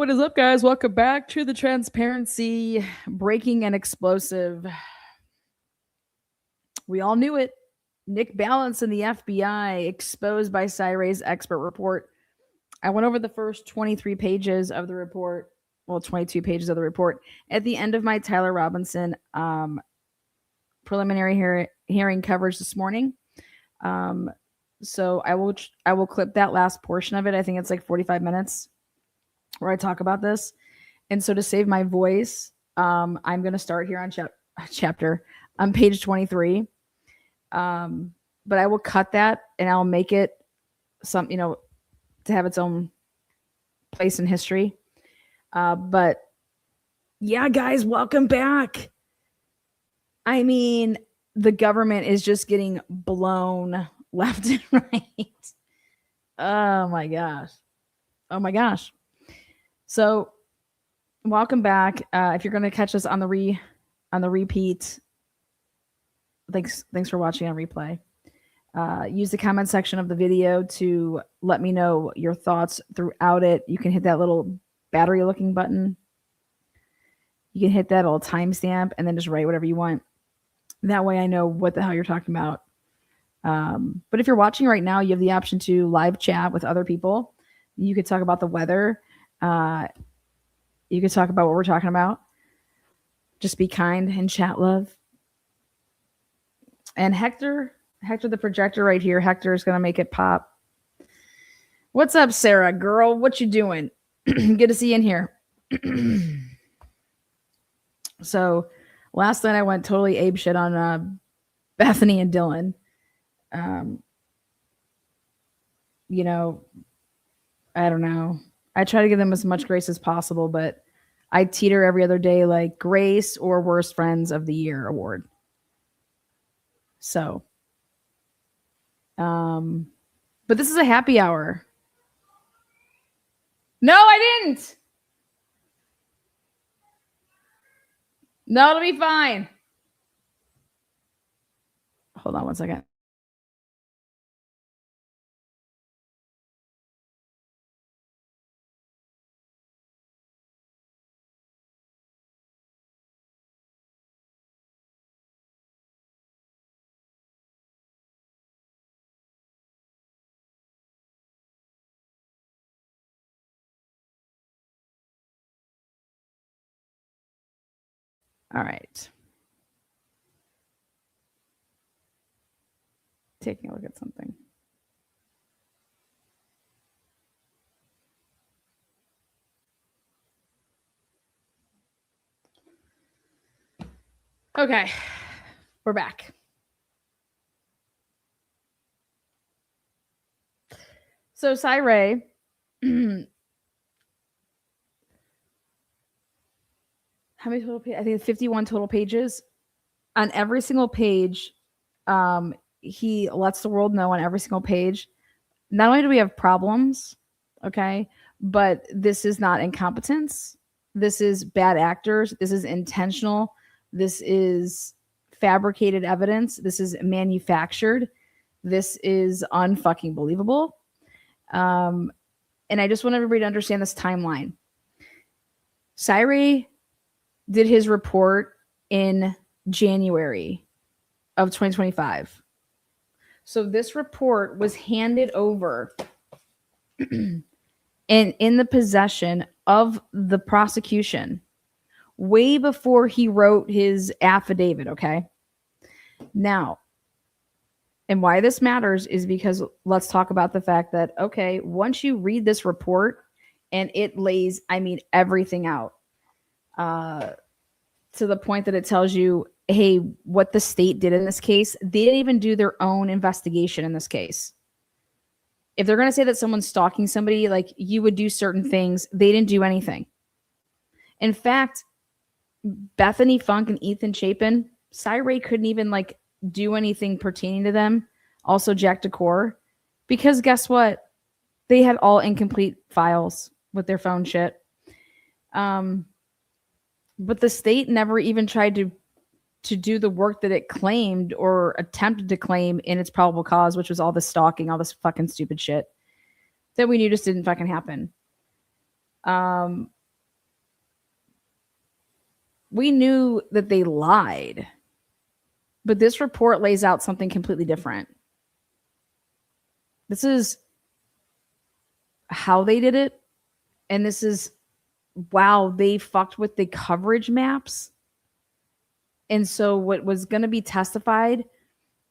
what is up, guys? Welcome back to the Transparency, Breaking and Explosive. We all knew it. Nick Ballance and the FBI exposed by Cyray's expert report. I went over the first 23 pages of the report, 22 pages of the report. At the end of my Tyler Robinson preliminary hearing coverage this morning. So I will clip that last portion of it. I think it's like 45 minutes where I talk about this. And so to save my voice, I'm going to start here on chapter on page 23. But I will cut that and I'll make it to have its own place in history. But yeah, guys, welcome back. I mean, the government is just getting blown left and right. Oh my gosh. So welcome back. If you're going to catch us on the repeat, thanks for watching on replay. Use the comment section of the video to let me know your thoughts throughout it. You can hit that little battery looking button. You can hit that little timestamp and then just write whatever you want. That way I know what the hell you're talking about. But if you're watching right now, you have the option to live chat with other people. You could talk about the weather. You could talk about what we're talking about. Just be kind and chat love. And Hector the projector right here. Hector is going to make it pop. What's up, Sarah? Girl, what you doing? Good to see you in here. So last night I went totally ape shit on Bethany and Dylan. I don't know. I try to give them as much grace as possible, but I teeter every other day like grace or worst friends of the year award. So, but this is a happy hour. No, I didn't. No, it'll be fine. Hold on one second. All right. Taking a look at something. Okay. We're back. So Cyray, how many total pages? I think 51 total pages. On every single page, he lets the world know on every single page, not only do we have problems, okay, but this is not incompetence. This is bad actors. This is intentional. This is fabricated evidence. This is manufactured. This is unfucking believable. And I just want everybody to understand this timeline. Cyray did his report in January of 2025. So this report was handed over and in the possession of the prosecution way before he wrote his affidavit, okay? Now, and why this matters is because let's talk about the fact that, okay, once you read this report and it lays, everything out, to the point that it tells you, hey, what the state did in this case, they didn't even do their own investigation in this case. If they're going to say that someone's stalking somebody, like you would do certain things, they didn't do anything. In fact, Bethany Funk and Ethan Chapin, Cyray couldn't even do anything pertaining to them. Also Jack Decor, because guess what? They had all incomplete files with their phone shit. But the state never even tried to do the work that it claimed or attempted to claim in its probable cause, which was all this stalking, all this fucking stupid shit that we knew just didn't fucking happen. We knew that they lied, but this report lays out something completely different. This is how they did it. And this is, wow, they fucked with the coverage maps. And so what was going to be testified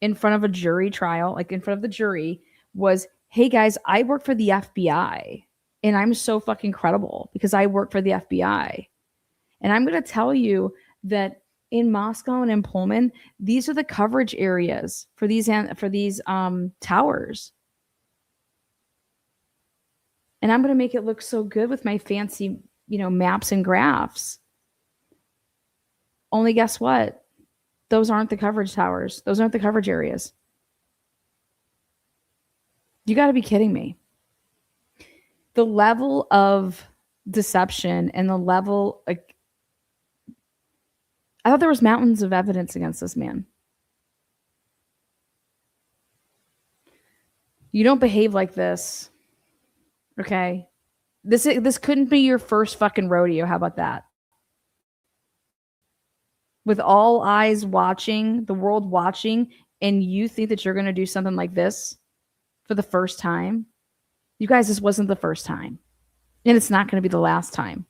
in front of a jury trial, like in front of the jury, was, hey guys, I work for the FBI and I'm so fucking credible because I work for the FBI. And I'm going to tell you that in Moscow and in Pullman, these are the coverage areas for these towers. And I'm going to make it look so good with my fancy, maps and graphs. Only guess what? Those aren't the coverage towers. Those aren't the coverage areas. You got to be kidding me. The level of deception and the level, like, I thought there was mountains of evidence against this man. You don't behave like this. Okay? This couldn't be your first fucking rodeo. How about that? With all eyes watching, the world watching, and you think that you're going to do something like this for the first time? You guys, this wasn't the first time. And it's not going to be the last time.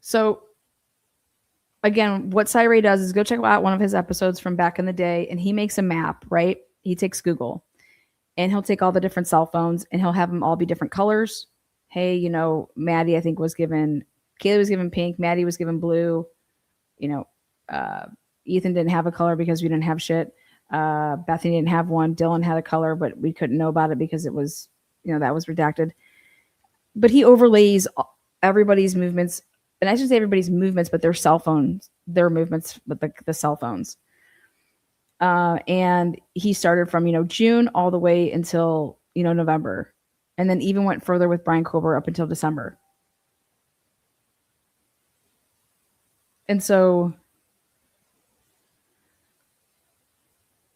So, again, what Cyril does is go check out one of his episodes from back in the day, and he makes a map, right? He takes Google, and he'll take all the different cell phones, and he'll have them all be different colors. Hey, Maddie, I think Kaylee was given pink, Maddie was given blue. Ethan didn't have a color because we didn't have shit. Bethany didn't have one. Dylan had a color, but we couldn't know about it because it was, that was redacted. But he overlays everybody's movements, and I shouldn't say everybody's movements, but their cell phones, their movements with the cell phones. And he started from, June all the way until, November. And then even went further with Brian Kober up until December. And so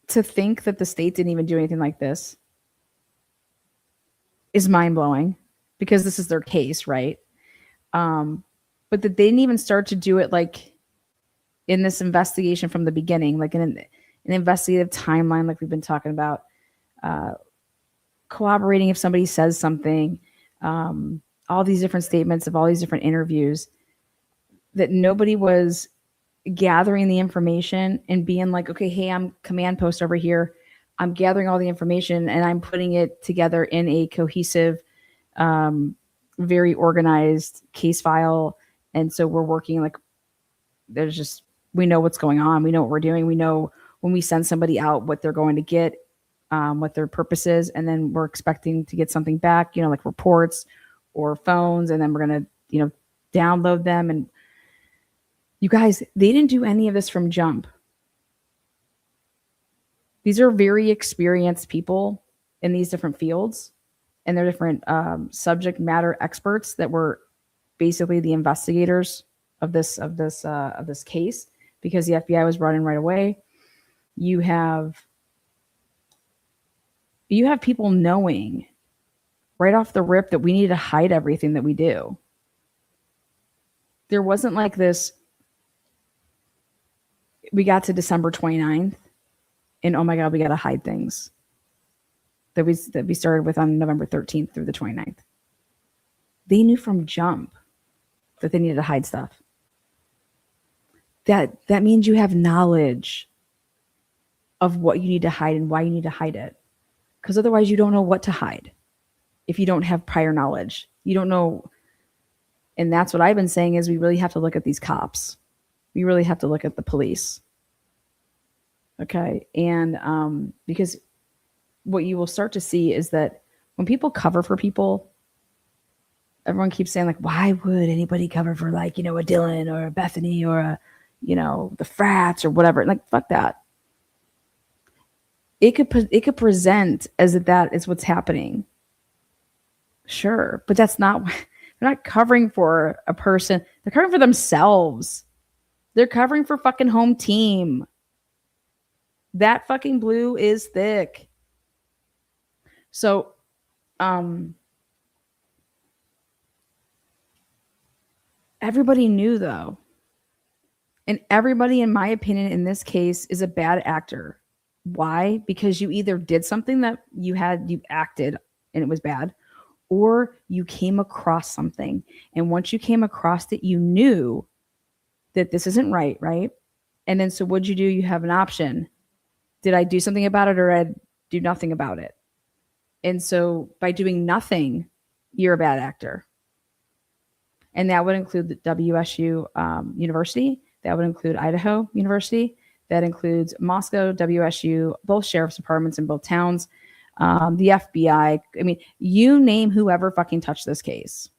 to think that the state didn't even do anything like this is mind-blowing, because this is their case, right? But that they didn't even start to do it like in this investigation from the beginning, like in an investigative timeline, like we've been talking about, corroborating if somebody says something, all these different statements of all these different interviews, that nobody was gathering the information and being like, okay, hey, I'm command post over here. I'm gathering all the information and I'm putting it together in a cohesive, very organized case file. And so we're working like, we know what's going on. We know what we're doing. We know when we send somebody out what they're going to get, what their purpose is. And then we're expecting to get something back, like reports or phones. And then we're going to, download them. And you guys, they didn't do any of this from jump. These are very experienced people in these different fields, and they're different subject matter experts that were basically the investigators of this case, because the FBI was brought in right away. You have people knowing right off the rip that we need to hide everything that we do. There wasn't like this, we got to December 29th and oh my God, we got to hide things that we started with on November 13th through the 29th. They knew from jump that they needed to hide stuff. That means you have knowledge of what you need to hide and why you need to hide it. Because otherwise you don't know what to hide. If you don't have prior knowledge, you don't know. And that's what I've been saying, is we really have to look at these cops. We really have to look at the police. Okay. And because what you will start to see is that when people cover for people, everyone keeps saying like, why would anybody cover for like, a Dylan or a Bethany or a, the frats or whatever? Like, fuck that. It could present as if that is what's happening. Sure. But that's not, they're not covering for a person. They're covering for themselves. They're covering for fucking home team. That fucking blue is thick. So, Everybody knew though. And everybody, in my opinion, in this case is a bad actor. Why? Because you either did something that you acted and it was bad, or you came across something. And once you came across it, you knew that this isn't right, right? And then so what'd you do? You have an option. Did I do something about it or did I do nothing about it? And so by doing nothing, you're a bad actor. And that would include the WSU University. That would include Idaho University. That includes Moscow, WSU, both sheriff's departments in both towns, the FBI. I mean, you name whoever fucking touched this case.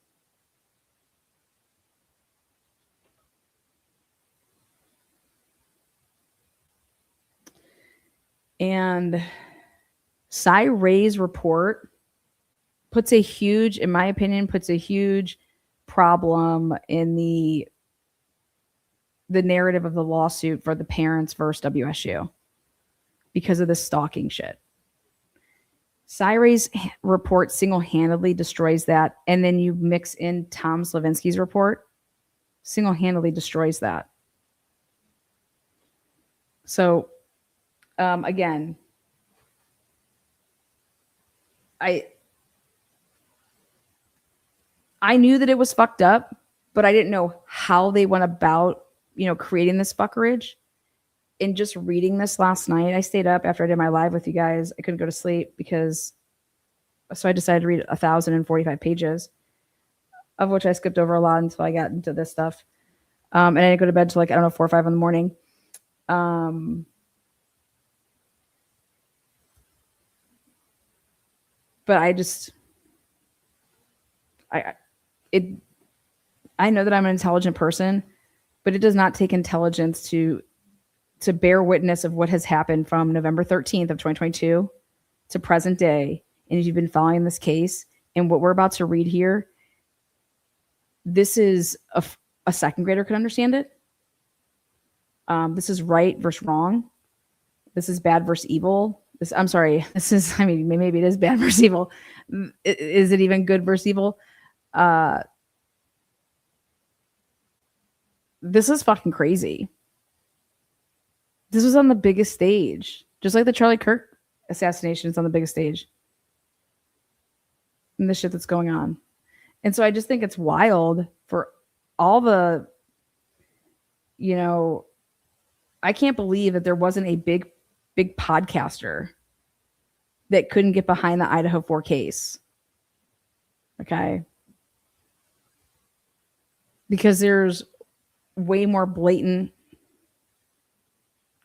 And Cy Ray's report in my opinion, puts a huge problem in the narrative of the lawsuit for the parents versus WSU because of the stalking shit. Cy Ray's report single-handedly destroys that, and then you mix in Tom Slavinsky's report, single-handedly destroys that. So, again, I knew that it was fucked up, but I didn't know how they went about, creating this fuckerage. And just reading this last night, I stayed up after I did my live with you guys. I couldn't go to sleep so I decided to read 1,045 pages, of which I skipped over a lot until I got into this stuff. And I didn't go to bed till 4 or 5 in the morning. But I know that I'm an intelligent person, but it does not take intelligence to bear witness of what has happened from November 13th of 2022 to present day. And if you've been following this case and what we're about to read here, this is a second grader could understand it. This is right versus wrong. This is bad versus evil. Maybe it is bad versus evil. Is it even good versus evil? This is fucking crazy. This was on the biggest stage, just like the Charlie Kirk assassination is on the biggest stage. And the shit that's going on. And so I just think it's wild for all the, I can't believe that there wasn't a big podcaster that couldn't get behind the Idaho 4 case. Okay. Because there's way more blatant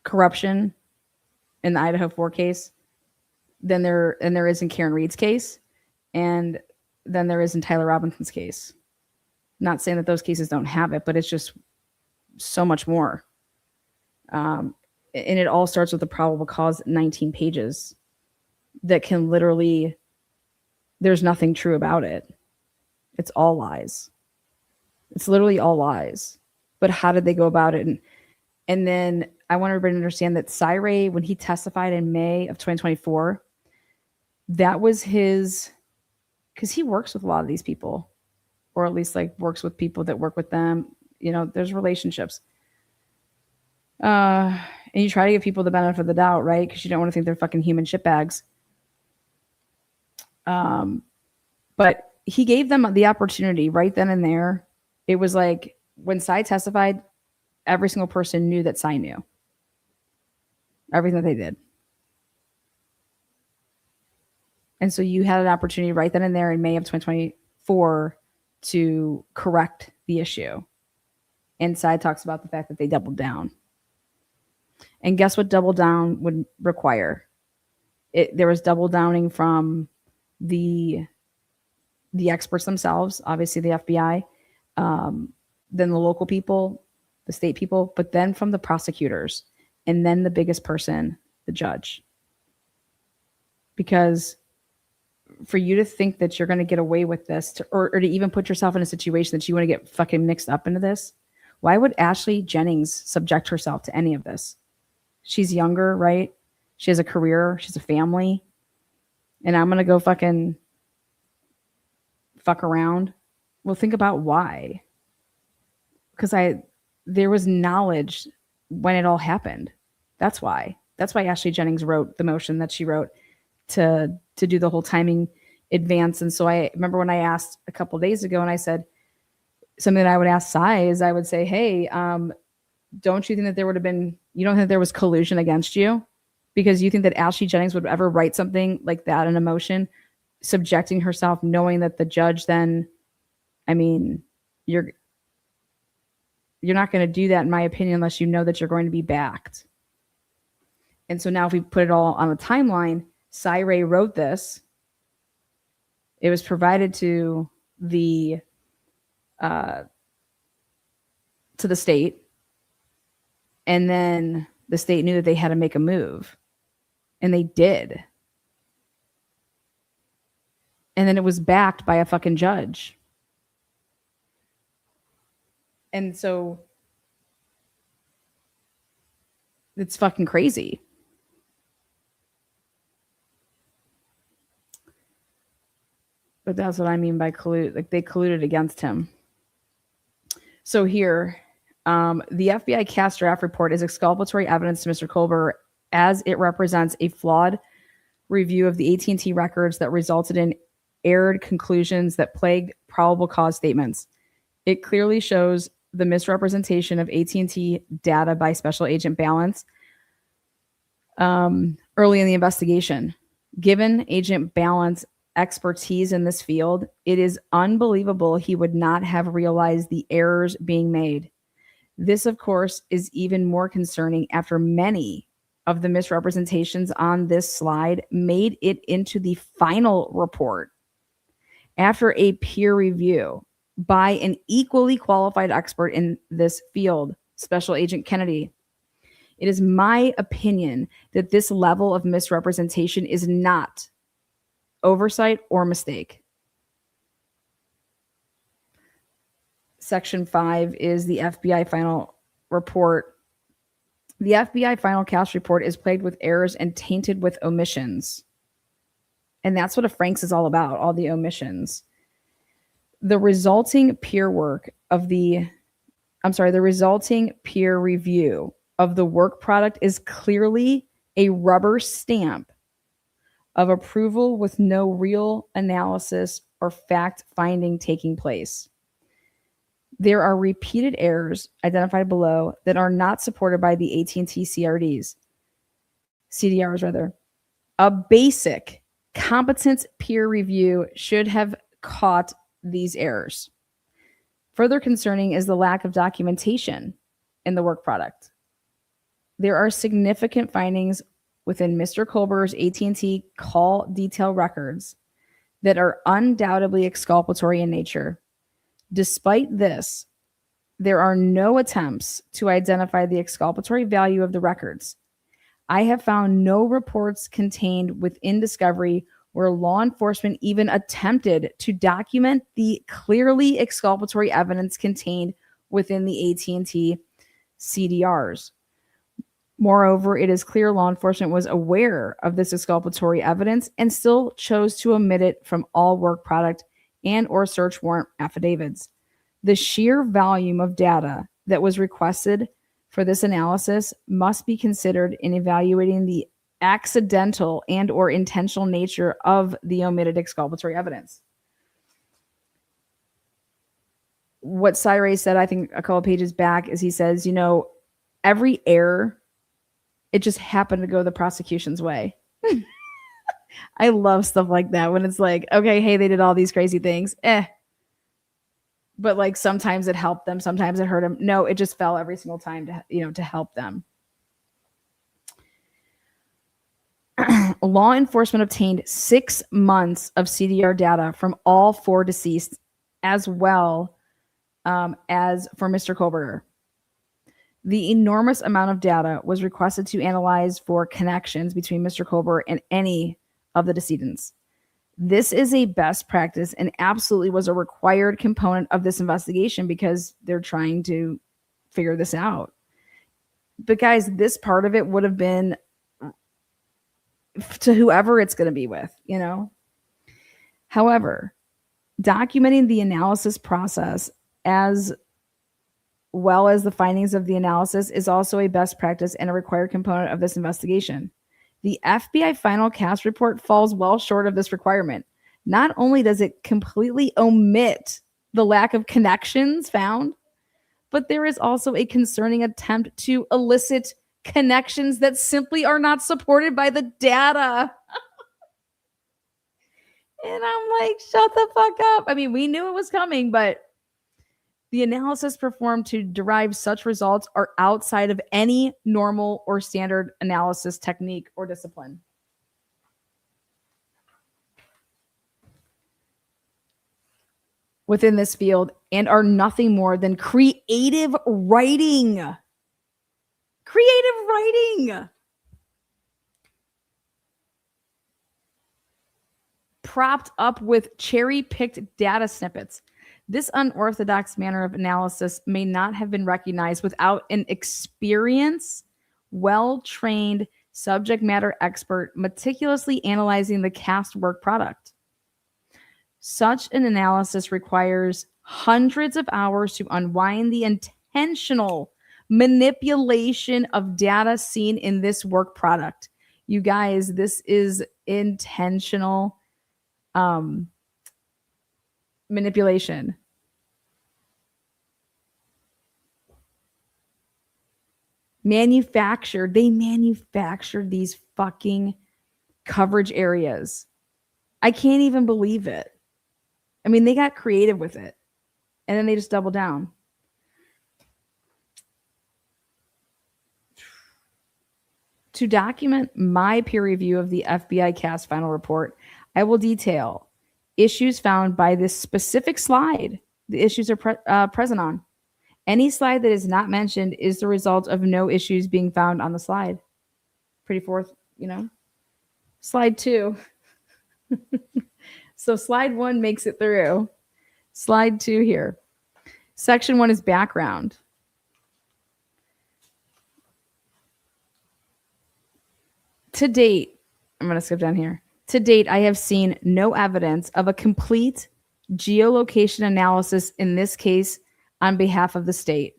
corruption in the Idaho 4 case than there is in Karen Reed's case, and than there is in Tyler Robinson's case. Not saying that those cases don't have it, but it's just so much more. And it all starts with the probable cause 19 pages that can literally, there's nothing true about it. It's all lies. It's literally all lies. But how did they go about it? And then I want everybody to understand that Cy Ray, when he testified in May of 2024, that was his, because he works with a lot of these people, or at least works with people that work with them. There's relationships. And you try to give people the benefit of the doubt, right? Because you don't want to think they're fucking human shitbags. But he gave them the opportunity right then and there. It was like when Cy testified, every single person knew that Cy knew everything that they did. And so you had an opportunity right then and there in May of 2024 to correct the issue. And Cy talks about the fact that they doubled down. And guess what double down would require? There was double downing from the experts themselves, obviously the FBI, then the local people, the state people, but then from the prosecutors, and then the biggest person, the judge. Because for you to think that you're going to get away with this, or to even put yourself in a situation that you want to get fucking mixed up into this, why would Ashley Jennings subject herself to any of this? She's younger, right? She has a career. She's a family. And I'm going to go fucking fuck around. Well, think about why. because there was knowledge when it all happened. That's why Ashley Jennings wrote the motion that she wrote to do the whole timing advance. And so I remember when I asked a couple of days ago, and I said something that I would ask Cy is I would say, hey, don't you think that there would have been, you don't think there was collusion against you? Because you think that Ashley Jennings would ever write something like that in a motion, subjecting herself, knowing that the judge then, I mean, you're not going to do that, in my opinion, unless you know that you're going to be backed. And so now if we put it all on a timeline, Cy Ray wrote this. It was provided to the state. And then the state knew that they had to make a move. And they did. And then it was backed by a fucking judge. And so it's fucking crazy. But that's what I mean by collude. Like, they colluded against him. So here, the FBI cast draft report is exculpatory evidence to Mr. Kohlberger as it represents a flawed review of the AT&T records that resulted in erred conclusions that plagued probable cause statements. It clearly shows the misrepresentation of AT&T data by Special Agent Ballance early in the investigation. Given Agent Ballance expertise in this field, it is unbelievable he would not have realized the errors being made. This, of course, is even more concerning after many of the misrepresentations on this slide made it into the final report after a peer review by an equally qualified expert in this field, Special Agent Kennedy. It is my opinion that this level of misrepresentation is not oversight or mistake. Section 5 is the FBI final report. The FBI final cast report is plagued with errors and tainted with omissions. And that's what a Franks is all about, all the omissions. The resulting peer review of the work product is clearly a rubber stamp of approval with no real analysis or fact finding taking place. There are repeated errors identified below that are not supported by the AT&T CDRs. A basic competent peer review should have caught these errors. Further concerning is the lack of documentation in the work product. There are significant findings within Mr. Kohlberger's AT&T call detail records that are undoubtedly exculpatory in nature. Despite this, there are no attempts to identify the exculpatory value of the records. I have found no reports contained within discovery where law enforcement even attempted to document the clearly exculpatory evidence contained within the AT&T CDRs. Moreover, it is clear law enforcement was aware of this exculpatory evidence and still chose to omit it from all work product and or search warrant affidavits. The sheer volume of data that was requested for this analysis must be considered in evaluating the accidental and or intentional nature of the omitted exculpatory evidence. What Cy Ray said, I think a couple pages back, is he says, every error, it just happened to go the prosecution's way. I love stuff like that when it's like, okay, hey, they did all these crazy things. But like sometimes it helped them, sometimes it hurt them. No, it just fell every single time to help them. Law enforcement obtained 6 months of CDR data from all 4 deceased, as well as for Mr. Kohlberger. The enormous amount of data was requested to analyze for connections between Mr. Kohlberger and any of the decedents. This is a best practice and absolutely was a required component of this investigation because they're trying to figure this out. But guys, this part of it would have been to whoever it's going to be with, However, documenting the analysis process as well as the findings of the analysis, is also a best practice and a required component of this investigation. The FBI final cast report falls well short of this requirement. Not only does it completely omit the lack of connections found, but there is also a concerning attempt to elicit connections that simply are not supported by the data. And I'm like, shut the fuck up. I mean, we knew it was coming, but the analysis performed to derive such results are outside of any normal or standard analysis technique or discipline. Within this field and are nothing more than creative writing. Creative writing. Propped up with cherry-picked data snippets. This unorthodox manner of analysis may not have been recognized without an experienced, well-trained subject matter expert meticulously analyzing the cast work product. Such an analysis requires hundreds of hours to unwind the intentional manipulation of data seen in this work product. You guys, this is intentional manipulation. They manufactured these fucking coverage areas. I can't even believe it. I mean, they got creative with it, and then they just doubled down. To document my peer review of the FBI cast final report, I will detail issues found by this specific slide. The issues are present on. Any slide that is not mentioned is the result of no issues being found on the slide. Pretty forth, Slide 2. So slide 1 makes it through. Slide 2 here. Section 1 is background. To date, I'm going to skip down here. To date, I have seen no evidence of a complete geolocation analysis in this case on behalf of the state.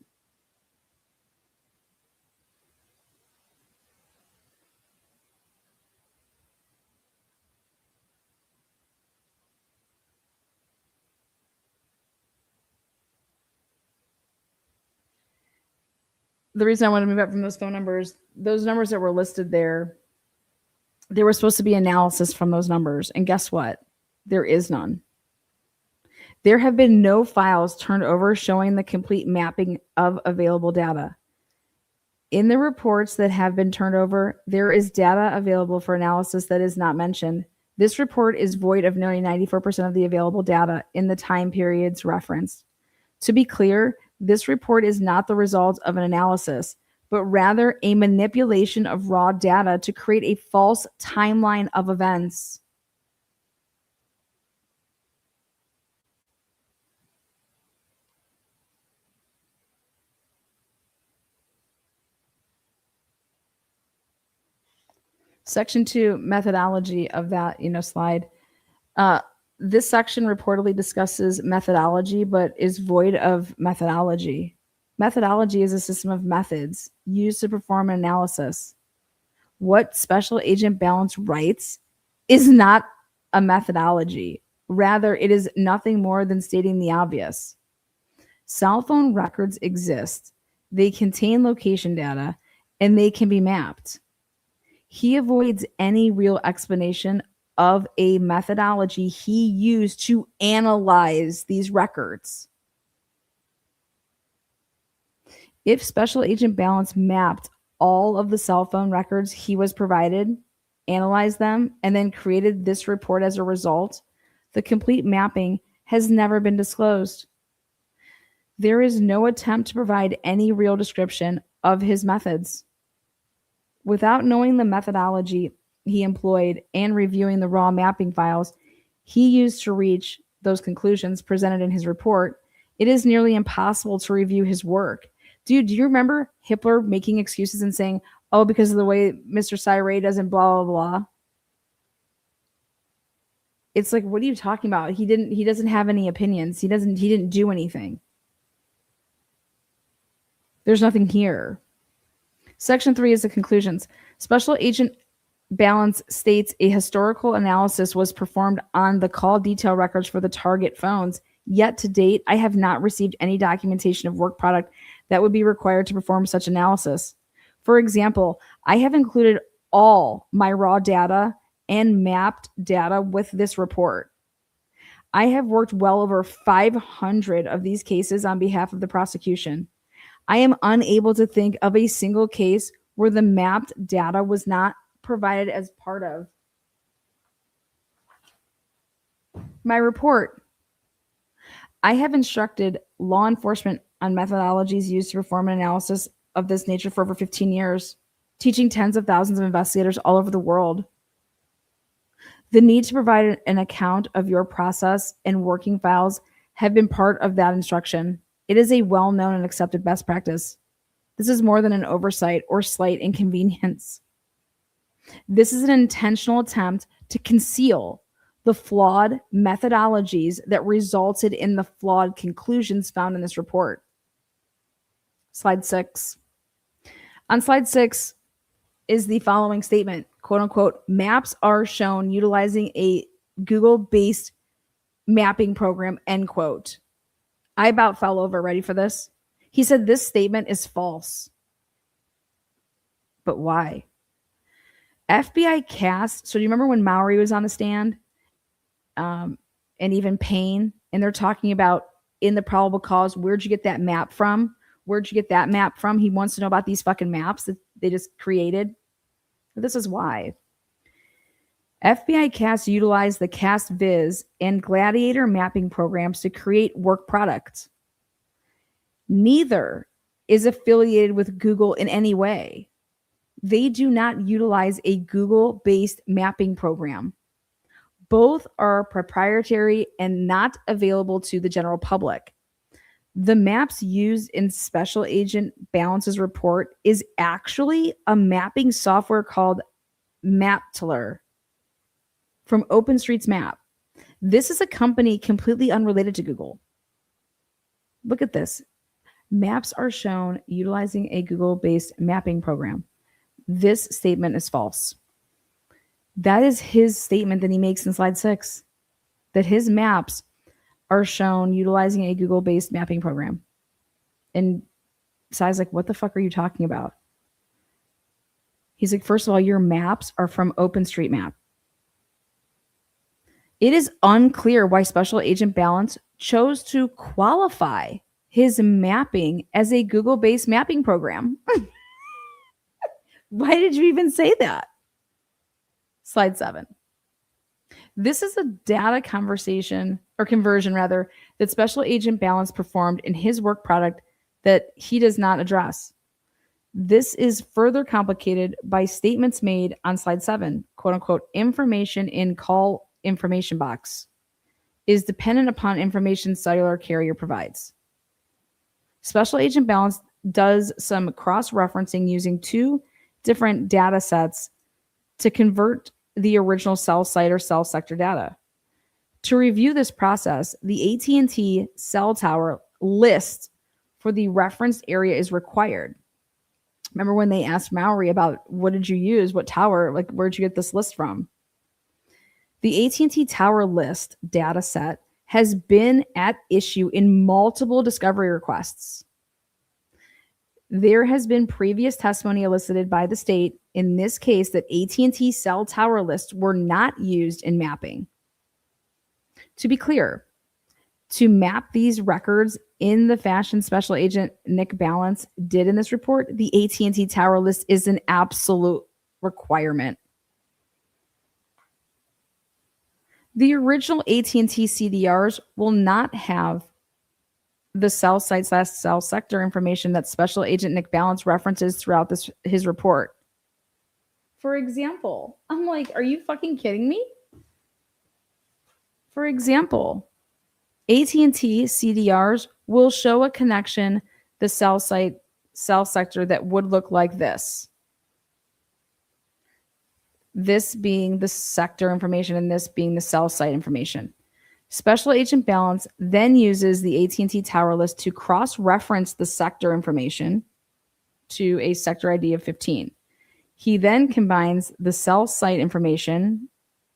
The reason I want to move up from those phone numbers, those numbers that were listed there were supposed to be analysis from those numbers. And guess what? There is none. There have been no files turned over showing the complete mapping of available data. In the reports that have been turned over, there is data available for analysis that is not mentioned. This report is void of nearly 94% of the available data in the time periods referenced. To be clear, this report is not the result of an analysis, but rather a manipulation of raw data to create a false timeline of events. Section 2, methodology of that, slide. This section reportedly discusses methodology, but is void of methodology. Methodology is a system of methods used to perform an analysis. What Special Agent Ballance writes is not a methodology. Rather, it is nothing more than stating the obvious. Cell phone records exist. They contain location data, and they can be mapped. He avoids any real explanation of a methodology he used to analyze these records. If Special Agent Ballance mapped all of the cell phone records he was provided, analyzed them, and then created this report as a result, the complete mapping has never been disclosed. There is no attempt to provide any real description of his methods. Without knowing the methodology he employed and reviewing the raw mapping files he used to reach those conclusions presented in his report, it is nearly impossible to review his work. Dude, do you remember Hitler making excuses and saying, oh, because of the way Mr. Cyray doesn't blah, blah, blah? It's like, what are you talking about? He doesn't have any opinions. He didn't do anything. There's nothing here. Section 3 is the conclusions. Special Agent Ballance states a historical analysis was performed on the call detail records for the target phones. Yet to date, I have not received any documentation of work product that would be required to perform such analysis. For example, I have included all my raw data and mapped data with this report. I have worked well over 500 of these cases on behalf of the prosecution. I am unable to think of a single case where the mapped data was not provided as part of my report. I have instructed law enforcement on methodologies used to perform an analysis of this nature for over 15 years, teaching tens of thousands of investigators all over the world. The need to provide an account of your process and working files have been part of that instruction. It is a well-known and accepted best practice. This is more than an oversight or slight inconvenience. This is an intentional attempt to conceal the flawed methodologies that resulted in the flawed conclusions found in this report. Slide 6. On slide 6 is the following statement, quote unquote, maps are shown utilizing a Google-based mapping program, end quote. I about fell over. Ready for this? He said this statement is false. But why? FBI cast, so do you remember when Mowery was on the stand? And even Payne, and they're talking about in the probable cause, where'd you get that map from? Where'd you get that map from? He wants to know about these fucking maps that they just created. But this is why. FBI cast utilized the Cast Viz and Gladiator mapping programs to create work product. Neither is affiliated with Google in any way. They do not utilize a Google-based mapping program. Both are proprietary and not available to the general public. The maps used in Special Agent Balance's report is actually a mapping software called Maptler from OpenStreetMap. This is a company completely unrelated to Google. Look at this. Maps are shown utilizing a Google-based mapping program. This statement is false. That is his statement that he makes in slide 6, that his maps are shown utilizing a Google-based mapping program. And Sai's like, what the fuck are you talking about? He's like, first of all, your maps are from OpenStreetMap. It is unclear why Special Agent Ballance chose to qualify his mapping as a Google-based mapping program. Why did you even say that? Slide 7. This is a data conversion that Special Agent Ballance performed in his work product that he does not address. This is further complicated by statements made on slide 7, quote unquote, information in call information box is dependent upon information cellular carrier provides. Special Agent Ballance does some cross-referencing using two different data sets to convert the original cell site or cell sector data. To review this process, the AT&T cell tower list for the referenced area is required. Remember when they asked Mowery about what did you use, what tower, like where'd you get this list from? The AT&T tower list data set has been at issue in multiple discovery requests. There has been previous testimony elicited by the state in this case that AT&T cell tower lists were not used in mapping. To be clear, to map these records in the fashion Special Agent Nick Ballance did in this report, the AT&T tower list is an absolute requirement. The original AT&T CDRs will not have the cell site/cell sector information that Special Agent Nick Ballance references throughout his report. For example, I'm like, are you fucking kidding me? For example, AT&T CDRs will show a connection, the cell sector that would look like this. This being the sector information and this being the cell site information. Special Agent Ballance then uses the AT&T tower list to cross-reference the sector information to a sector ID of 15. He then combines the cell site information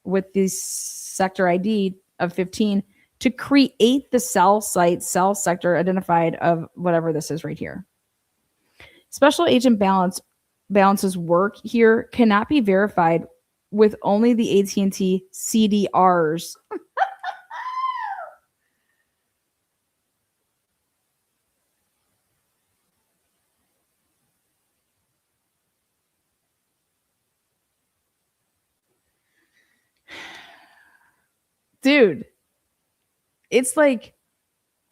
with the sector ID of 15 to create the cell site, cell sector identified of whatever this is right here. Special Agent Balance's work here cannot be verified with only the AT&T CDRs. Dude, it's like,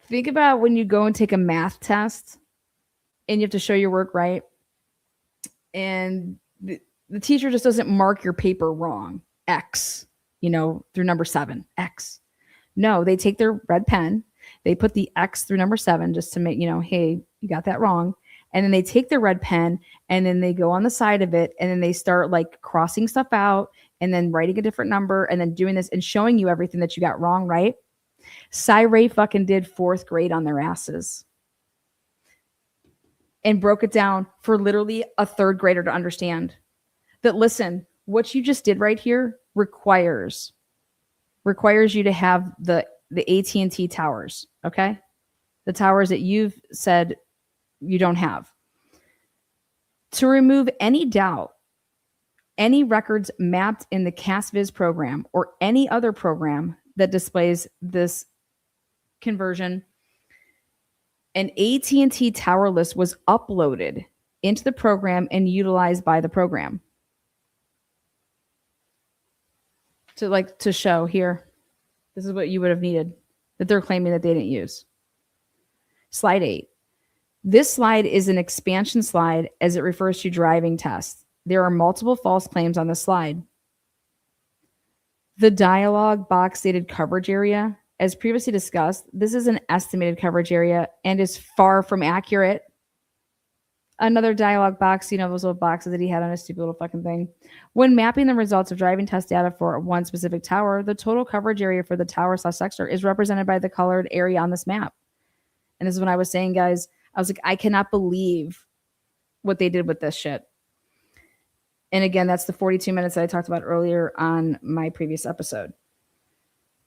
think about when you go and take a math test and you have to show your work right. And the teacher just doesn't mark your paper wrong. X, through number 7, X. No, they take their red pen. They put the X through number 7 just to make, hey, you got that wrong. And then they take their red pen and then they go on the side of it and then they start like crossing stuff out and then writing a different number and then doing this and showing you everything that you got wrong, right? Cy fucking did 4th grade on their asses and broke it down for literally a 3rd grader to understand. That, listen, what you just did right here requires you to have the AT&T towers, okay? The towers that you've said you don't have. To remove any doubt, any records mapped in the CastViz program or any other program that displays this conversion, an AT&T tower list was uploaded into the program and utilized by the program. To show here, this is what you would have needed that they're claiming that they didn't use. Slide 8. This slide is an expansion slide as it refers to driving tests. There are multiple false claims on the slide. The dialog box stated coverage area, as previously discussed, this is an estimated coverage area and is far from accurate. Another dialog box, those little boxes that he had on his stupid little fucking thing. When mapping the results of driving test data for one specific tower, the total coverage area for the tower/sector is represented by the colored area on this map. And this is when I was saying, guys, I was like, I cannot believe what they did with this shit. And again, that's the 42 minutes that I talked about earlier on my previous episode.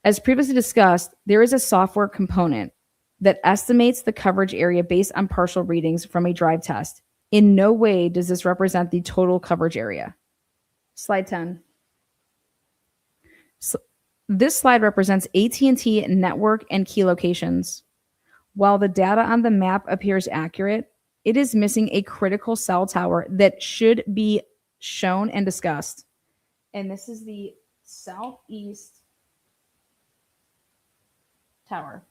As previously discussed, there is a software component that estimates the coverage area based on partial readings from a drive test. In no way does this represent the total coverage area. Slide 10. So this slide represents AT&T network and key locations. While the data on the map appears accurate, it is missing a critical cell tower that should be shown and discussed. And this is the southeast tower.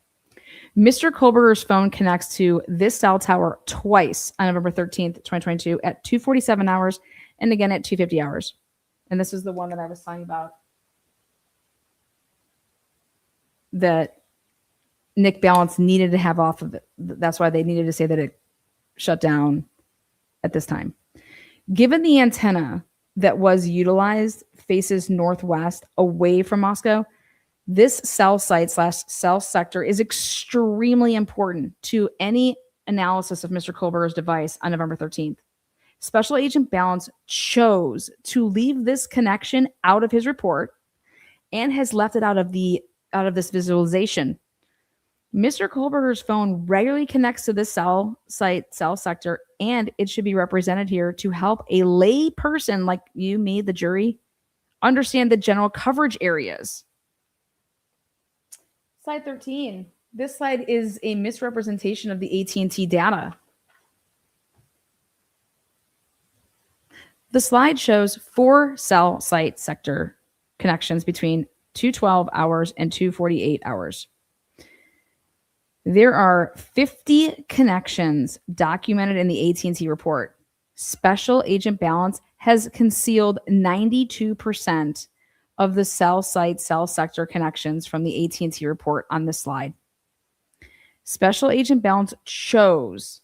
Mr. Kohlberger's phone connects to this cell tower twice on November 13th, 2022 at 2:47 hours and again at 2:50 hours. And this is the one that I was talking about that Nick Ballance needed to have off of it. That's why they needed to say that it shut down at this time. Given the antenna that was utilized faces northwest away from Moscow, this cell site / cell sector is extremely important to any analysis of Mr. Kohlberger's device on November 13th. Special Agent Ballance chose to leave this connection out of his report and has left it out of this visualization. Mr. Kohlberger's phone regularly connects to this cell site, cell sector, and it should be represented here to help a lay person like you, me, the jury, understand the general coverage areas. Slide 13. This slide is a misrepresentation of the AT&T data. The slide shows 4 cell site sector connections between 2:12 hours and 2:48 hours. There are 50 connections documented in the AT&T report. Special Agent Ballance has concealed 92% of the cell site, cell sector connections from the AT&T report on this slide. Special Agent Ballance chose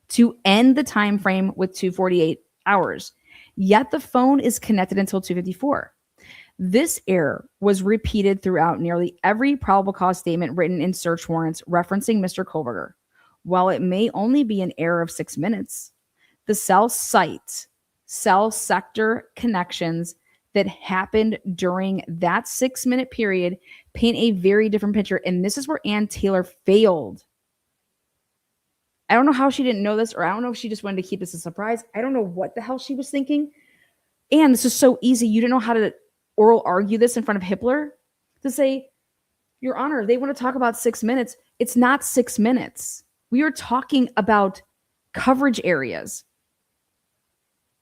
to end the time frame with 2:48 hours. Yet the phone is connected until 2:54. This error was repeated throughout nearly every probable cause statement written in search warrants referencing Mr. Kohlberger. while it may only be an error of 6 minutes, the cell sector connections that happened during that 6-minute period paint a very different picture. And this is where Ann Taylor failed. I don't know how she didn't know this, or I don't know if she just wanted to keep this a surprise. I don't know what the hell she was thinking. And this is so easy. You didn't know how to oral argue this in front of Hippler to say, Your Honor, they want to talk about 6 minutes. It's not 6 minutes. We are talking about coverage areas.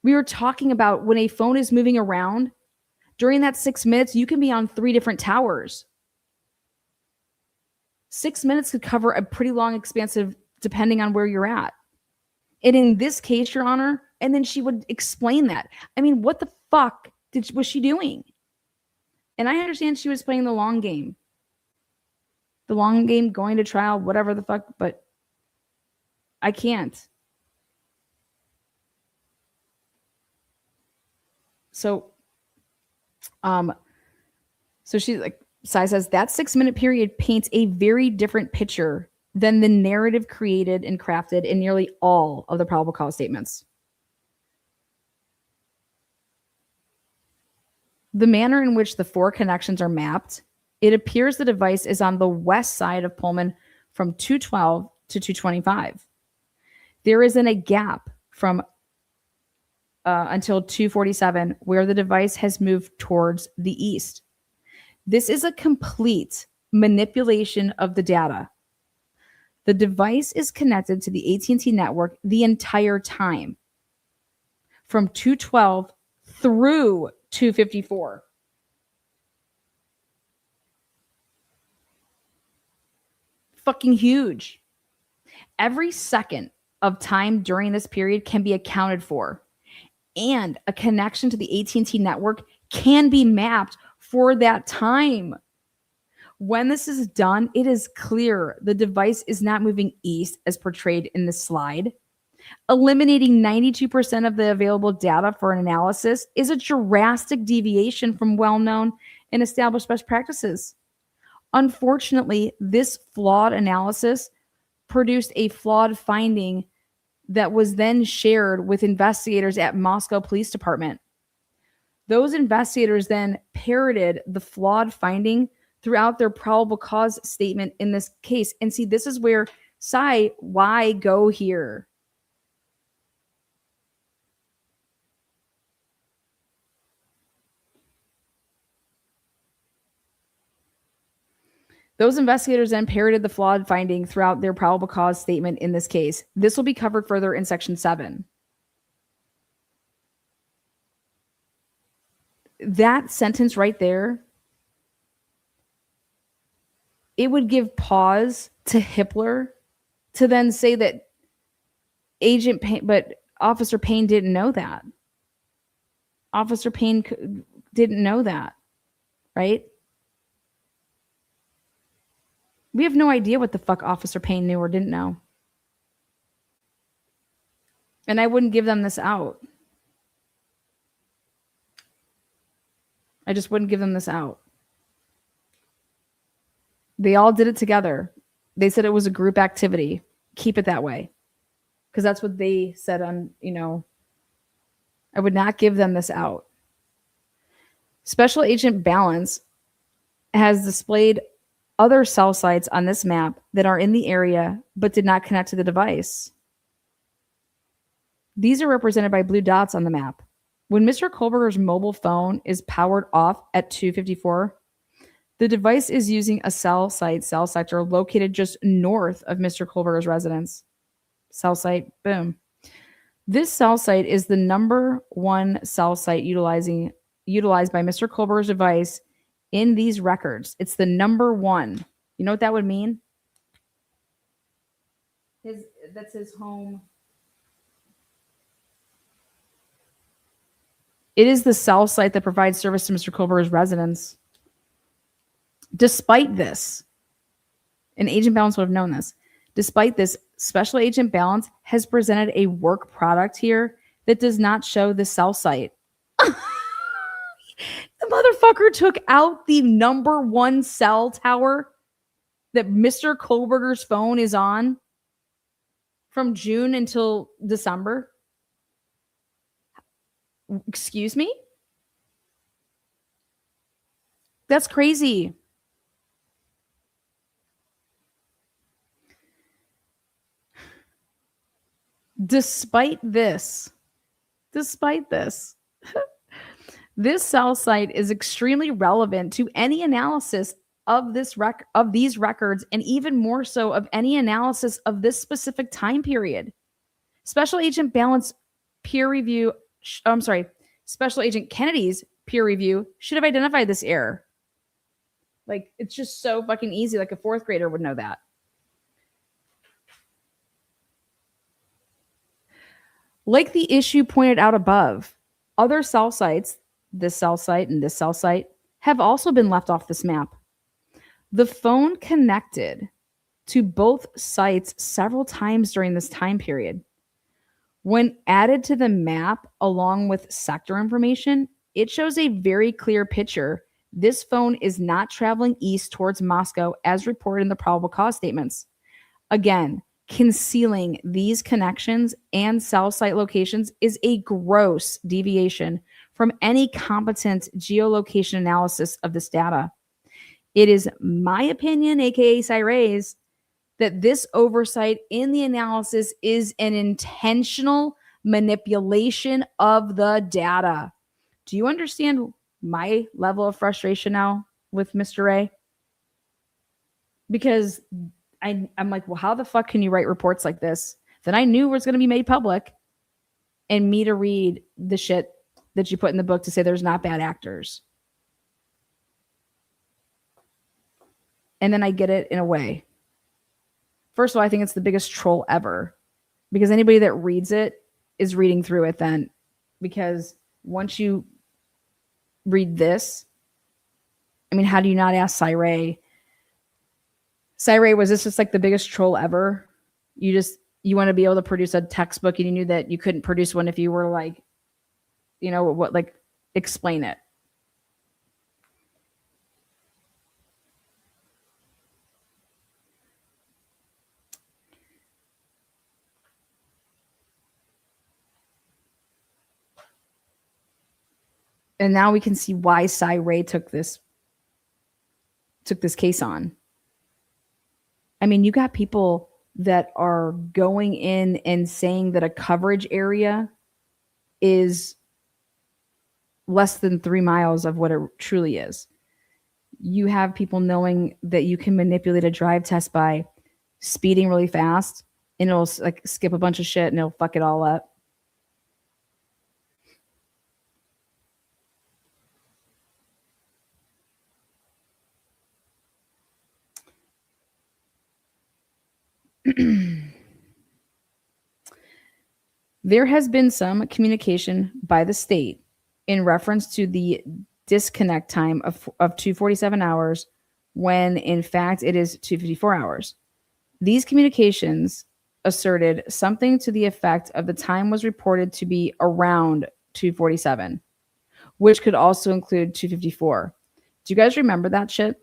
We are talking about when a phone is moving around, during that 6 minutes, you can be on 3 different towers. 6 minutes could cover a pretty long, expansive, depending on where you're at. And in this case, Your Honor, and then she would explain that. I mean, what the fuck was she doing? And I understand she was playing the long game. The long game, going to trial, whatever the fuck, but I can't. So she's like, Sai says, that 6-minute period paints a very different picture than the narrative created and crafted in nearly all of the probable cause statements. The manner in which the 4 connections are mapped, it appears the device is on the west side of Pullman from 212 to 225. There isn't a gap from until 247 where the device has moved towards the east. This is a complete manipulation of the data. The device is connected to the AT&T network the entire time, from 212 through 254. Fucking huge. Every second of time during this period can be accounted for, and a connection to the AT&T network can be mapped for that time. When this is done, it is clear the device is not moving east as portrayed in the slide. Eliminating 92% of the available data for an analysis is a drastic deviation from well-known and established best practices. Unfortunately, this flawed analysis produced a flawed finding that was then shared with investigators at Moscow Police Department. Those investigators then parroted the flawed finding throughout their probable cause statement in this case. And see, this is where, Sai, why go here? Those investigators then parroted the flawed finding throughout their probable cause statement in this case. This will be covered further in Section 7. That sentence right there, it would give pause to Hippler to then say that Agent Payne, but Officer Payne didn't know that. Officer Payne didn't know that, right? We have no idea what the fuck Officer Payne knew or didn't know. And I wouldn't give them this out. I just wouldn't give them this out. They all did it together. They said it was a group activity. Keep it that way. Because that's what they said on, I would not give them this out. Special Agent Ballance has displayed other cell sites on this map that are in the area but did not connect to the device. These are represented by blue dots on the map. When Mr. Kohlberger's mobile phone is powered off at 254, the device is using a cell sector located just north of Mr. Kohlberger's residence. Cell site, boom. This cell site is the number 1 cell site utilized by Mr. Kohlberger's device in these records. It's the number 1. You know what that would mean? That's his home. It is the cell site that provides service to Mr. Kohlberger's residence. Despite this, and Agent Ballance would have known this, despite this, Special Agent Ballance has presented a work product here that does not show the cell site. The motherfucker took out the number 1 cell tower that Mr. Kohlberger's phone is on. from June until December. Excuse me? That's crazy. Despite this, this cell site is extremely relevant to any analysis of these records, and even more so of any analysis of this specific time period. Special Agent Ballance peer review, Special Agent Kennedy's peer review should have identified this error. Like, it's just so fucking easy. Like, a fourth grader would know that. Like the issue pointed out above, other cell sites, this cell site and this cell site, have also been left off this map. The phone connected to both sites several times during this time period. When added to the map along with sector information, it shows a very clear picture. This phone is not traveling east towards Moscow as reported in the probable cause statements. Again, concealing these connections and cell site locations is a gross deviation from any competent geolocation analysis of this data. It is my opinion, aka Cyray's, that this oversight in the analysis is an intentional manipulation of the data. Do you understand my level of frustration now with Mr. Ray? Because I'm like, well, how the fuck can you write reports like this that I knew was going to be made public, and me to read the shit that you put in the book to say there's not bad actors? And then I get it in a way. First of all, I think it's the biggest troll ever, because anybody that reads it is reading through it then. Because once you read this, I mean, how do you not ask Cyray, was this just like the biggest troll ever? You want to be able to produce a textbook, and you knew that you couldn't produce one if you were like, explain it. And now we can see why Cyray took this case on. I mean, you got people that are going in and saying that a coverage area is less than 3 miles of what it truly is. You have people knowing that you can manipulate a drive test by speeding really fast, and it'll like skip a bunch of shit and it'll fuck it all up. There has been some communication by the state in reference to the disconnect time of 247 hours, when in fact it is 254 hours. These communications asserted something to the effect of the time was reported to be around 247, which could also include 254. Do you guys remember that shit?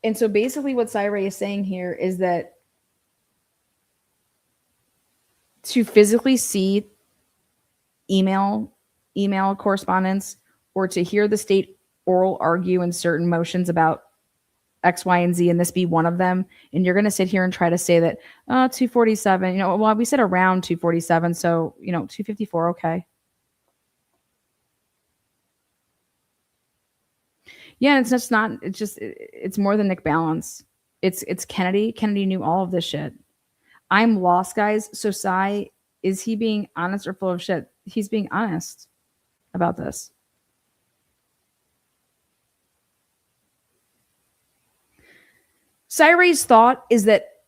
And so basically what Cyray is saying here is that to physically see email correspondence, or to hear the state oral argue in certain motions about X, Y, and Z, and this be one of them, and you're going to sit here and try to say that 247, well, we said around 247, so 254, okay. Yeah, it's just not. It's more than Nick Ballance. It's Kennedy. Kennedy knew all of this shit. I'm lost, guys. So Cy, is he being honest or full of shit? He's being honest about this. Cyray's thought is that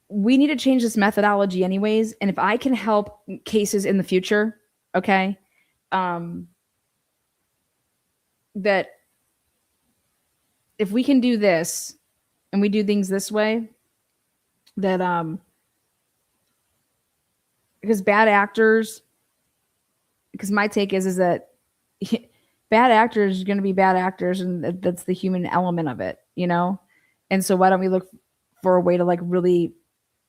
we need to change this methodology anyways, and if I can help cases in the future, okay, that if we can do this and we do things this way, that because bad actors, because my take is that bad actors are going to be bad actors, and that's the human element of it, And so why don't we look for a way to like really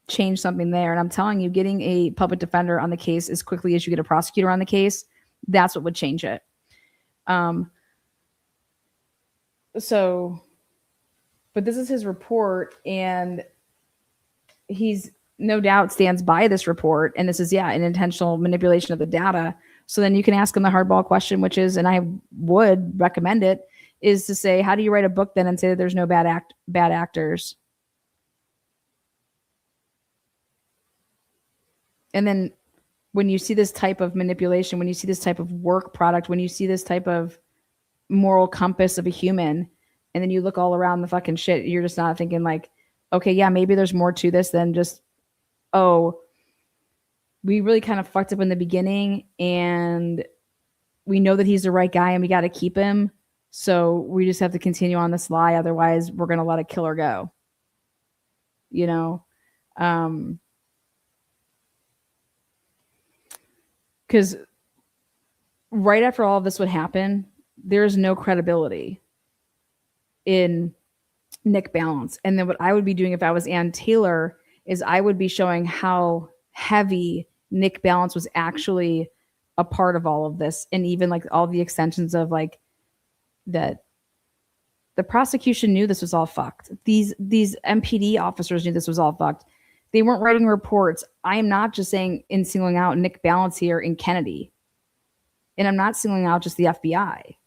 change something there. And I'm telling you, getting a public defender on the case as quickly as you get a prosecutor on the case, that's what would change it. But this is his report, and he's no doubt stands by this report. And this is, an intentional manipulation of the data. So then you can ask him the hardball question, which is, and I would recommend it, is to say, how do you write a book then and say that there's no bad actors? And then when you see this type of manipulation, when you see this type of work product, when you see this type of moral compass of a human, and then you look all around the fucking shit, you're just not thinking like, okay, yeah, maybe there's more to this than just, oh, we really kind of fucked up in the beginning and we know that he's the right guy and we got to keep him. So we just have to continue on this lie. Otherwise we're going to let a killer go. You know? Because right after all of this would happen, there's no credibility in Nick Ballance. And then what I would be doing if I was Ann Taylor is I would be showing how heavy Nick Ballance was actually a part of all of this. And even like all the extensions of like that the prosecution knew this was all fucked. These MPD officers knew this was all fucked. They weren't writing reports. I am not just saying in singling out Nick Ballance here in Kennedy. And I'm not singling out just the FBI.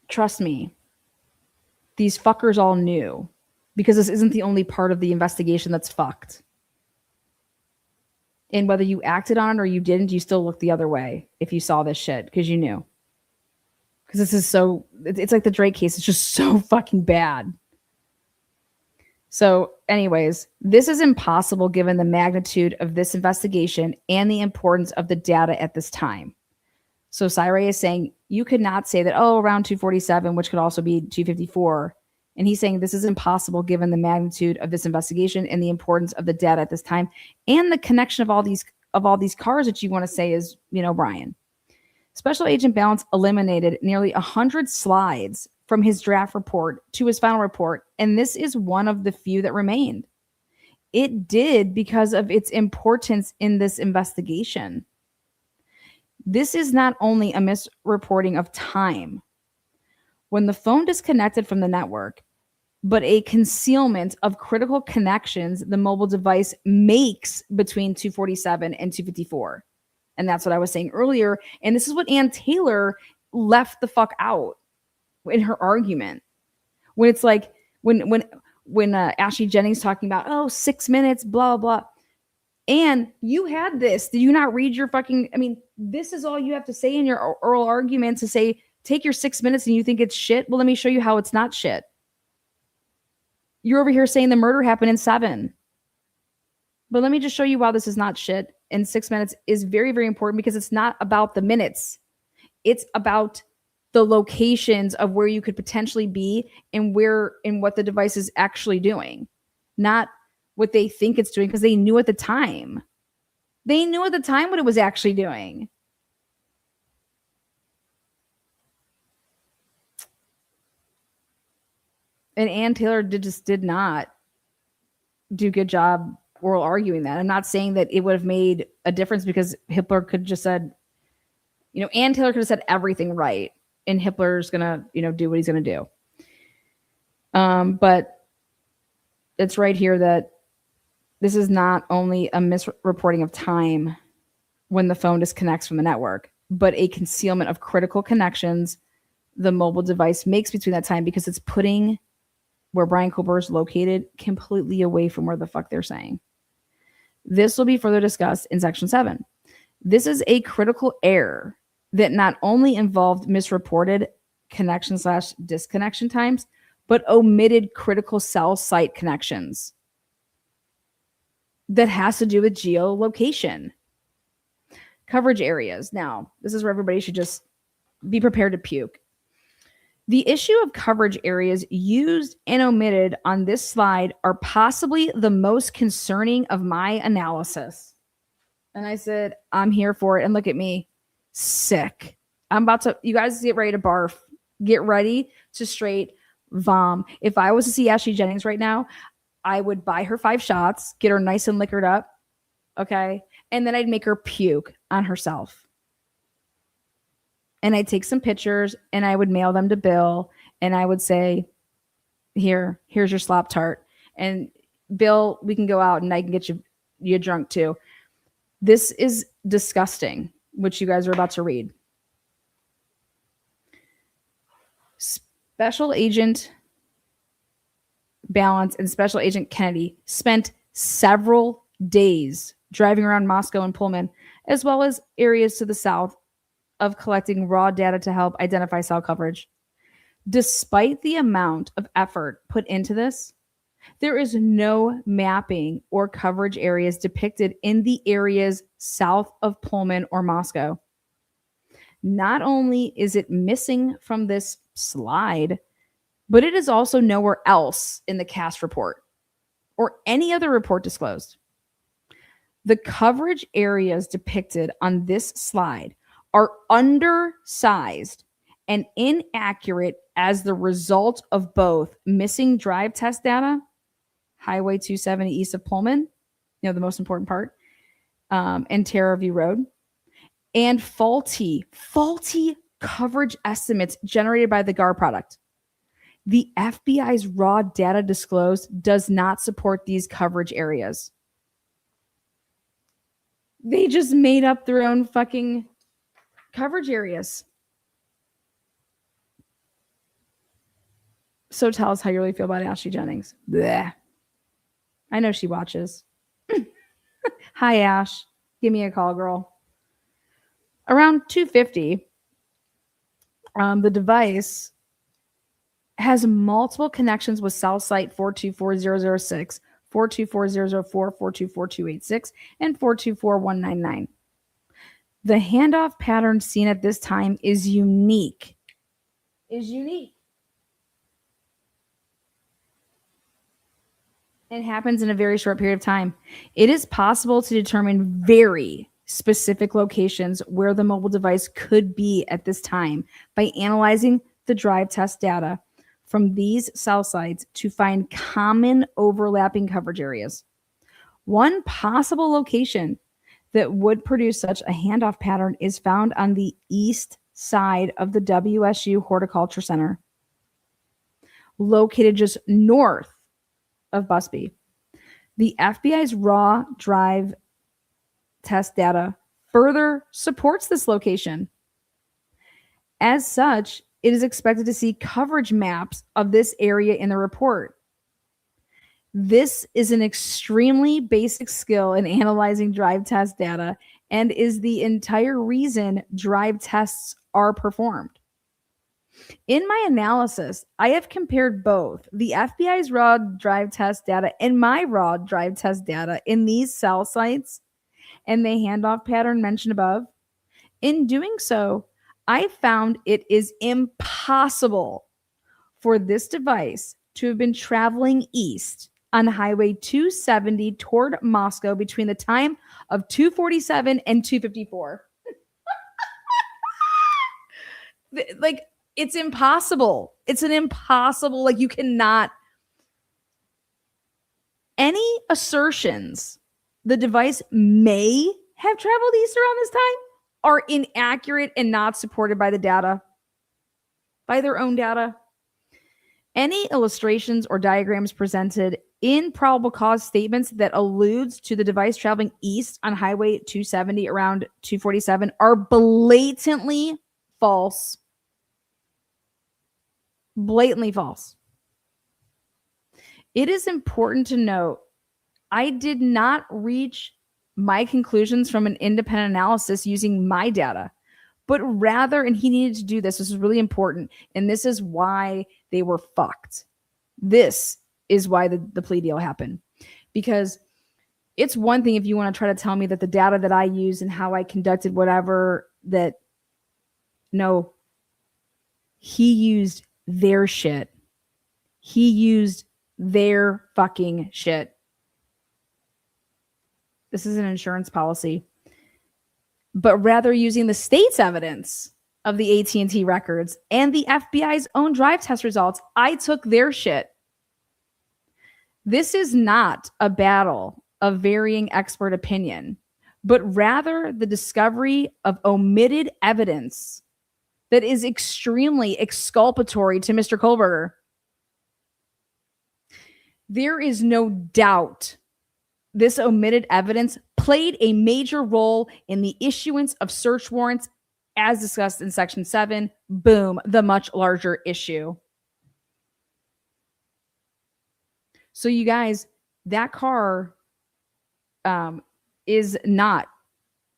Trust me. These fuckers all knew, because this isn't the only part of the investigation that's fucked. And whether you acted on it or you didn't, you still look the other way if you saw this shit, because you knew. Because this is so, it's like the Drake case. It's just so fucking bad. So anyways, this is impossible given the magnitude of this investigation and the importance of the data at this time. So Syray is saying you could not say that, oh, around 247, which could also be 254. And he's saying this is impossible given the magnitude of this investigation and the importance of the data at this time and the connection of all these cars that you want to say is, Brian. Special Agent Ballance eliminated nearly 100 slides from his draft report to his final report, and this is one of the few that remained. It did because of its importance in this investigation. This is not only a misreporting of time when the phone disconnected from the network, but a concealment of critical connections the mobile device makes between 247 and 254. And that's what I was saying earlier. And this is what Ann Taylor left the fuck out in her argument. When it's like, when Ashley Jennings talking about, 6 minutes, blah, blah. And you had this. Did you not read your fucking, this is all you have to say in your oral argument to say, take your 6 minutes and you think it's shit? Well, let me show you how it's not shit. You're over here saying the murder happened in 7. But let me just show you why this is not shit. And 6 minutes is very, very important because it's not about the minutes. It's about the locations of where you could potentially be and what the device is actually doing. Not what they think it's doing, because they knew at the time. They knew at the time what it was actually doing. And Ann Taylor did not do a good job oral arguing that. I'm not saying that it would have made a difference, because Hitler could have just said, Ann Taylor could have said everything right, and Hitler's gonna, do what he's gonna do. But it's right here that this is not only a misreporting of time when the phone disconnects from the network, but a concealment of critical connections the mobile device makes between that time, because it's putting where Brian Colbert is located completely away from where the fuck they're saying. This will be further discussed in Section 7. This is a critical error that not only involved misreported connection/disconnection times, but omitted critical cell site connections. That has to do with geolocation. Coverage areas. Now, this is where everybody should just be prepared to puke. The issue of coverage areas used and omitted on this slide are possibly the most concerning of my analysis. And I said, I'm here for it. And look at me. Sick. You guys get ready to barf. Get ready to straight vom. If I was to see Ashley Jennings right now, I would buy her 5 shots, get her nice and liquored up, okay? And then I'd make her puke on herself. And I'd take some pictures and I would mail them to Bill and I would say, here's your slop tart. And Bill, we can go out and I can get you drunk too. This is disgusting, which you guys are about to read. Special Agent Ballance and Special Agent Kennedy spent several days driving around Moscow and Pullman, as well as areas to the south, of collecting raw data to help identify cell coverage. Despite the amount of effort put into this, there is no mapping or coverage areas depicted in the areas south of Pullman or Moscow. Not only is it missing from this slide, but it is also nowhere else in the CAST report or any other report disclosed. The coverage areas depicted on this slide are undersized and inaccurate as the result of both missing drive test data, Highway 270 east of Pullman, the most important part, and Terra View Road, and faulty coverage estimates generated by the GAR product. The FBI's raw data disclosed does not support these coverage areas. They just made up their own fucking coverage areas. So tell us how you really feel about Ashley Jennings. Blech. I know she watches. Hi, Ash. Give me a call, girl. Around 2:50, the device has multiple connections with cell site 424006, 424004, 424286, and 424199. The handoff pattern seen at this time is unique. It happens in a very short period of time. It is possible to determine very specific locations where the mobile device could be at this time by analyzing the drive test data from these cell sites to find common overlapping coverage areas. One possible location that would produce such a handoff pattern is found on the east side of the WSU Horticulture Center, located just north of Busby. The FBI's raw drive test data further supports this location. As such, it is expected to see coverage maps of this area in the report. This is an extremely basic skill in analyzing drive test data and is the entire reason drive tests are performed. In my analysis, I have compared both the FBI's raw drive test data and my raw drive test data in these cell sites and the handoff pattern mentioned above. In doing so, I found it is impossible for this device to have been traveling east on Highway 270 toward Moscow between the time of 2:47 and 2:54. Like, it's impossible. It's an impossible, like, you cannot. Any assertions the device may have traveled east around this time are inaccurate and not supported by the data, by their own data. Any illustrations or diagrams presented in probable cause statements that alludes to the device traveling east on Highway 270 around 247 are blatantly false. Blatantly false. It is important to note, I did not reach my conclusions from an independent analysis using my data, but rather, and he needed to do this, this is really important, and this is why they were fucked. This is why the plea deal happened. Because it's one thing if you want to try to tell me that the data that I use and how I conducted whatever, that no, he used their shit. He used their fucking shit. This is an insurance policy. But rather using the state's evidence of the AT&T records and the FBI's own drive test results. I took their shit. This is not a battle of varying expert opinion, but rather the discovery of omitted evidence that is extremely exculpatory to Mr. Kohlberger. There is no doubt this omitted evidence played a major role in the issuance of search warrants as discussed in Section 7. Boom, the much larger issue. So you guys, that car is not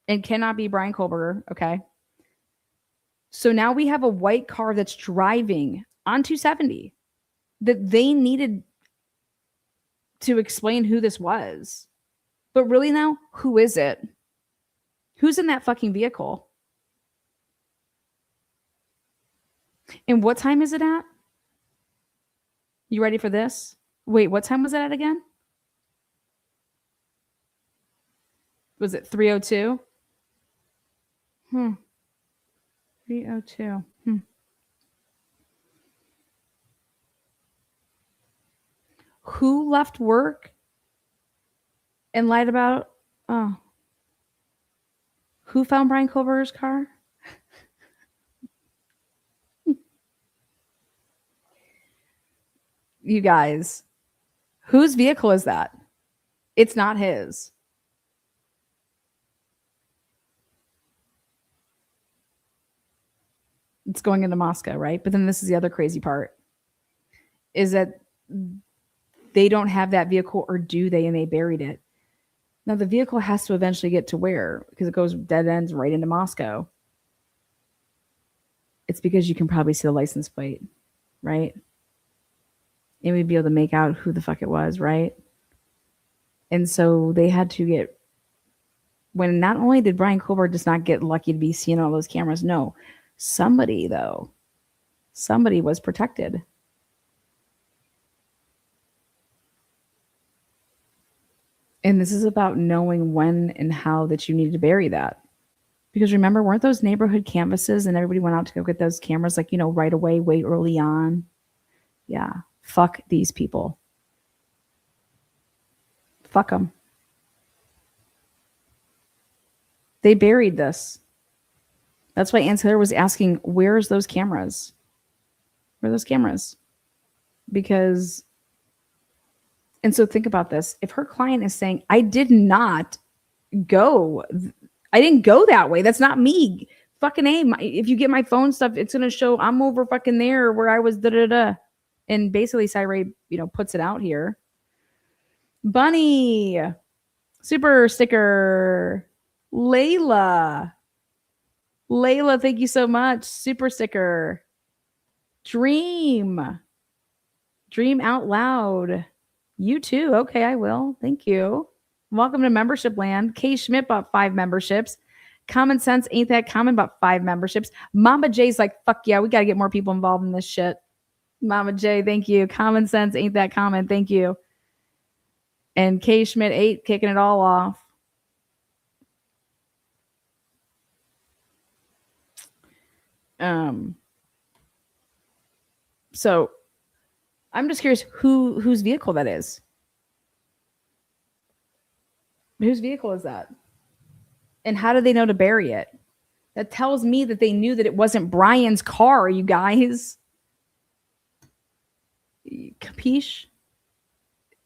and cannot be Brian Kohlberger, okay? So now we have a white car that's driving on 270 that they needed to explain who this was. But really now, who is it? Who's in that fucking vehicle? And what time is it at? You ready for this? Wait, what time was it at again? Was it 3:02? 3:02. Who left work and lied about? Oh. Who found Brian Kohlberger's car? You guys, whose vehicle is that? It's not his. It's going into Moscow, right? But then this is the other crazy part, is that they don't have that vehicle, or do they? And they buried it. Now the vehicle has to eventually get to where? Because it goes dead ends right into Moscow. It's because you can probably see the license plate, right? And we'd be able to make out who the fuck it was, right? And so they had to get, when not only did Brian Kohlberger just not get lucky to be seen on all those cameras, no, somebody was protected. And this is about knowing when and how that you need to bury that. Because remember, weren't those neighborhood canvases and everybody went out to go get those cameras, like, right away, way early on? Yeah. Fuck these people. Fuck them. They buried this. That's why Ann Taylor was asking, where's those cameras? Where are those cameras? Because, and so think about this. If her client is saying, I didn't go that way. That's not me. Fucking A. If you get my phone stuff, it's going to show I'm over fucking there where I was da-da-da. And basically Cyree, puts it out here. Bunny. Super sticker. Layla, thank you so much. Super sticker. Dream out loud. You too. Okay, I will. Thank you. Welcome to membership land. Kay Schmidt bought 5 memberships. Common Sense Ain't That Common bought 5 memberships. Mama J's like, fuck yeah, we got to get more people involved in this shit. Mama J, thank you. Common Sense Ain't That Common. Thank you. And Kay Schmidt 8 kicking it all off. So I'm just curious whose vehicle that is. Whose vehicle is that? And how did they know to bury it? That tells me that they knew that it wasn't Brian's car, you guys. Capiche?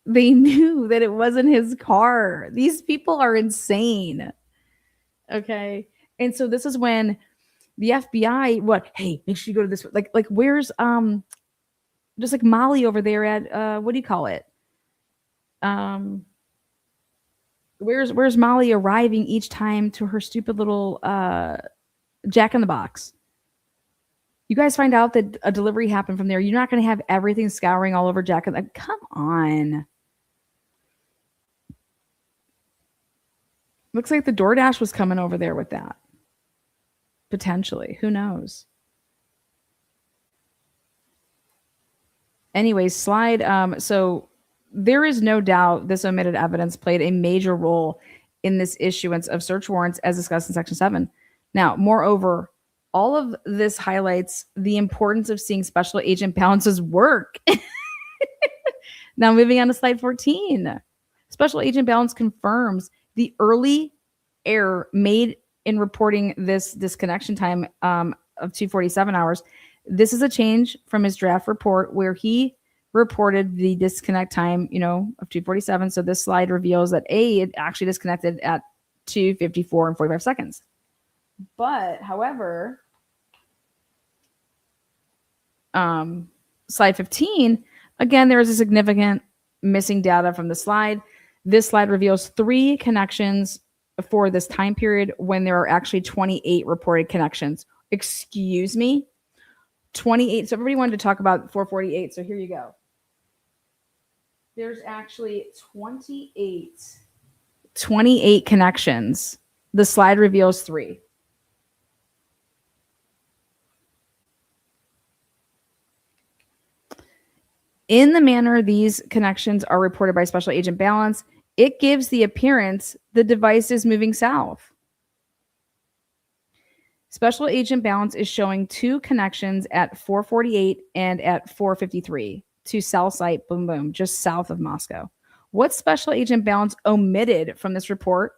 They knew that it wasn't his car. These people are insane. Okay. And so this is when the FBI, hey, make sure you go to this. Like where's, just like Molly over there at, what do you call it? Where's Molly arriving each time to her stupid little, Jack in the Box? You guys find out that a delivery happened from there. You're not going to have everything scouring all over Jack. Come on. Looks like the DoorDash was coming over there with that. Potentially. Who knows? Anyways, slide. So there is no doubt this omitted evidence played a major role in this issuance of search warrants as discussed in Section 7. Now, moreover, All of this highlights the importance of seeing Special Agent Balance's work. Now, moving on to slide 14. Special Agent Balance confirms the early error made in reporting this disconnection time of 247 hours. This is a change from his draft report where he reported the disconnect time, of 247. So this slide reveals that it actually disconnected at 2:54 and 45 seconds. But however, slide 15, again, there is a significant missing data from the slide. This slide reveals 3 connections for this time period when there are actually 28 reported connections. Excuse me? 28. So everybody wanted to talk about 448. So here you go. There's actually 28 connections. The slide reveals 3. In the manner these connections are reported by Special Agent Balance, it gives the appearance the device is moving south. Special Agent Balance is showing 2 connections at 448 and at 453 to cell site, boom, boom, just south of Moscow. What Special Agent Balance omitted from this report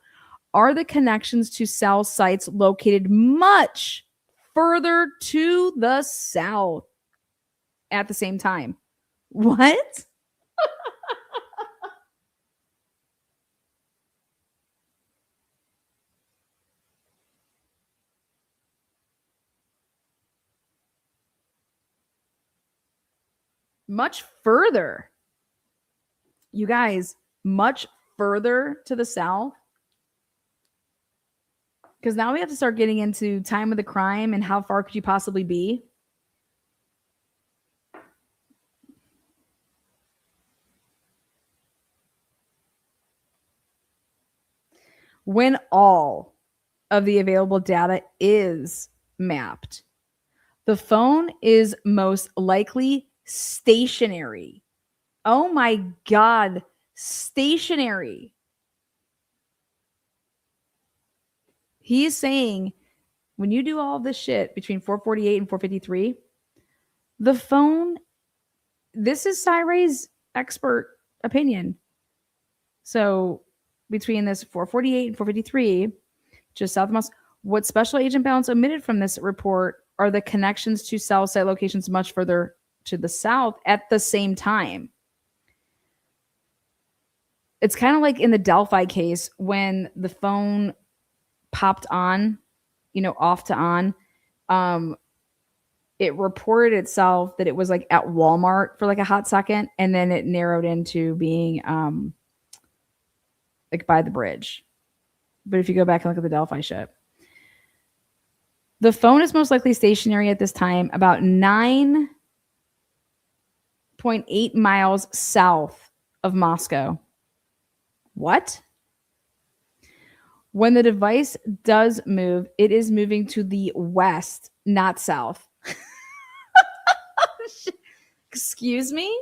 are the connections to cell sites located much further to the south at the same time. What? Much further. You guys, much further to the south. Because now we have to start getting into time of the crime and how far could you possibly be? When all of the available data is mapped, the phone is most likely stationary. Oh my God, stationary. He's saying when you do all this shit between 448 and 453, the phone, this is Cyray's expert opinion. So between this 448 and 453, just south of Moscow, what Special Agent Balance omitted from this report are the connections to cell site locations much further to the south at the same time. It's kind of like in the Delphi case when the phone popped on, off to on. It reported itself that it was like at Walmart for like a hot second, and then it narrowed into being like by the bridge. But if you go back and look at the Delphi ship, the phone is most likely stationary at this time about 9.8 miles south of Moscow. What? When the device does move, it is moving to the west, not south. Excuse me?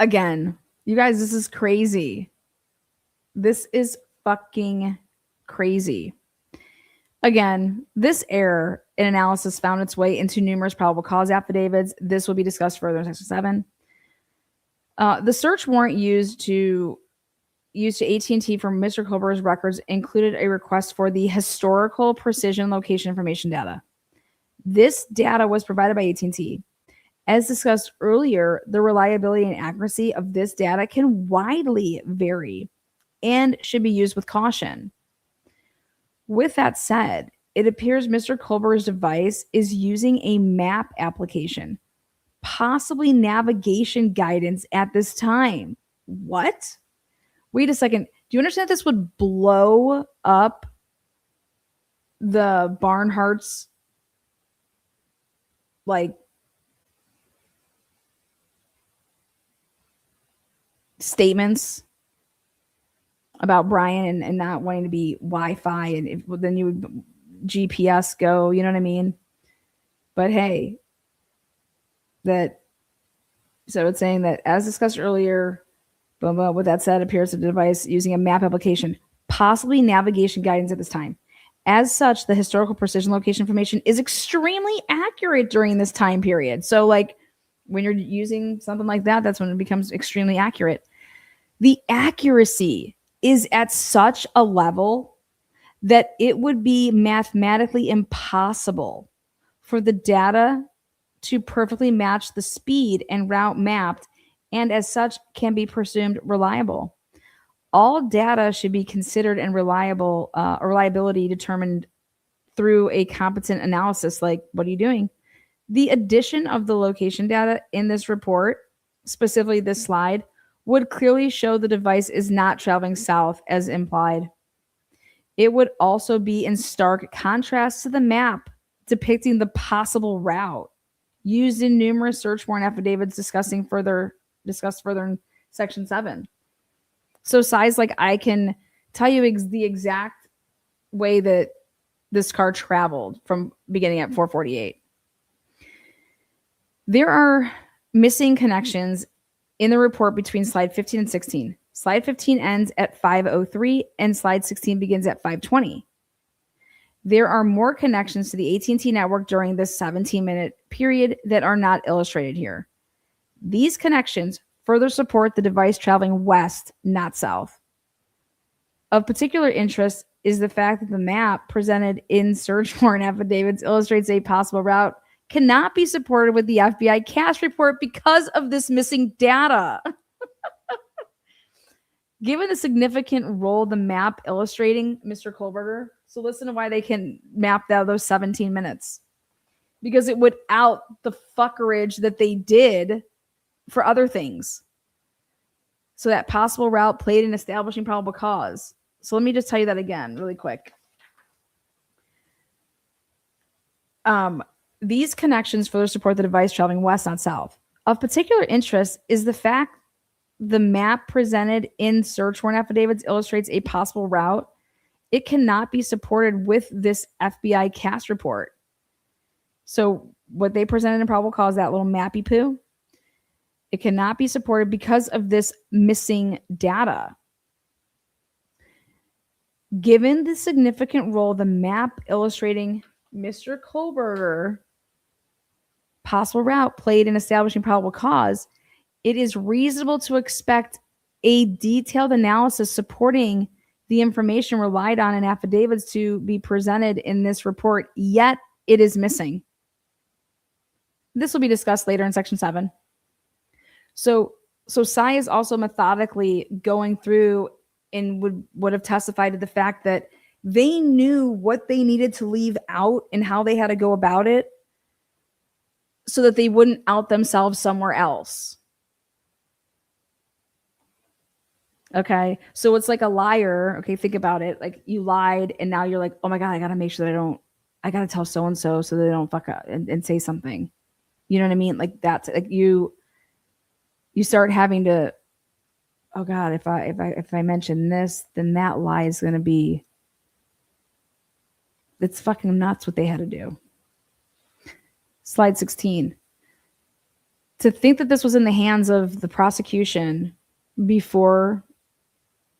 Again, you guys, this is crazy. This is fucking crazy. Again, this error in analysis found its way into numerous probable cause affidavits. This will be discussed further in section 7. The search warrant used to AT&T for Mr. Kober's records included a request for the historical precision location information data. This data was provided by AT&T. As discussed earlier, the reliability and accuracy of this data can widely vary and should be used with caution. With that said, it appears Mr. Kober's device is using a map application, possibly navigation guidance at this time. What? Wait a second. Do you understand that this would blow up the Barnhart's statements about Brian and not wanting to be Wi-Fi, and then you would GPS go, you know what I mean? But hey, so it's saying that as discussed earlier, blah, blah, with that said, appears the device using a map application, possibly navigation guidance at this time. As such, the historical precision location information is extremely accurate during this time period. So, like, when you're using something like that, that's when it becomes extremely accurate. The accuracy is at such a level that it would be mathematically impossible for the data to perfectly match the speed and route mapped, and as such can be presumed reliable. All data should be considered and reliability determined through a competent analysis. Like, what are you doing? The addition of the location data in this report, specifically this slide, would clearly show the device is not traveling south as implied. It would also be in stark contrast to the map depicting the possible route used in numerous search warrant affidavits discussed further in section 7. So size, like, I can tell you the exact way that this car traveled from beginning at 448. There are missing connections in the report between slide 15 and 16. Slide 15 ends at 5:03 and slide 16 begins at 5:20. There are more connections to the AT&T network during this 17-minute period that are not illustrated here. These connections further support the device traveling west, not south. Of particular interest is the fact that the map presented in search warrant affidavits illustrates a possible route cannot be supported with the FBI cache report because of this missing data. Given the significant role the map illustrating, Mr. Kohlberger, so listen to why they can map out those 17 minutes. Because it would out the fuckerage that they did for other things. So that possible route played in establishing probable cause. So let me just tell you that again really quick. These connections further support the device traveling west, not south. Of particular interest is the fact the map presented in search warrant affidavits illustrates a possible route. It cannot be supported with this FBI CAS report. So what they presented in probable cause, that little mappy poo, it cannot be supported because of this missing data. Given the significant role the map illustrating Mr. Kohlberger possible route played in establishing probable cause, it is reasonable to expect a detailed analysis supporting the information relied on in affidavits to be presented in this report, yet it is missing. This will be discussed later in section 7. So Sy is also methodically going through and would have testified to the fact that they knew what they needed to leave out and how they had to go about it so that they wouldn't out themselves somewhere else. Okay, so it's like a liar. Okay, think about it. Like, you lied and now you're like, oh my God, I got to make sure that I got to tell so-and-so so they don't fuck up and say something. You know what I mean? Like, that's like you start having to, oh God, if I mention this, then that lie is going to be, it's fucking nuts what they had to do. Slide 16. To think that this was in the hands of the prosecution before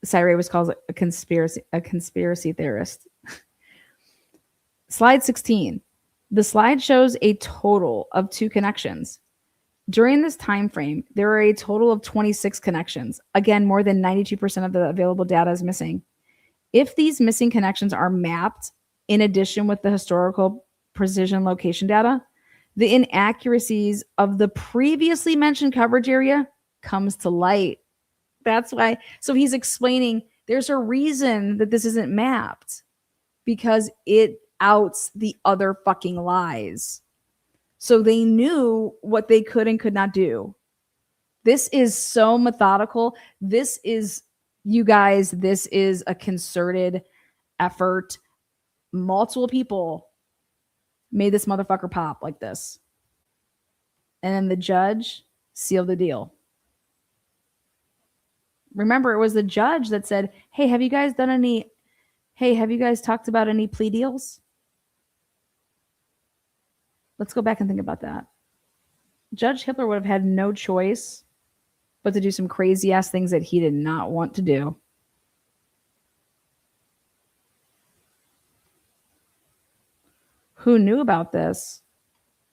Syray was called a conspiracy theorist. Slide 16. The slide shows a total of 2 connections. During this time frame, there are a total of 26 connections. Again, more than 92% of the available data is missing. If these missing connections are mapped in addition with the historical precision location data, the inaccuracies of the previously mentioned coverage area comes to light. That's why. So he's explaining there's a reason that this isn't mapped, because it outs the other fucking lies. So they knew what they could and could not do. This is so methodical. This is, you guys, this is a concerted effort. Multiple people made this motherfucker pop like this. And then the judge sealed the deal. Remember, it was the judge that said, hey, have you guys talked about any plea deals? Let's go back and think about that. Judge Hitler would have had no choice but to do some crazy ass things that he did not want to do. who knew about this.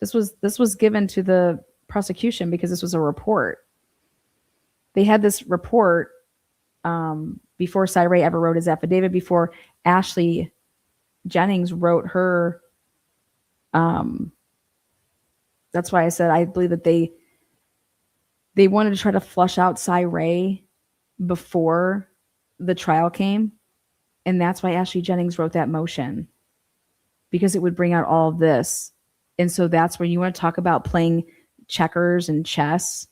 This was given to the prosecution because this was a report. They had this report before Cy Ray ever wrote his affidavit, before Ashley Jennings wrote her. That's why I said I believe that they wanted to try to flush out Cy Ray before the trial came. And that's why Ashley Jennings wrote that motion, because it would bring out all of this. And so that's when you want to talk about playing checkers and chess.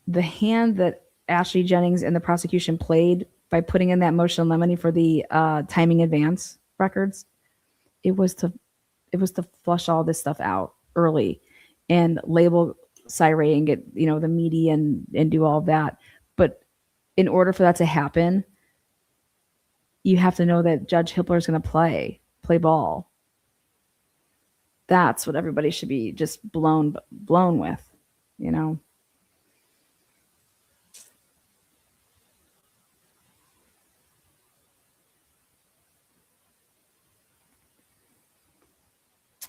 The hand that Ashley Jennings and the prosecution played by putting in that motion in limine for the timing advance records, it was to flush all this stuff out early and label Cy Ray and get, the media and do all of that. But in order for that to happen, you have to know that Judge Hippler is going to play ball. That's what everybody should be just blown with,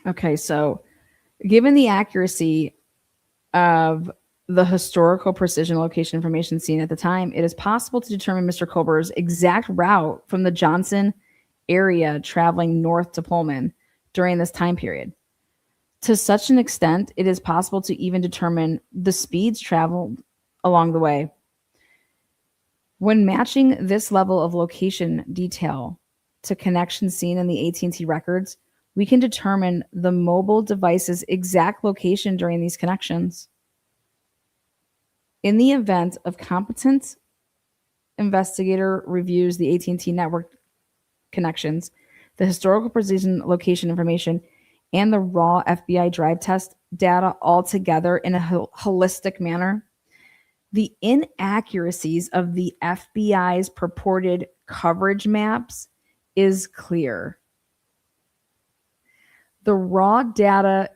Okay, so given the accuracy of the historical precision location information seen at the time, it is possible to determine Mr. Kober's exact route from the Johnson area traveling north to Pullman during this time period. To such an extent, it is possible to even determine the speeds traveled along the way. When matching this level of location detail to connections seen in the AT&T records, we can determine the mobile device's exact location during these connections. In the event of competent investigator reviews the AT&T network connections, the historical precision location information, and the raw FBI drive test data all together in a holistic manner, the inaccuracies of the FBI's purported coverage maps is clear. The raw data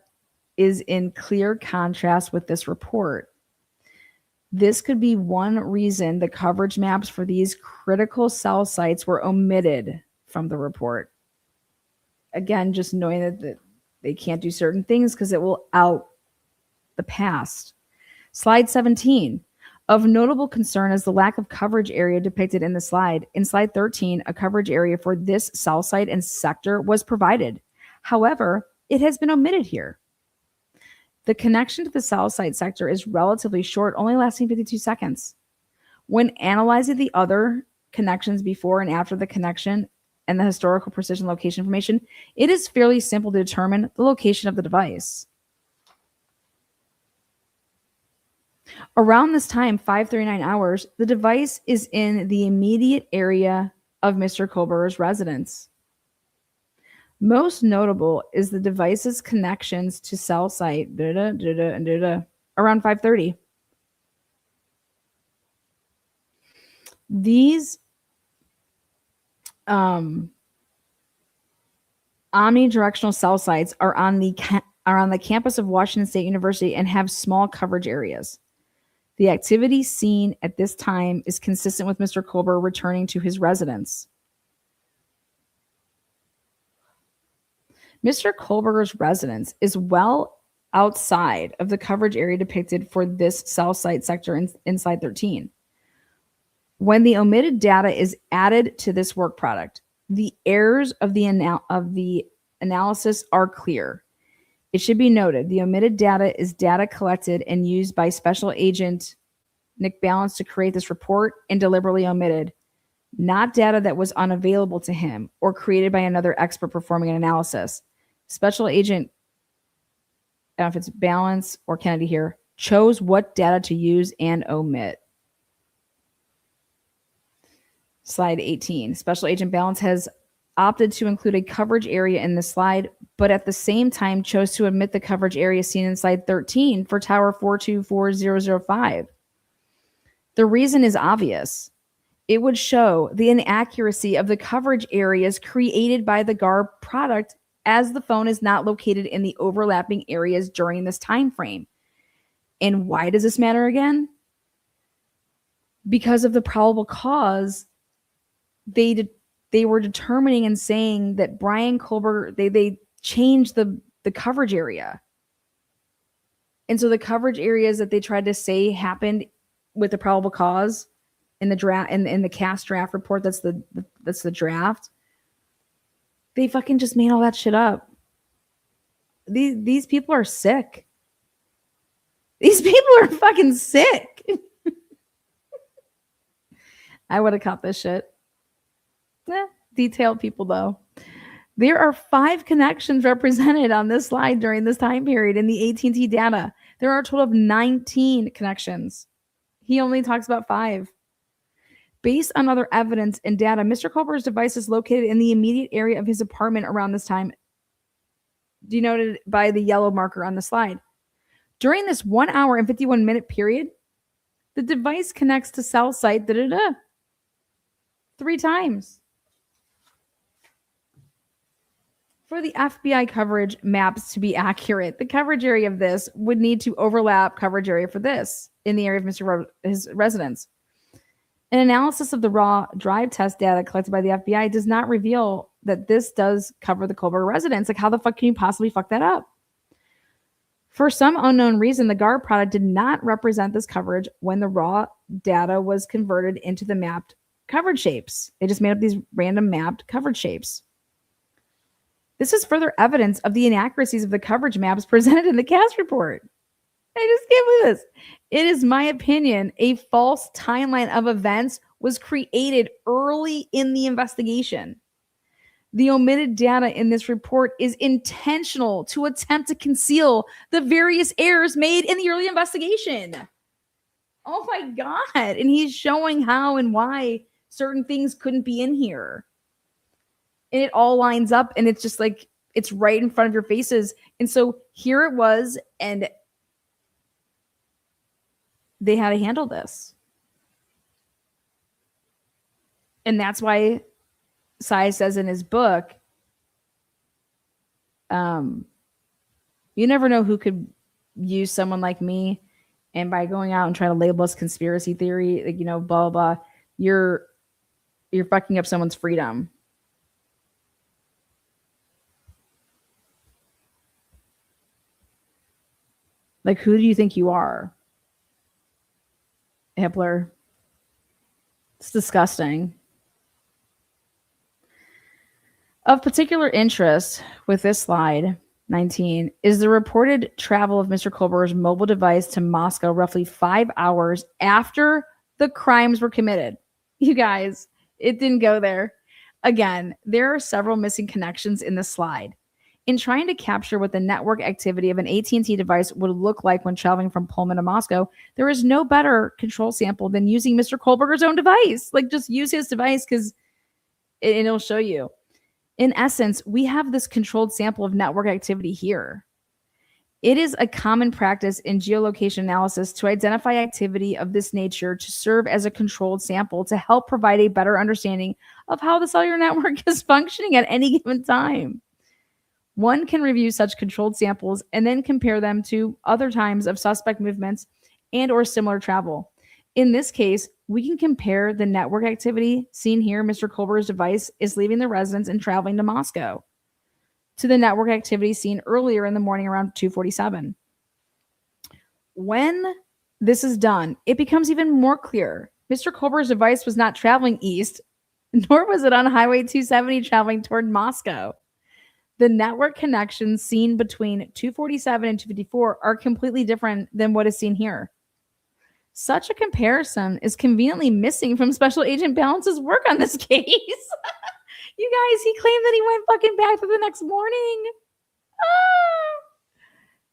is in clear contrast with this report. This could be one reason the coverage maps for these critical cell sites were omitted from the report. Again, just knowing that they can't do certain things because it will out the past. Slide 17. Of notable concern is the lack of coverage area depicted in the slide. In slide 13, a coverage area for this cell site and sector was provided. However, it has been omitted here. The connection to the cell site sector is relatively short, only lasting 52 seconds. When analyzing the other connections before and after the connection and the historical precision location information, it is fairly simple to determine the location of the device. Around this time, 5:39 hours, the device is in the immediate area of Mr. Kober's residence. Most notable is the device's connections to cell site around 5:30. These omnidirectional cell sites are on the campus of Washington State University and have small coverage areas. The activity seen at this time is consistent with Mr. Kober returning to his residence. Mr. Kober's residence is well outside of the coverage area depicted for this cell site sector in slide 13. When the omitted data is added to this work product, the errors of the analysis are clear. It should be noted the omitted data is data collected and used by Special Agent Nick Ballance to create this report and deliberately omitted, not data that was unavailable to him or created by another expert performing an analysis. Special Agent, I don't know if it's Ballance or Kennedy here, chose what data to use and omit. Slide 18. Special Agent Ballance has opted to include a coverage area in this slide, but at the same time chose to omit the coverage area seen in slide 13 for Tower 424005. The reason is obvious. It would show the inaccuracy of the coverage areas created by the GAR product, as the phone is not located in the overlapping areas during this time frame. And why does this matter again? Because of the probable cause they were determining and saying that Brian Kohlberger, they changed the coverage area. And so the coverage areas that they tried to say happened with the probable cause in the draft in the cast draft report, that's the draft. They fucking just made all that shit up. These people are sick. These people are fucking sick. I would have caught this shit. Detailed people though. There are 5 connections represented on this slide during this time period in the AT&T data. There are a total of 19 connections. He only talks about 5. Based on other evidence and data, Mr. Kohlberger's device is located in the immediate area of his apartment around this time, denoted by the yellow marker on the slide. During this 1 hour and 51 minute period, the device connects to cell site 3 times. For the FBI coverage maps to be accurate, the coverage area of this would need to overlap coverage area for this in the area of his residence. An analysis of the raw drive test data collected by the FBI does not reveal that this does cover the Kohlberger residence. Like, how the fuck can you possibly fuck that up? For some unknown reason, the GAR product did not represent this coverage when the raw data was converted into the mapped coverage shapes. They just made up these random mapped coverage shapes. This is further evidence of the inaccuracies of the coverage maps presented in the cast report. I just can't believe this. It is my opinion a false timeline of events was created early in the investigation. The omitted data in this report is intentional to attempt to conceal the various errors made in the early investigation. Oh my God. And he's showing how and why certain things couldn't be in here. And it all lines up, and it's just like, it's right in front of your faces. And so here it was, and they had to handle this. And that's why Sai says in his book, you never know who could use someone like me. And by going out and trying to label us conspiracy theory, like, blah, blah, blah, you're fucking up someone's freedom. Like, who do you think you are? Hitler. It's disgusting. Of particular interest with this slide, 19, is the reported travel of Mr. Kohlberger's mobile device to Moscow roughly 5 hours after the crimes were committed. You guys, it didn't go there. Again, there are several missing connections in this slide. In trying to capture what the network activity of an AT&T device would look like when traveling from Pullman to Moscow, there is no better control sample than using Mr. Kohlberger's own device. Like, just use his device because it'll show you. In essence, we have this controlled sample of network activity here. It is a common practice in geolocation analysis to identify activity of this nature to serve as a controlled sample to help provide a better understanding of how the cellular network is functioning at any given time. One can review such controlled samples and then compare them to other times of suspect movements and or similar travel. In this case, we can compare the network activity seen here. Mr. Kohlberger's device is leaving the residence and traveling to Moscow, to the network activity seen earlier in the morning around 2:47. When this is done, it becomes even more clear. Mr. Kohlberger's device was not traveling east, nor was it on Highway 270 traveling toward Moscow. The network connections seen between 247 and 254 are completely different than what is seen here. Such a comparison is conveniently missing from Special Agent Balance's work on this case. You guys, he claimed that he went fucking back to the next morning.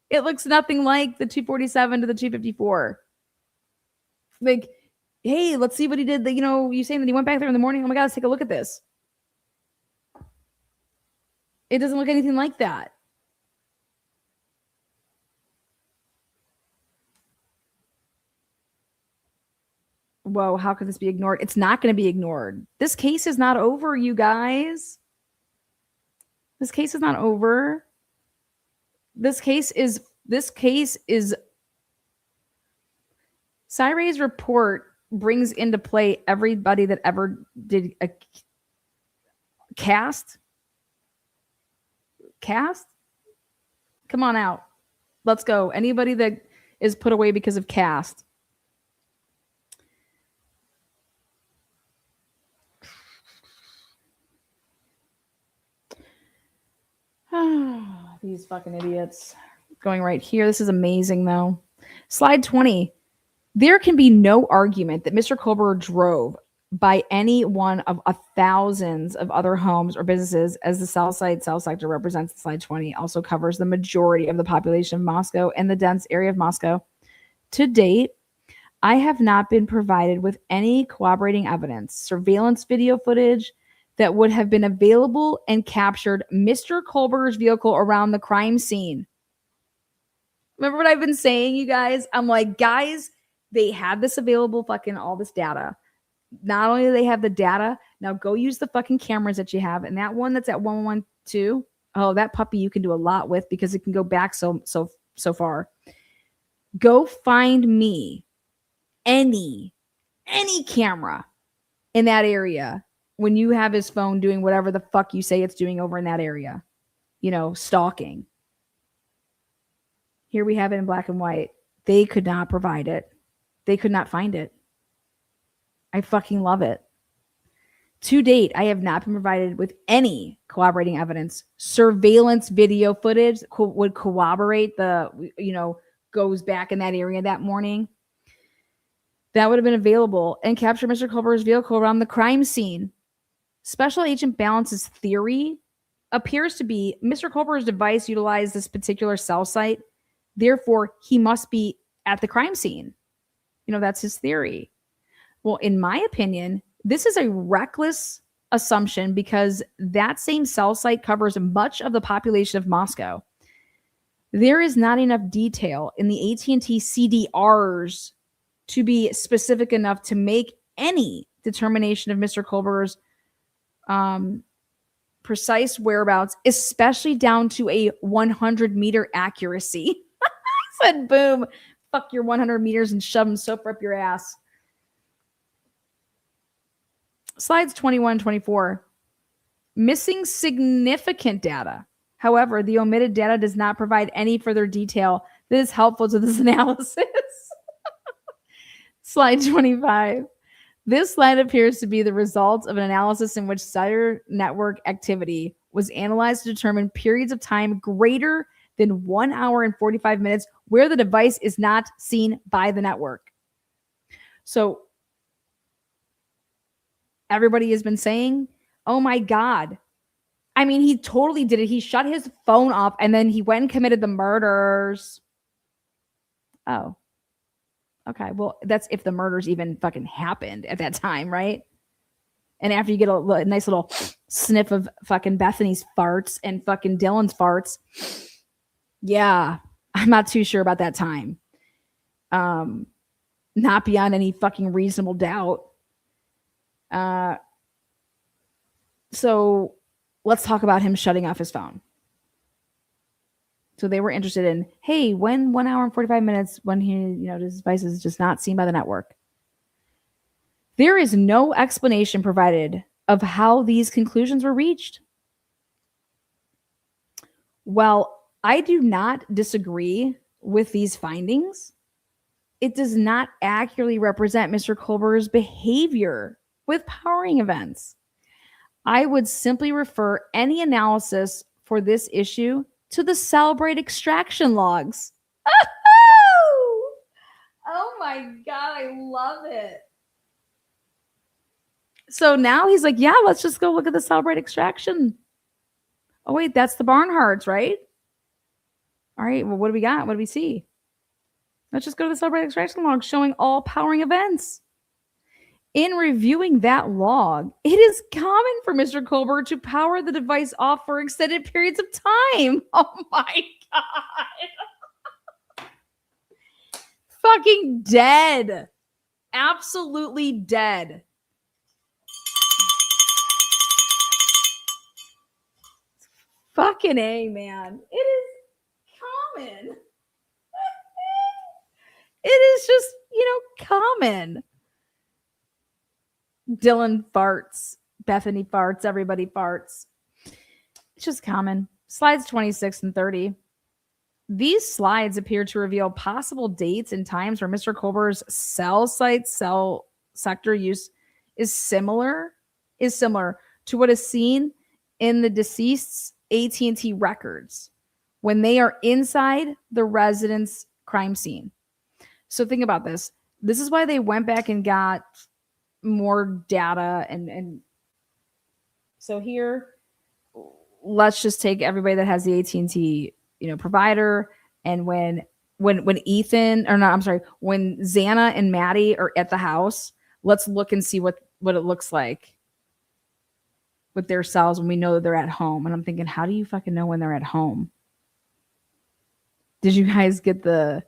It looks nothing like the 247 to the 254. Like, hey, let's see what he did. You saying that he went back there in the morning. Oh my God, let's take a look at this. It doesn't look anything like that. Whoa, how could this be ignored? It's not going to be ignored. This case is not over, you guys. This case is not over. This case is Cyray's report brings into play everybody that ever did a cast. Come on out. Let's go. Anybody that is put away because of cast. These fucking idiots. Going right here. This is amazing, though. Slide 20. There can be no argument that Mr. Kohlberger drove by any one of thousands of other homes or businesses, as the South Side cell sector represents. Slide 20 also covers the majority of the population of Moscow and the dense area of Moscow. To date, I have not been provided with any corroborating evidence, surveillance video footage that would have been available and captured Mr. Kohlberger's vehicle around the crime scene. Remember what I've been saying, you guys? I'm like, guys, they had this available, fucking all this data. Not only do they have the data, now go use the fucking cameras that you have. And that one that's at 112, oh, that puppy you can do a lot with because it can go back so far. Go find me any camera in that area when you have his phone doing whatever the fuck you say it's doing over in that area. You know, stalking. Here we have it in black and white. They could not provide it. They could not find it. I fucking love it. To date, I have not been provided with any corroborating evidence. Surveillance video footage would corroborate goes back in that area that morning. That would have been available and capture Mr. Kohlberger's vehicle around the crime scene. Special Agent Balance's theory appears to be Mr. Kohlberger's device utilized this particular cell site. Therefore, he must be at the crime scene. That's his theory. Well, in my opinion, this is a reckless assumption because that same cell site covers much of the population of Moscow. There is not enough detail in the AT&T CDRs to be specific enough to make any determination of Mr. Kohlberger's precise whereabouts, especially down to a 100-meter accuracy. I said, boom, fuck your 100 meters and shove them soap up your ass. Slides 21 and 24. Missing significant data. However, the omitted data does not provide any further detail that is helpful to this analysis. Slide 25. This slide appears to be the result of an analysis in which cyber network activity was analyzed to determine periods of time greater than 1 hour and 45 minutes where the device is not seen by the network. So everybody has been saying, oh my God. I mean, he totally did it. He shut his phone off and then he went and committed the murders. Oh, okay. Well, that's if the murders even fucking happened at that time, right? And after you get a nice little sniff of fucking Bethany's farts and fucking Dylan's farts. Yeah, I'm not too sure about that time. Not beyond any fucking reasonable doubt. So let's talk about him shutting off his phone. So they were interested in, hey, when 1 hour and 45 minutes when his device is just not seen by the network. There is no explanation provided of how these conclusions were reached. Well, I do not disagree with these findings. It does not accurately represent Mr. Kohlberger's behavior with powering events. I would simply refer any analysis for this issue to the Celebrate extraction logs. Oh my God, I love it. So now he's like, yeah, let's just go look at the Celebrate extraction. Oh wait, that's the Barnhards, right? All right, well, what do we got? What do we see? Let's just go to the Celebrate extraction log showing all powering events. In reviewing that log, it is common for Mr. Kohlberger to power the device off for extended periods of time. Oh my God. Fucking dead. Absolutely dead. Fucking A, man. It is common. It is just, common. Dylan farts. Bethany farts. Everybody farts. It's just common. Slides 26 and 30. These slides appear to reveal possible dates and times where Mr. Culber's cell sector use is similar to what is seen in the deceased's AT&T records when they are inside the residence crime scene. So think about this. This is why they went back and got more data. And so here, let's just take everybody that has the AT&T, provider. And when Ethan, or not, I'm sorry, when Xana and Maddie are at the house, let's look and see what it looks like with their cells when we know that they're at home. And I'm thinking, how do you fucking know when they're at home? Did you guys get the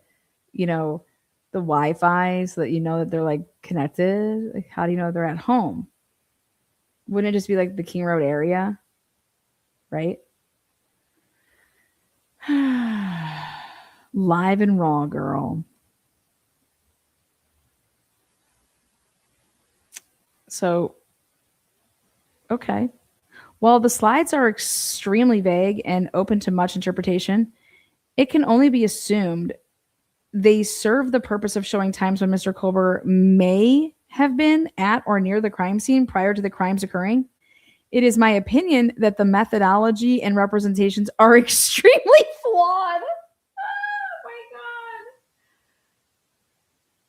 Wi-Fi so that you know that they're like connected? Like, how do you know they're at home? Wouldn't it just be like the King Road area? Right? Live and raw, girl. So, okay. While the slides are extremely vague and open to much interpretation, it can only be assumed they serve the purpose of showing times when Mr. Culber may have been at or near the crime scene prior to the crimes occurring. It is my opinion that the methodology and representations are extremely flawed. Oh my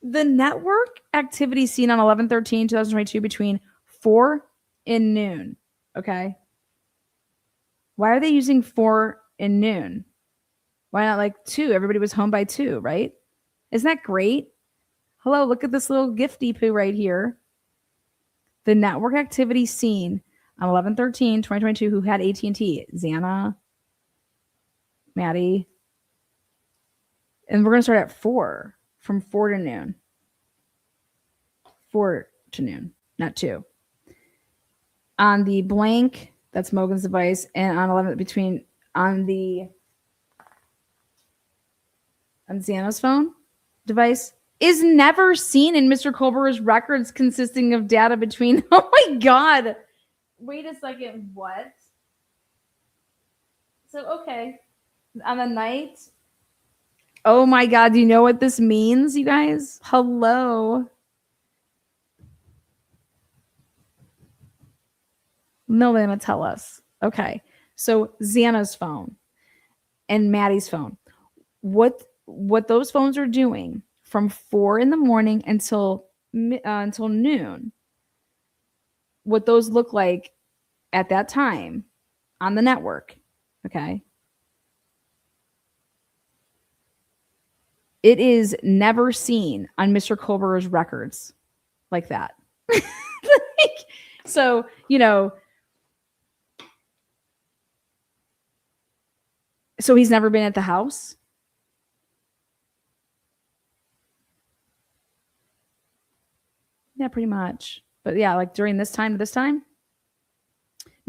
God. The network activity seen on 11/13/2022 between 4 and noon. Okay. Why are they using 4 and noon? Why not like 2? Everybody was home by 2, right? Isn't that great? Hello, look at this little gifty poo right here. The network activity seen on 11/13/2022 who had AT&T, Xana, Maddie. And we're going to start at 4, from 4 to noon. 4 to noon, not 2. On the blank, that's Mogan's device, and on 11 on Xana's phone device is never seen in Mr. Culber's records consisting of data between, oh my God. Wait a second, what? So, okay. On the night, oh my God, do you know what this means, you guys? Hello. No, they're going to tell us. Okay. So Xana's phone and Maddie's phone. What those phones are doing from 4 in the morning until noon, what those look like at that time on the network, okay? It is never seen on Mr. Culber's records like that. So, so he's never been at the house? Yeah, pretty much. But yeah, like during this time to this time,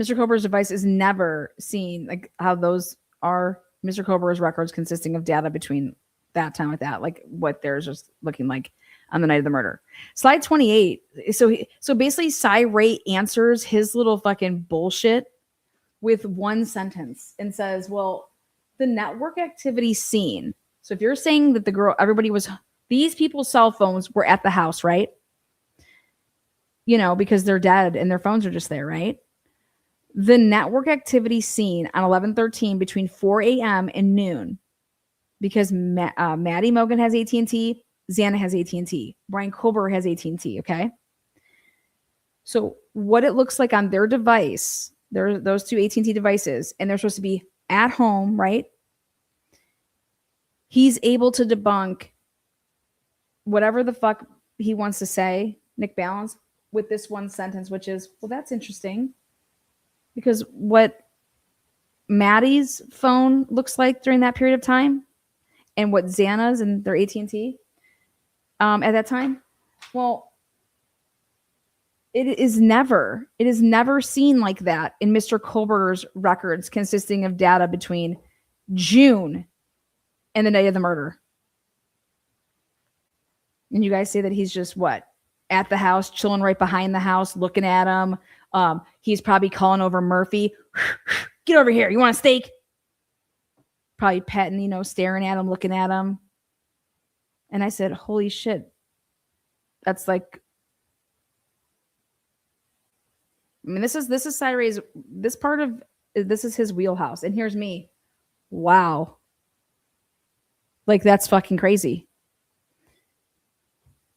Mr. Culber's device is never seen, like how those are Mr. Culber's records consisting of data between that time with that, like what theirs is looking like on the night of the murder. Slide 28. So basically Cy Ray answers his little fucking bullshit with one sentence and says, well, the network activity seen. So if you're saying that these people's cell phones were at the house, right? Because they're dead and their phones are just there, right? The network activity seen on 11/13 between 4 a.m. and noon, because Maddie Mogan has AT&T, Xana has AT&T, Brian Culber has AT&T, okay? So what it looks like on their device, those two AT&T devices, and they're supposed to be at home, right? He's able to debunk whatever the fuck he wants to say, Nick Ballance, with this one sentence, which is, well, that's interesting. Because what Maddie's phone looks like during that period of time and what Xana's and their AT&T at that time, well, it is never seen like that in Mr. Culber's records consisting of data between June and the night of the murder. And you guys say that he's just what? at the house, chilling right behind the house, looking at him. He's probably calling over Murphy. Get over here. You want a steak? Probably petting, staring at him, looking at him. And I said, holy shit. That's like, I mean, this is Cyray's, this is his wheelhouse. And here's me. Wow. Like, that's fucking crazy.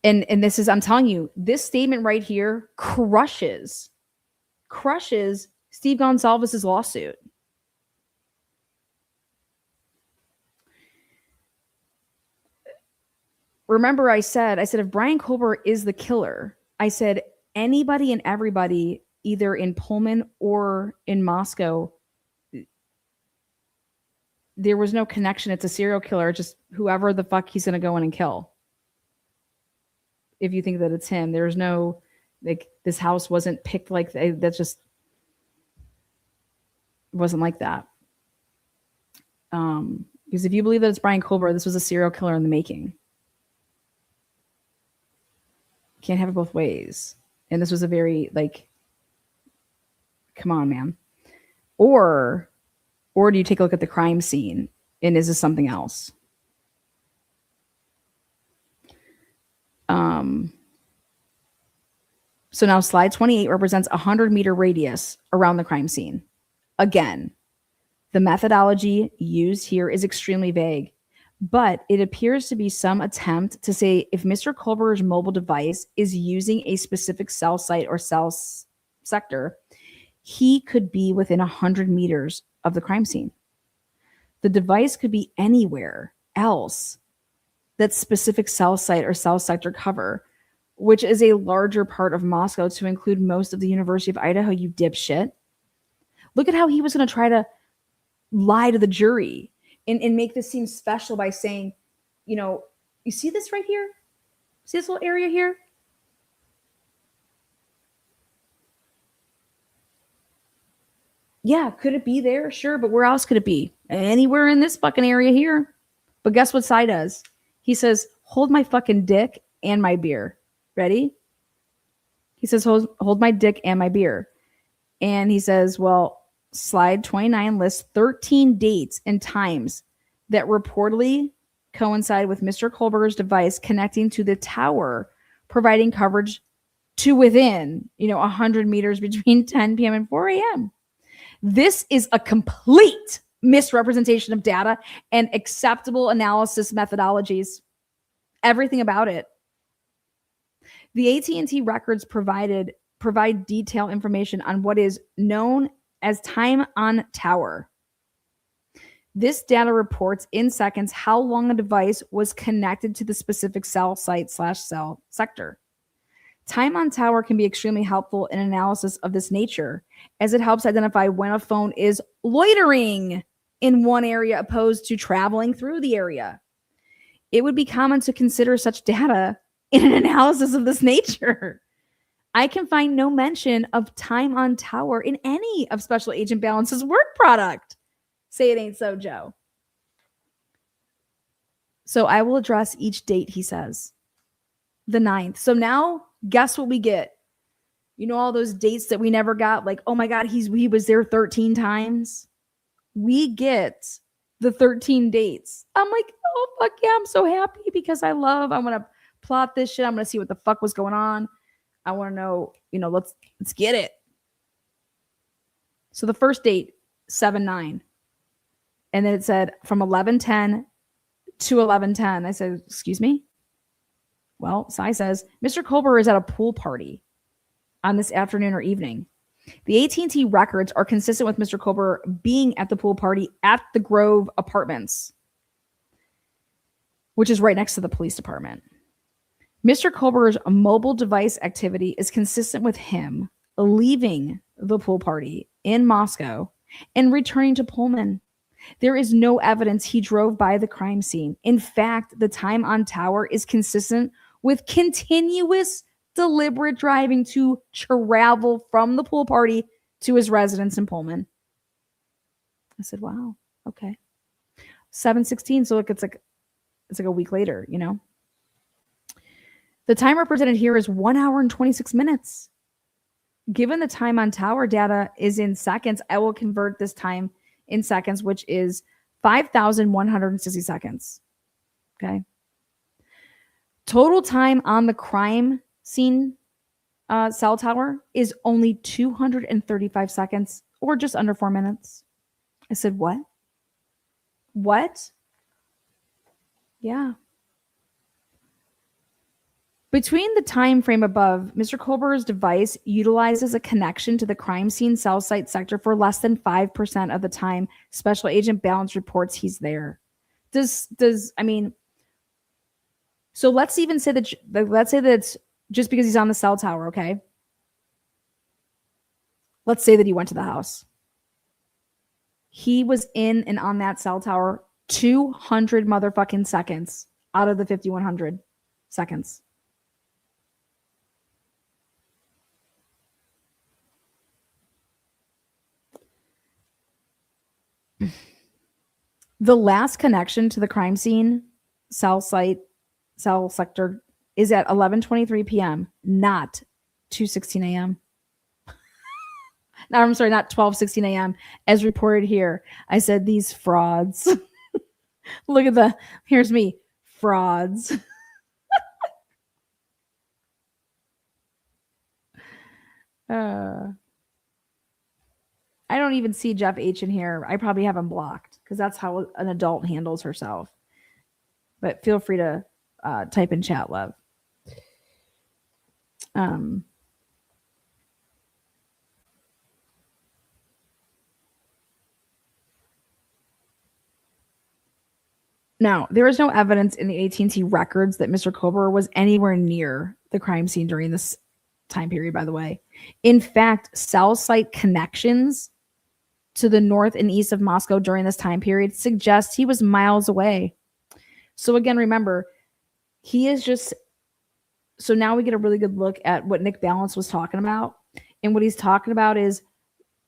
And this is, I'm telling you, this statement right here crushes Steve Gonsalves's lawsuit. Remember, I said if Brian Kober is the killer, I said anybody and everybody, either in Pullman or in Moscow, there was no connection. It's a serial killer, just whoever the fuck he's going to go in and kill. If you think that it's him, there's no, like, this house wasn't picked like that. Just wasn't like that. Because if you believe that it's Brian Kober, this was a serial killer in the making. Can't have it both ways. And this was a very, like, come on, man. Or do you take a look at the crime scene and is this something else? So now slide 28 represents a 100-meter radius around the crime scene. Again, the methodology used here is extremely vague, but it appears to be some attempt to say if Mr. Kober's mobile device is using a specific cell site or cell sector, he could be within 100 meters of the crime scene. The device could be anywhere else that specific cell site or cell sector cover, which is a larger part of Moscow to include most of the University of Idaho, you dipshit. Look at how he was going to try to lie to the jury and make this seem special by saying, you see this right here? See this little area here? Yeah, could it be there? Sure, but where else could it be? Anywhere in this fucking area here. But guess what Cy does? He says, hold my fucking dick and my beer. Ready? He says, hold my dick and my beer. And he says, well, slide 29 lists 13 dates and times that reportedly coincide with Mr. Kober's device connecting to the tower, providing coverage to within, 100 meters between 10 p.m. and 4 a.m. This is a complete misrepresentation of data and acceptable analysis methodologies. Everything about it. The AT&T records provide detailed information on what is known as time on tower. This data reports in seconds how long a device was connected to the specific cell site / cell sector. Time on tower can be extremely helpful in analysis of this nature, as it helps identify when a phone is loitering in one area opposed to traveling through the area. It would be common to consider such data in an analysis of this nature. I can find no mention of time on tower in any of Special Agent Balance's work product. Say it ain't so, Joe. So I will address each date, he says. The 9th. So now, guess what we get? All those dates that we never got? Like, oh my God, he was there 13 times. We get the 13 dates. I'm like, oh, fuck yeah, I'm so happy because I want to plot this shit. I'm going to see what the fuck was going on. I want to know, let's get it. So the first date, 7/9. And then it said from 11/10 to 11/10. I said, excuse me? Well, Cy says, Mr. Kober is at a pool party on this afternoon or evening. The AT&T records are consistent with Mr. Kober being at the pool party at the Grove Apartments, which is right next to the police department. Mr. Kober's mobile device activity is consistent with him leaving the pool party in Moscow and returning to Pullman. There is no evidence he drove by the crime scene. In fact, the time on tower is consistent with continuous deliberate driving to travel from the pool party to his residence in Pullman. I said, wow, okay. 7/16, so look, it's like a week later, The time represented here is 1 hour and 26 minutes. Given the time on tower data is in seconds, I will convert this time in seconds, which is 5,160 seconds. Okay. Total time on the crime scene cell tower is only 235 seconds, or just under 4 minutes. I said, what? What? Yeah. Between the time frame above, Mr. Colbert's device utilizes a connection to the crime scene cell site sector for less than 5% of the time Special Agent Ballance reports he's there. So let's even say that, let's say that it's just because he's on the cell tower, okay? Let's say that he went to the house. He was in and on that cell tower 200 motherfucking seconds out of the 5,100 seconds. The last connection to the crime scene cell sector is at 11:23 p.m., not 2:16 a.m. No, I'm sorry, not 12:16 a.m. as reported here. I said these frauds. Look at here's me, frauds. I don't even see Jeff H in here. I probably have him blocked because that's how an adult handles herself. But feel free to type in chat, love. Now, there is no evidence in the AT&T records that Mr. Kober was anywhere near the crime scene during this time period, by the way. In fact, cell site connections to the north and east of Moscow during this time period suggests he was miles away. So again, remember, he is just... So now we get a really good look at what Nick Ballance was talking about. And what he's talking about is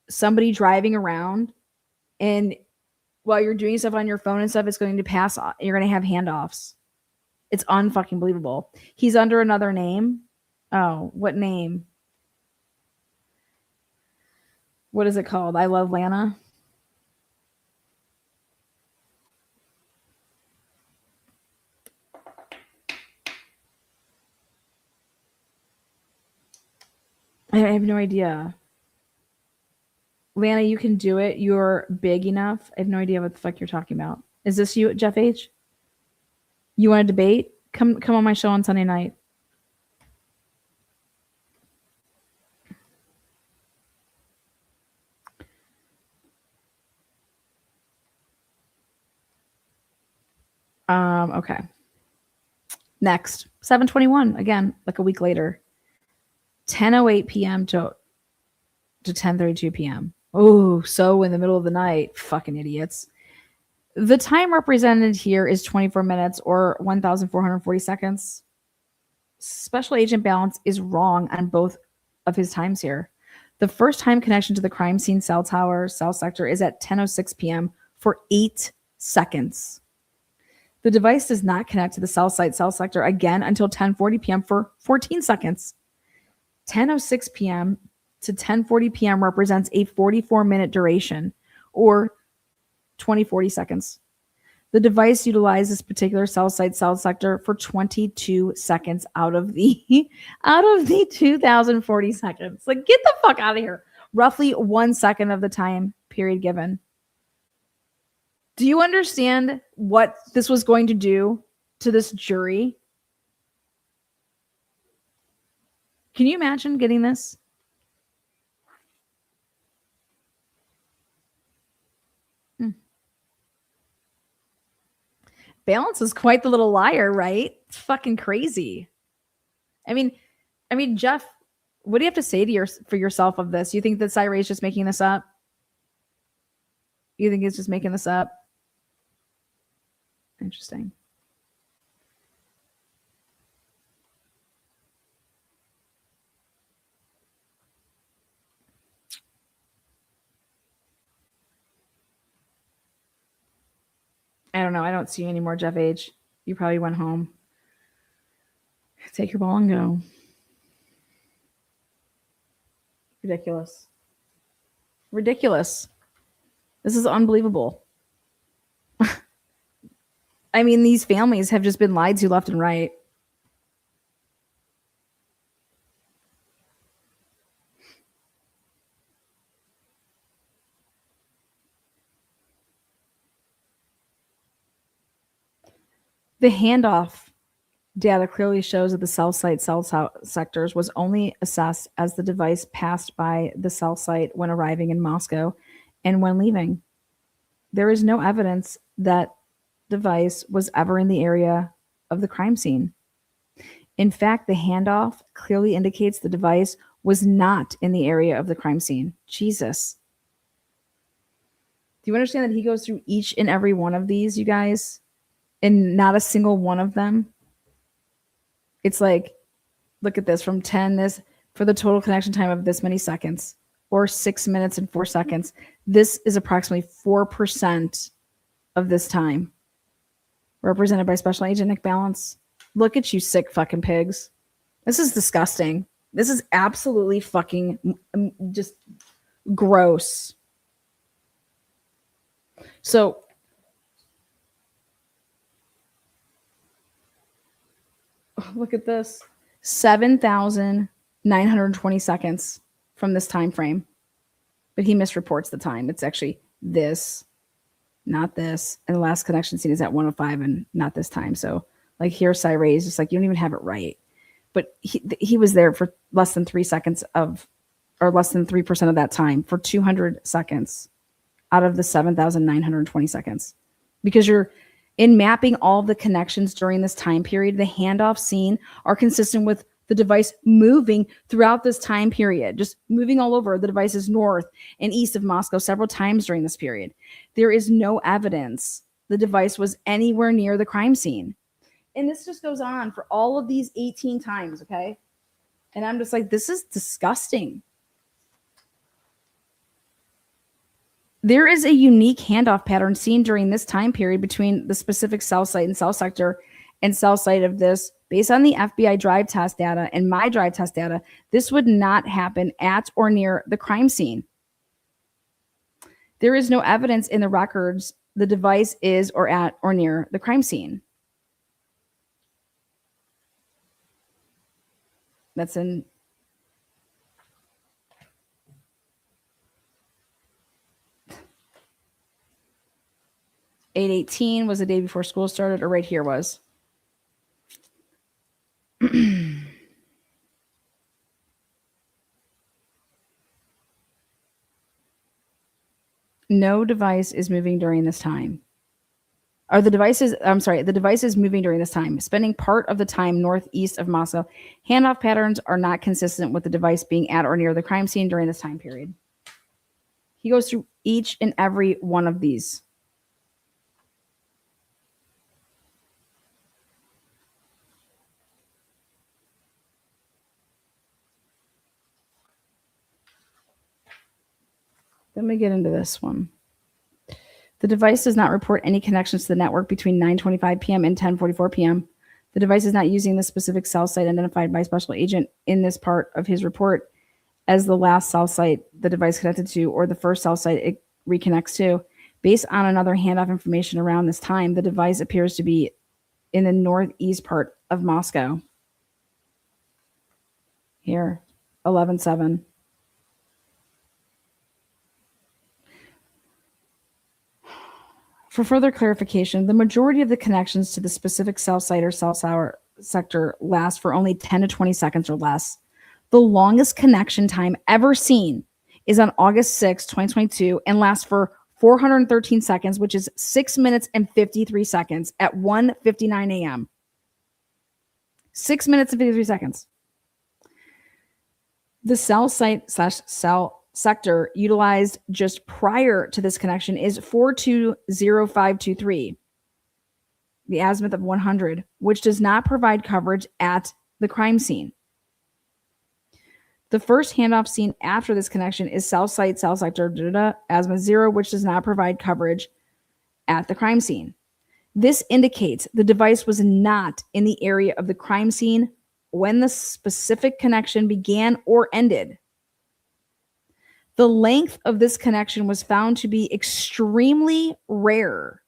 somebody driving around, and while you're doing stuff on your phone and stuff, it's going to pass. You're going to have handoffs. It's unfucking believable. He's under another name. Oh, what name? What is it called? I Love Lana. I have no idea. Lana, you can do it. You're big enough. I have no idea what the fuck you're talking about. Is this you, Jeff H? You want to debate? Come on my show on Sunday night. Okay. Next, 7:21. Again, like a week later. 10:08 p.m. to 10:32 p.m. Oh, so in the middle of the night. Fucking idiots. The time represented here is 24 minutes or 1,440 seconds. Special Agent Ballance is wrong on both of his times here. The first time connection to the crime scene cell tower, cell sector is at 10:06 p.m. for 8 seconds. The device does not connect to the cell site cell sector again until 10:40 p.m. for 14 seconds. 10:06 p.m. to 10:40 p.m. represents a 44-minute duration, or 20-40 seconds. The device utilized this particular cell site cell sector for 22 seconds out of the 2,040 seconds. Like, get the fuck out of here. Roughly 1 second of the time period given. Do you understand what this was going to do to this jury? Can you imagine getting this? Ballance is quite the little liar, right? It's fucking crazy. I mean, Jeff, what do you have to say to for yourself of this? You think that Cyree is just making this up? You think he's just making this up? Interesting. I don't know. I don't see you anymore, Jeff H. You probably went home. Take your ball and go. Ridiculous. Ridiculous. This is unbelievable. I mean, these families have just been lied to left and right. The handoff data clearly shows that the cell site cell sectors was only assessed as the device passed by the cell site when arriving in Moscow and when leaving. There is no evidence that device was ever in the area of the crime scene. In fact, the handoff clearly indicates the device was not in the area of the crime scene. Jesus. Do you understand that he goes through each and every one of these, you guys? And not a single one of them? It's like, look at this, from 10, this, for the total connection time of this many seconds, or 6 minutes and 4 seconds. This is approximately 4% of this time, represented by Special Agent Nick Ballance. Look at you sick fucking pigs. This is disgusting. This is absolutely fucking just gross. So, look at this. 7,920 seconds from this time frame. But he misreports the time. It's actually this, not this. And the last connection scene is at 1:05 and not this time. So, like, here, Cyree is just like, you don't even have it right. But he was there for less than 3 seconds of, or less than 3% of that time, for 200 seconds out of the 7,920 seconds. Because you're in mapping all the connections during this time period, the handoff scene are consistent with the device moving throughout this time period, just moving all over the devices north and east of Moscow several times during this period. There is no evidence the device was anywhere near the crime scene. And this just goes on for all of these 18 times, okay? And I'm just like, this is disgusting. There is a unique handoff pattern seen during this time period between the specific cell site and cell sector and cell site of this. Based on the FBI drive test data and my drive test data, this would not happen at or near the crime scene. There is no evidence in the records the device is or at or near the crime scene. That's in (8/18) was the day before school started, or right here was. No device is moving during this time. Or the device is moving during this time, spending part of the time northeast of Moscow. Handoff patterns are not consistent with the device being at or near the crime scene during this time period. He goes through each and every one of these. Let me get into this one. The device does not report any connections to the network between 9:25 p.m. and 10:44 p.m. The device is not using the specific cell site identified by Special Agent in this part of his report as the last cell site the device connected to or the first cell site it reconnects to. Based on another handoff information around this time, the device appears to be in the northeast part of Moscow. Here, 11/7. For further clarification, the majority of the connections to the specific cell site or cell sector last for only 10 to 20 seconds or less. The longest connection time ever seen is on August 6, 2022, and lasts for 413 seconds, which is 6 minutes and 53 seconds at 1:59 a.m. 6 minutes and 53 seconds. The cell site / cell sector utilized just prior to this connection is 420523, the azimuth of 100, which does not provide coverage at the crime scene. The first handoff scene after this connection is cell site, cell sector, azimuth 0, which does not provide coverage at the crime scene. This indicates the device was not in the area of the crime scene when the specific connection began or ended. The length of this connection was found to be extremely rare.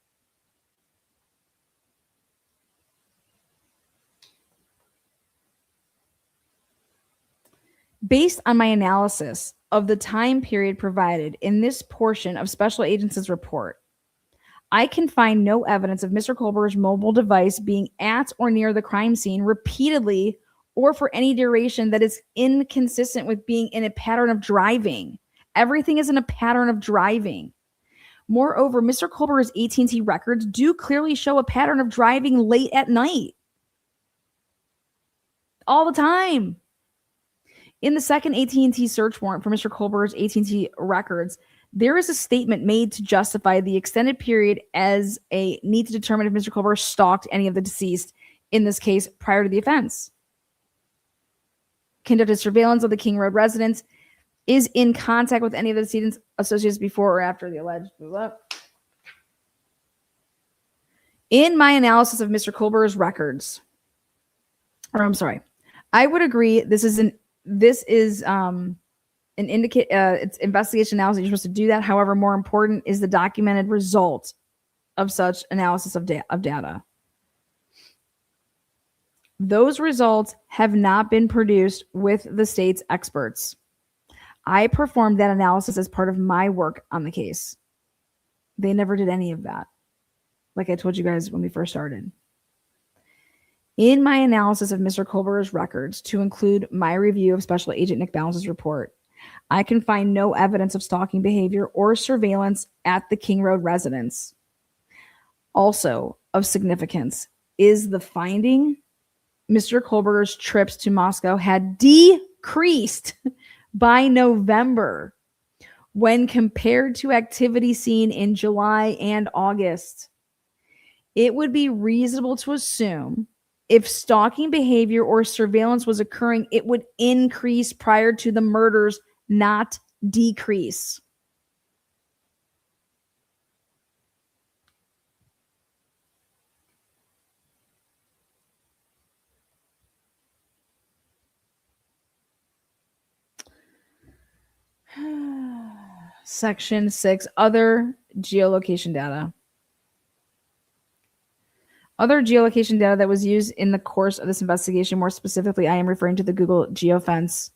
Based on my analysis of the time period provided in this portion of Special Agents' report, I can find no evidence of Mr. Kohlberger's mobile device being at or near the crime scene repeatedly or for any duration that is inconsistent with being in a pattern of driving. Everything is in a pattern of driving. Moreover, Mr. Kohlberger's AT&T records do clearly show a pattern of driving late at night. All the time. In the second AT&T search warrant for Mr. Kohlberger's AT&T records, there is a statement made to justify the extended period as a need to determine if Mr. Kohlberger stalked any of the deceased, in this case, prior to the offense. Conducted surveillance of the King Road residence, is in contact with any of the decedent's associates before or after the alleged move up. In my analysis of Mr. Kohlberger's records, I would agree this is an it's investigation analysis. You're supposed to do that. However, more important is the documented result of such analysis of data. Those results have not been produced with the state's experts. I performed that analysis as part of my work on the case. They never did any of that, like I told you guys when we first started. In my analysis of Mr. Kohlberger's records, to include my review of Special Agent Nick Balance's report, I can find no evidence of stalking behavior or surveillance at the King Road residence. Also of significance is the finding Mr. Kohlberger's trips to Moscow had decreased by November when compared to activity seen in July and August. It would be reasonable to assume if stalking behavior or surveillance was occurring, it would increase prior to the murders, not decrease. Section 6, other geolocation data. Other geolocation data that was used in the course of this investigation, more specifically, I am referring to the Google geofence,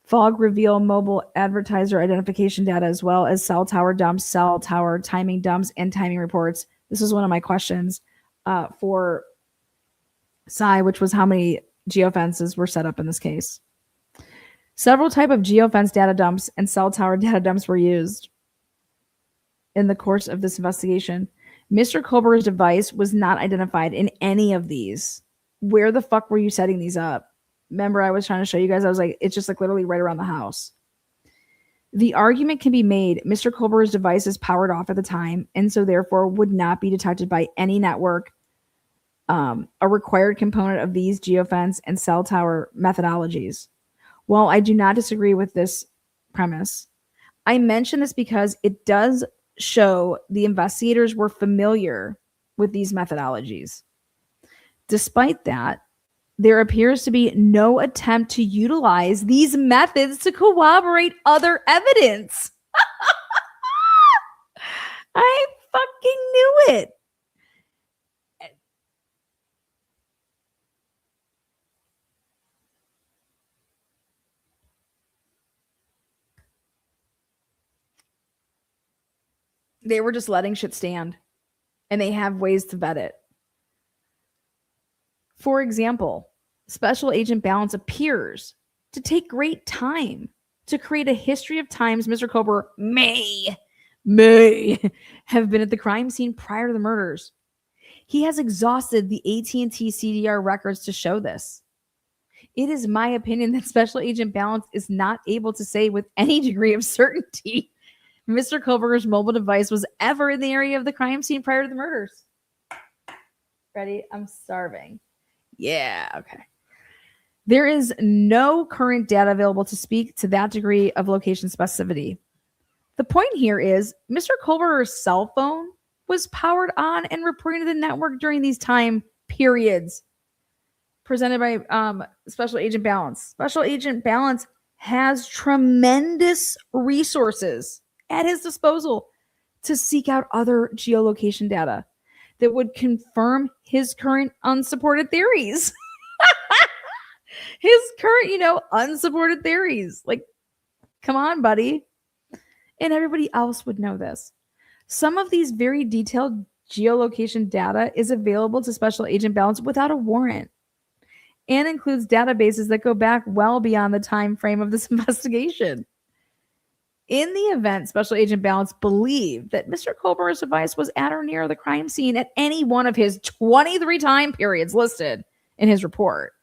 fog reveal, mobile advertiser identification data, as well as cell tower dumps, cell tower timing dumps, and timing reports. This was one of my questions for Cy, which was how many geofences were set up in this case. Several types of geofence data dumps and cell tower data dumps were used in the course of this investigation. Mr. Kohlberger's device was not identified in any of these. Where the fuck were you setting these up? Remember, I was trying to show you guys. I was like, it's just like literally right around the house. The argument can be made Mr. Kohlberger's device is powered off at the time, and so therefore would not be detected by any network, a required component of these geofence and cell tower methodologies. While I do not disagree with this premise, I mention this because it does show the investigators were familiar with these methodologies. Despite that, there appears to be no attempt to utilize these methods to corroborate other evidence. I fucking knew it. They were just letting shit stand, and they have ways to vet it. For example, Special Agent Ballance appears to take great time to create a history of times Mr. Kohlberger may have been at the crime scene prior to the murders. He has exhausted the AT&T CDR records to show this. It is my opinion that Special Agent Ballance is not able to say with any degree of certainty Mr. Kohlberger's mobile device was ever in the area of the crime scene prior to the murders. Ready? I'm starving. Yeah, okay. There is no current data available to speak to that degree of location specificity. The point here is Mr. Kohlberger's cell phone was powered on and reporting to the network during these time periods. presented by Special Agent Ballance. Special Agent Ballance has tremendous resources at his disposal to seek out other geolocation data that would confirm his current unsupported theories. His current, unsupported theories. Like, come on, buddy. And everybody else would know this. Some of these very detailed geolocation data is available to Special Agent Ballance without a warrant and includes databases that go back well beyond the time frame of this investigation. In the event Special Agent Ballance believed that Mr. Culber's device was at or near the crime scene at any one of his 23 time periods listed in his report,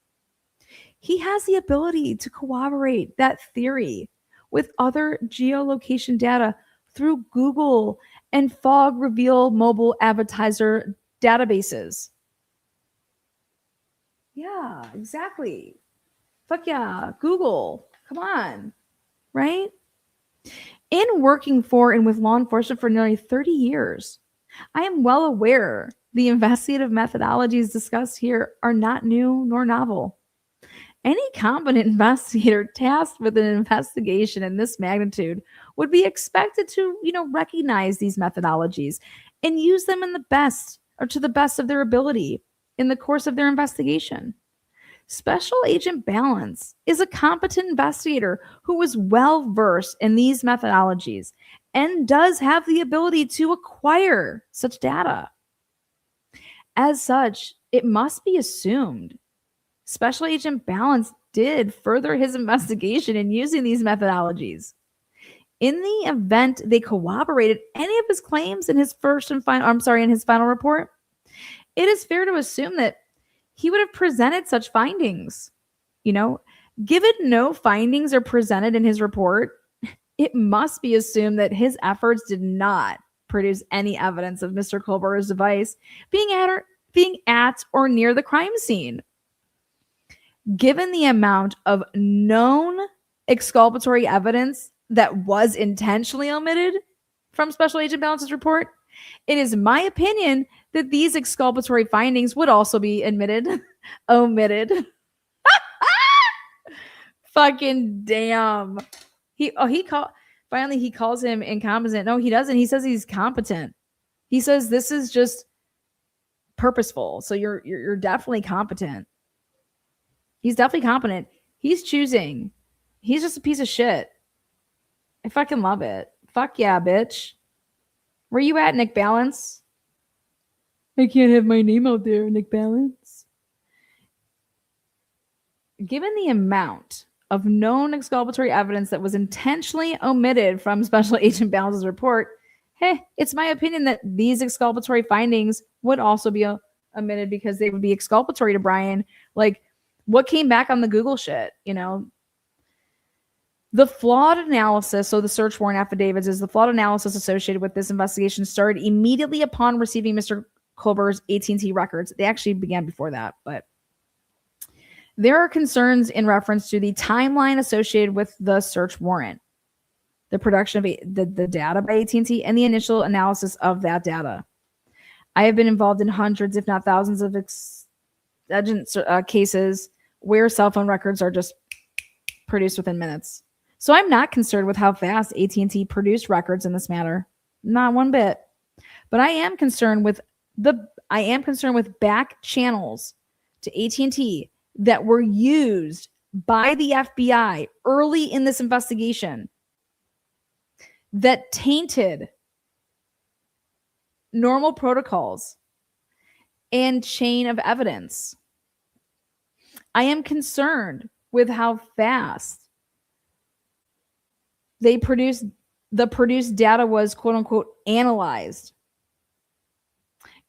he has the ability to corroborate that theory with other geolocation data through Google and Fog Reveal mobile advertiser databases. Yeah, exactly. Fuck yeah, Google. Come on, right? In working for and with law enforcement for nearly 30 years, I am well aware the investigative methodologies discussed here are not new nor novel. Any competent investigator tasked with an investigation in this magnitude would be expected to, recognize these methodologies and use them to the best of their ability in the course of their investigation. Special Agent Ballance is a competent investigator who is well versed in these methodologies and does have the ability to acquire such data. As such, it must be assumed Special Agent Ballance did further his investigation in using these methodologies. In the event they corroborated any of his claims in his final report, it is fair to assume that he would have presented such findings. Given no findings are presented in his report, it must be assumed that his efforts did not produce any evidence of Mr. Culber's device being at or near the crime scene. Given the amount of known exculpatory evidence that was intentionally omitted from Special Agent Ballance's report, it is my opinion that these exculpatory findings would also be omitted. Fucking damn. He calls him incompetent. No, he doesn't. He says he's competent. He says this is just purposeful. So you're definitely competent. He's definitely competent. He's choosing. He's just a piece of shit. I fucking love it. Fuck yeah, bitch. Where you at, Nick Ballance? I can't have my name out there, Nick Ballance. Given the amount of known exculpatory evidence that was intentionally omitted from Special Agent Ballance's report, it's my opinion that these exculpatory findings would also be omitted because they would be exculpatory to Brian. Like, what came back on the Google shit, The flawed analysis, so the search warrant affidavits, is the flawed analysis associated with this investigation started immediately upon receiving Mr. Culber's AT&T records. They actually began before that, but there are concerns in reference to the timeline associated with the search warrant, the production of the data by AT&T, and the initial analysis of that data. I have been involved in hundreds, if not thousands, of cases where cell phone records are just produced within minutes. So I'm not concerned with how fast AT&T produced records in this matter, not one bit. But I am concerned with back channels to AT&T that were used by the FBI early in this investigation that tainted normal protocols and chain of evidence. I am concerned with how fast the produced data was, quote unquote, analyzed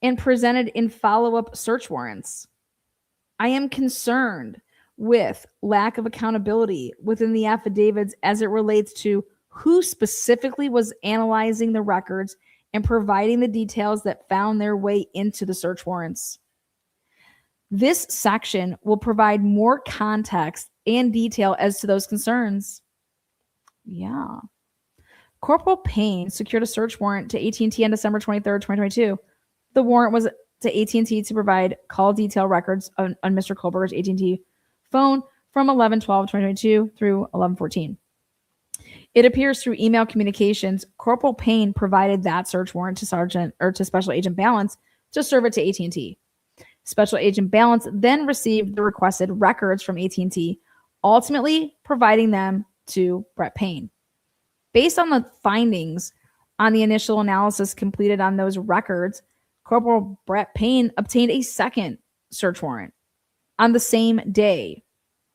and presented in follow-up search warrants. I am concerned with lack of accountability within the affidavits as it relates to who specifically was analyzing the records and providing the details that found their way into the search warrants. This section will provide more context and detail as to those concerns. Yeah. Corporal Payne secured a search warrant to AT&T on December 23rd, 2022. The warrant was to AT&T to provide call detail records on Mr. Kohlberger's AT&T phone from 11/12/2022 through 11/14. It appears through email communications, Corporal Payne provided that search warrant to Special Agent Ballance to serve it to AT&T. Special Agent Ballance then received the requested records from AT&T, ultimately providing them to Brett Payne. Based on the findings on the initial analysis completed on those records, Corporal Brett Payne obtained a second search warrant on the same day,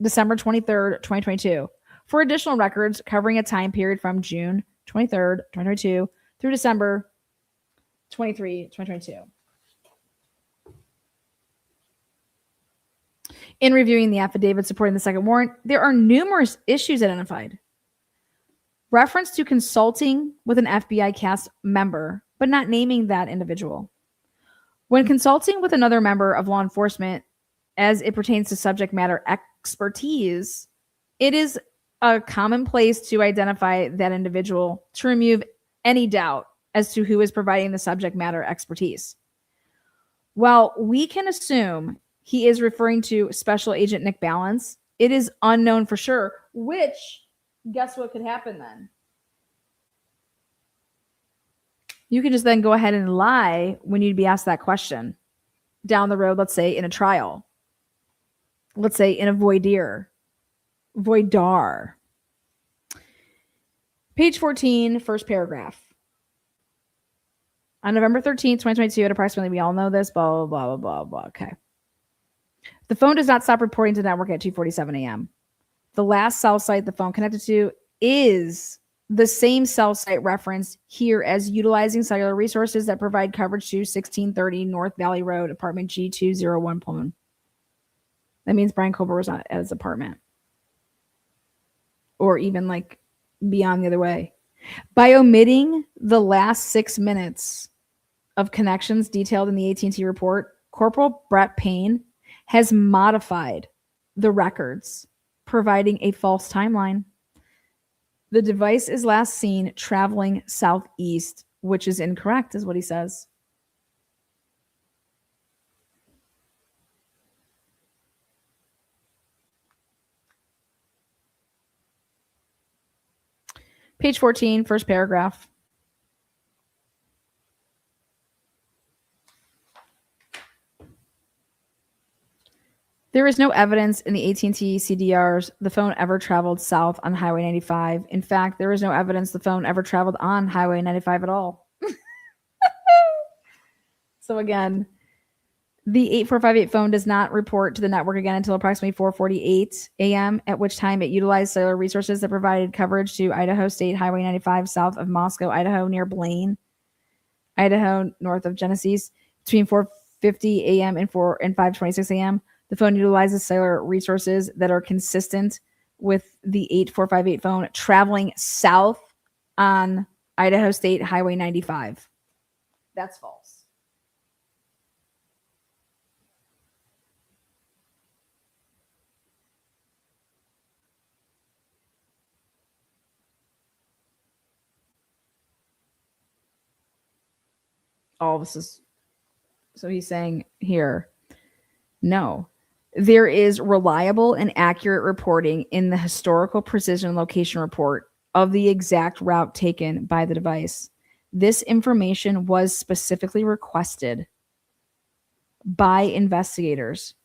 December 23rd, 2022, for additional records covering a time period from June 23rd, 2022 through December 23, 2022. In reviewing the affidavit supporting the second warrant, there are numerous issues identified. Reference to consulting with an FBI cast member, but not naming that individual. When consulting with another member of law enforcement as it pertains to subject matter expertise, it is a common place to identify that individual to remove any doubt as to who is providing the subject matter expertise. While we can assume he is referring to Special Agent Nick Ballance, it is unknown for sure, which, guess what could happen then? You can just then go ahead and lie when you'd be asked that question down the road, let's say in a trial, let's say in a voir dire. Page 14, first paragraph. On November 13th, 2022, at approximately, we all know this, blah, blah, blah, blah, blah. Okay. The phone does not stop reporting to the network at 2:47 a.m. The last cell site the phone connected to is the same cell site referenced here as utilizing cellular resources that provide coverage to 1630 North Valley Road, apartment G201 Pullman. That means Brian Kohlberger was not at his apartment. Or even like beyond the other way. By omitting the last 6 minutes of connections detailed in the AT&T report, Corporal Brett Payne has modified the records, providing a false timeline. The device is last seen traveling southeast, which is incorrect, is what he says. Page 14, first paragraph. There is no evidence in the AT&T CDRs the phone ever traveled south on Highway 95. In fact, there is no evidence the phone ever traveled on Highway 95 at all. So again, the 8458 phone does not report to the network again until approximately 4:48 a.m., at which time it utilized cellular resources that provided coverage to Idaho State Highway 95 south of Moscow, Idaho, near Blaine, Idaho, north of Genesee, between 4:50 a.m. and 5:26 a.m. The phone utilizes cellular resources that are consistent with the 8458 phone traveling south on Idaho State Highway 95. That's false. All of this is, so he's saying here, no. There is reliable and accurate reporting in the historical precision location report of the exact route taken by the device. This information was specifically requested by investigators.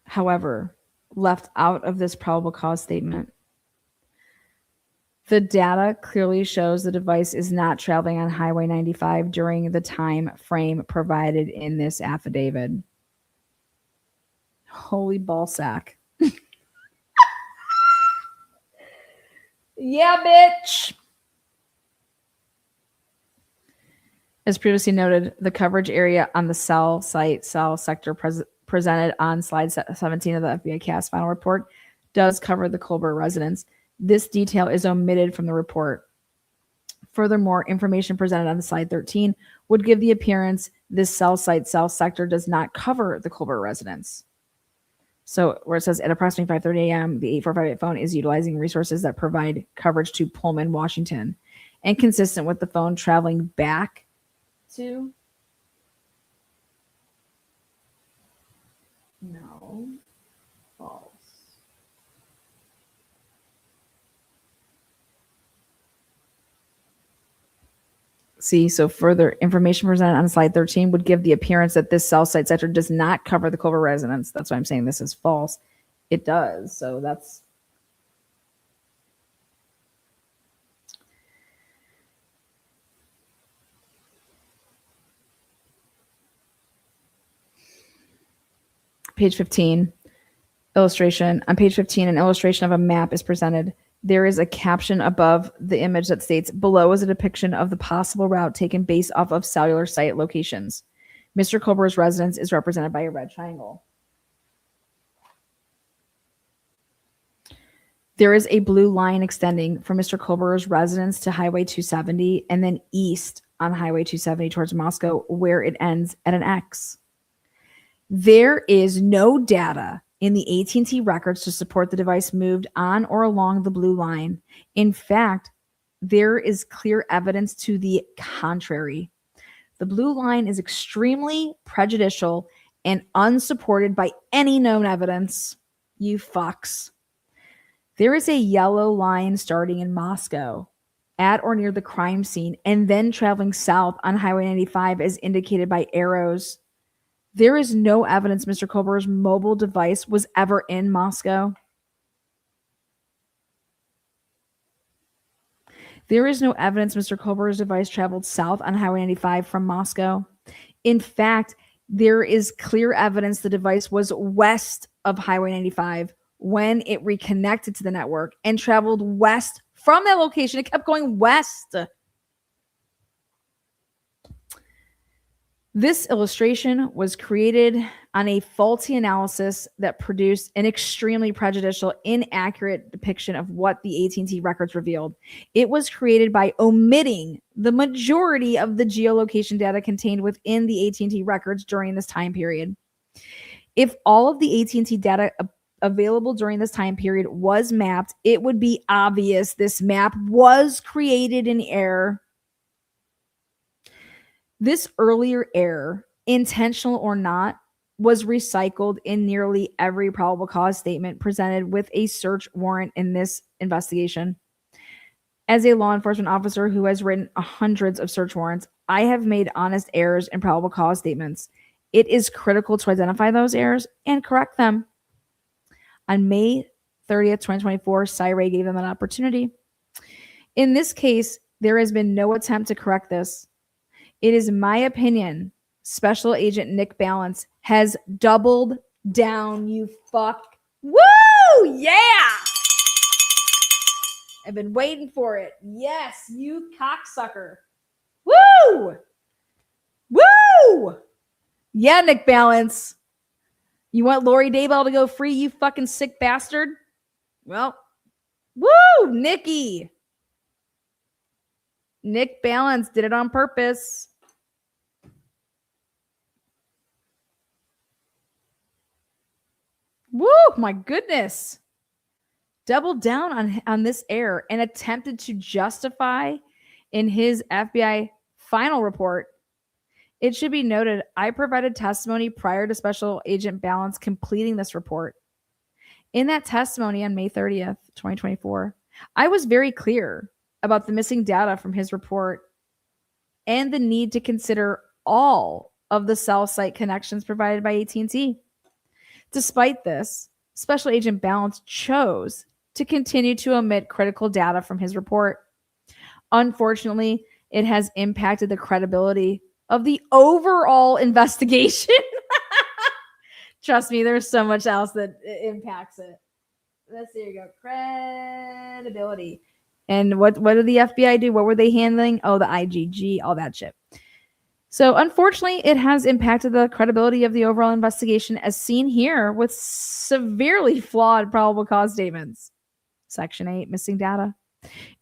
However, left out of this probable cause statement. The data clearly shows the device is not traveling on Highway 95 during the time frame provided in this affidavit. Holy ballsack. Yeah, bitch. As previously noted, the coverage area on the cell sector presented on slide 17 of the FBI CAS final report does cover the Kohlberger residence. This detail is omitted from the report. Furthermore, information presented on slide 13 would give the appearance this cell sector does not cover the Kohlberger residence. So where it says at approximately 5:30 a.m., the 8458 phone is utilizing resources that provide coverage to Pullman, Washington. and consistent with the phone traveling back to. No. False. See, so further information presented on slide 13 would give the appearance that this cell site sector does not cover the Culver residence. That's why I'm saying this is false. It does. So that's page 15. Illustration. On page 15, an illustration of a map is presented. There is a caption above the image that states, below is a depiction of the possible route taken based off of cellular site locations. Mr. Culver's residence is represented by a red triangle. There is a blue line extending from Mr. Culver's residence to Highway 270 and then east on Highway 270 towards Moscow, where it ends at an X. There is no data in the AT&T records to support the device moved on or along the blue line. In fact, there is clear evidence to the contrary. The blue line is extremely prejudicial and unsupported by any known evidence. You fucks. There is a yellow line starting in Moscow at or near the crime scene and then traveling south on Highway 95 as indicated by arrows. There is no evidence Mr. Culver's mobile device was ever in Moscow. There is no evidence Mr. Culver's device traveled south on Highway 95 from Moscow. In fact, there is clear evidence the device was west of Highway 95 when it reconnected to the network and traveled west from that location. It kept going west. This illustration was created on a faulty analysis that produced an extremely prejudicial, inaccurate depiction of what the AT&T records revealed. It was created by omitting the majority of the geolocation data contained within the AT&T records during this time period. If all of the AT&T data available during this time period was mapped, it would be obvious this map was created in error. This earlier error, intentional or not, was recycled in nearly every probable cause statement presented with a search warrant in this investigation. As a law enforcement officer who has written hundreds of search warrants, I have made honest errors in probable cause statements. It is critical to identify those errors and correct them. On May 30th, 2024, CyRay gave them an opportunity. In this case, there has been no attempt to correct this. It is my opinion Special Agent Nick Ballance has doubled down, you fuck. Woo! Yeah! I've been waiting for it. Yes, you cocksucker. Woo! Woo! Yeah, Nick Ballance. You want Lori Daybell to go free, you fucking sick bastard? Well, woo, Nikki. Nick Ballance did it on purpose. Woo, my goodness. Doubled down on this error and attempted to justify in his FBI final report. It should be noted, I provided testimony prior to Special Agent Ballance completing this report. In that testimony on May 30th, 2024, I was very clear about the missing data from his report and the need to consider all of the cell site connections provided by AT&T. Despite this, Special Agent Ballance chose to continue to omit critical data from his report. Unfortunately, it has impacted the credibility of the overall investigation. Trust me, there's so much else that impacts it. There you go. Credibility. And what did the FBI do? What were they handling? Oh, the IGG, all that shit. So unfortunately, it has impacted the credibility of the overall investigation as seen here with severely flawed probable cause statements. Section 8, missing data.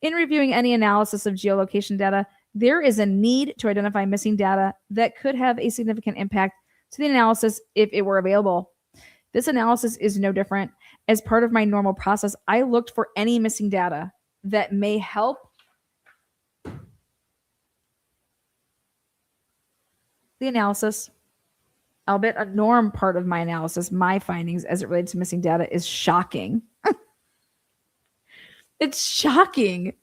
In reviewing any analysis of geolocation data, there is a need to identify missing data that could have a significant impact to the analysis if it were available. This analysis is no different. As part of my normal process, I looked for any missing data that may help the analysis, albeit a norm part of my analysis, my findings as it relates to missing data is shocking. It's shocking.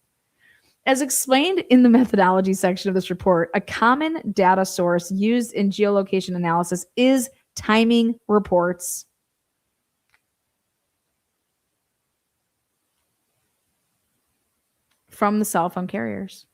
As explained in the methodology section of this report, a common data source used in geolocation analysis is timing reports. From the cell phone carriers.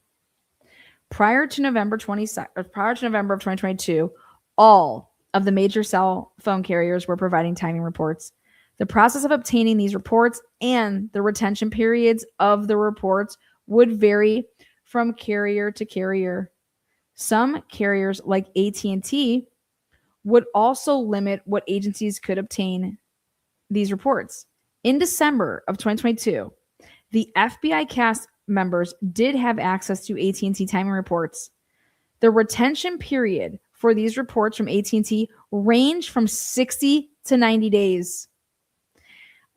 Prior to November of 2022, all of the major cell phone carriers were providing timing reports. The process of obtaining these reports and the retention periods of the reports would vary from carrier to carrier. Some carriers, like AT&T, would also limit what agencies could obtain these reports. In December of 2022, the FBI cast members did have access to AT&T timing reports. The retention period for these reports from AT&T ranged from 60 to 90 days.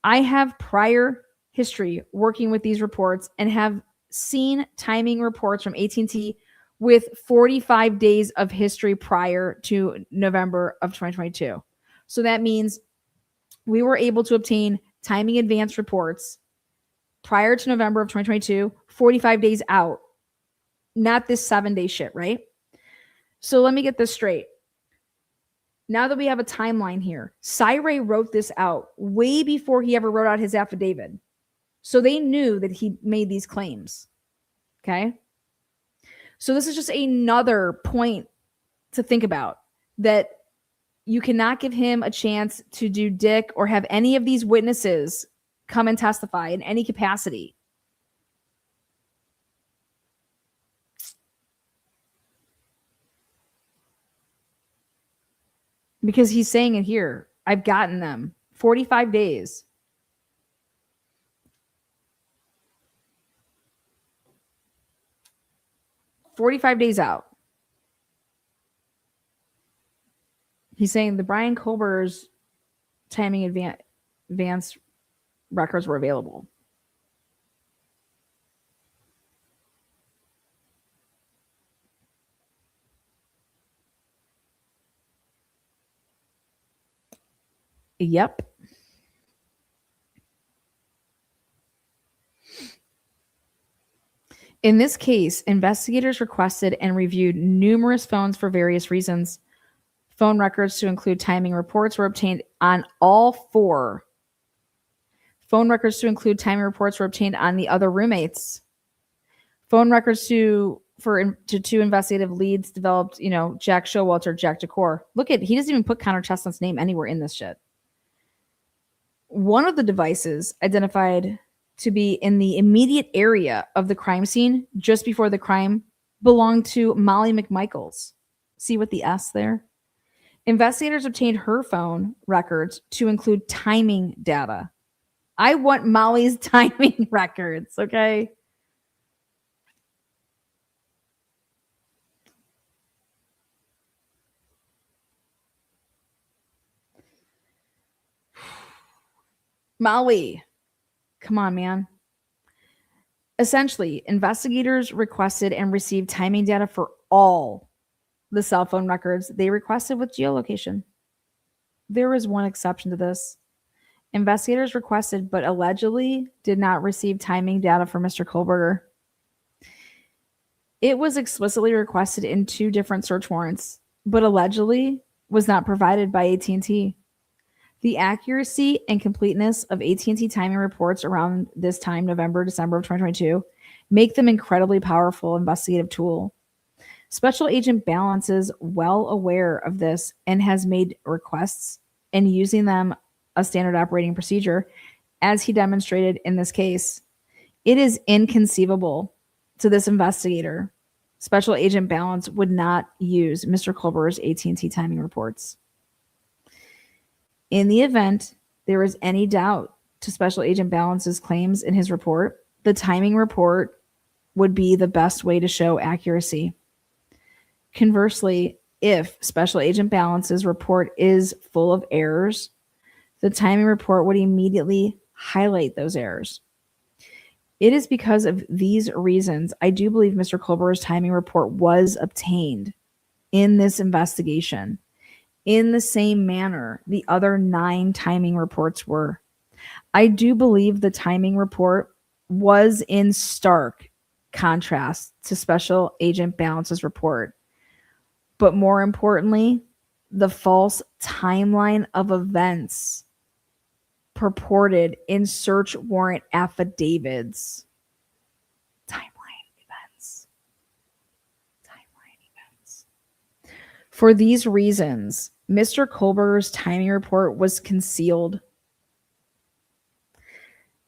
I have prior history working with these reports and have seen timing reports from AT&T with 45 days of history prior to November of 2022. So that means we were able to obtain timing advance reports prior to November of 2022, 45 days out. Not this 7-day shit, right? So let me get this straight. Now that we have a timeline here, Cy-Ray wrote this out way before he ever wrote out his affidavit. So they knew that he made these claims. Okay? So this is just another point to think about, that you cannot give him a chance to do dick or have any of these witnesses come and testify in any capacity. Because he's saying it here. I've gotten them. 45 days. "45 days out." He's saying the Brian Colbert's timing advance records were available. Yep. In this case, investigators requested and reviewed numerous phones for various reasons. Phone records to include timing reports were obtained on all 4. Phone records to include timing reports were obtained on the other roommates. Phone records to investigative leads developed, Jack Showalter, Jack Decor. Look at, he doesn't even put Connor Chestnut's name anywhere in this shit. One of the devices identified to be in the immediate area of the crime scene just before the crime belonged to Molly McMichaels. See with the S there? Investigators obtained her phone records to include timing data. I want Molly's timing records, okay? Molly, come on, man. Essentially, investigators requested and received timing data for all the cell phone records they requested with geolocation. There is one exception to this. Investigators requested but allegedly did not receive timing data for Mr. Kohlberger. It was explicitly requested in 2 different search warrants, but allegedly was not provided by AT&T. The accuracy and completeness of AT&T timing reports around this time, November, December of 2022, make them incredibly powerful investigative tool. Special Agent Ballance is well aware of this and has made requests and using them a standard operating procedure, as he demonstrated in this case. It is inconceivable to this investigator Special Agent Ballance would not use Mr. Kohlberger's AT&T timing reports. In the event there is any doubt to Special Agent Ballance's claims in his report, the timing report would be the best way to show accuracy. Conversely, if Special Agent Balance's report is full of errors, the timing report would immediately highlight those errors. It is because of these reasons I do believe Mr. Kohlberger's timing report was obtained in this investigation in the same manner the other 9 timing reports were. I do believe the timing report was in stark contrast to Special Agent Balance's report. But more importantly, the false timeline of events purported in search warrant affidavits. Timeline events. For these reasons, Mr. Kohlberger's timing report was concealed.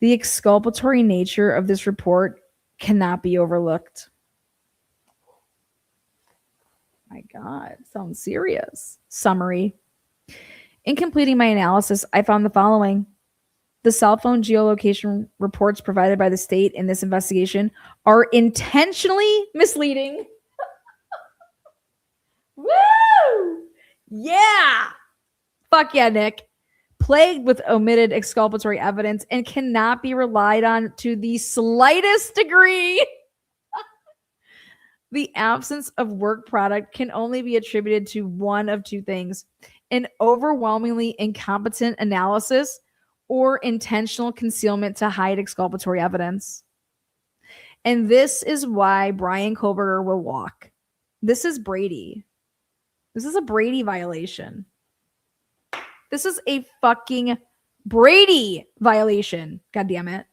The exculpatory nature of this report cannot be overlooked. My God, sounds serious. Summary. In completing my analysis, I found the following. The cell phone geolocation reports provided by the state in this investigation are intentionally misleading. Woo! Yeah! Fuck yeah, Nick. Plagued with omitted exculpatory evidence and cannot be relied on to the slightest degree. The absence of work product can only be attributed to one of two things: an overwhelmingly incompetent analysis or intentional concealment to hide exculpatory evidence. And this is why Brian Kohlberger will walk. This is Brady. This is a Brady violation. This is a fucking Brady violation. God damn it.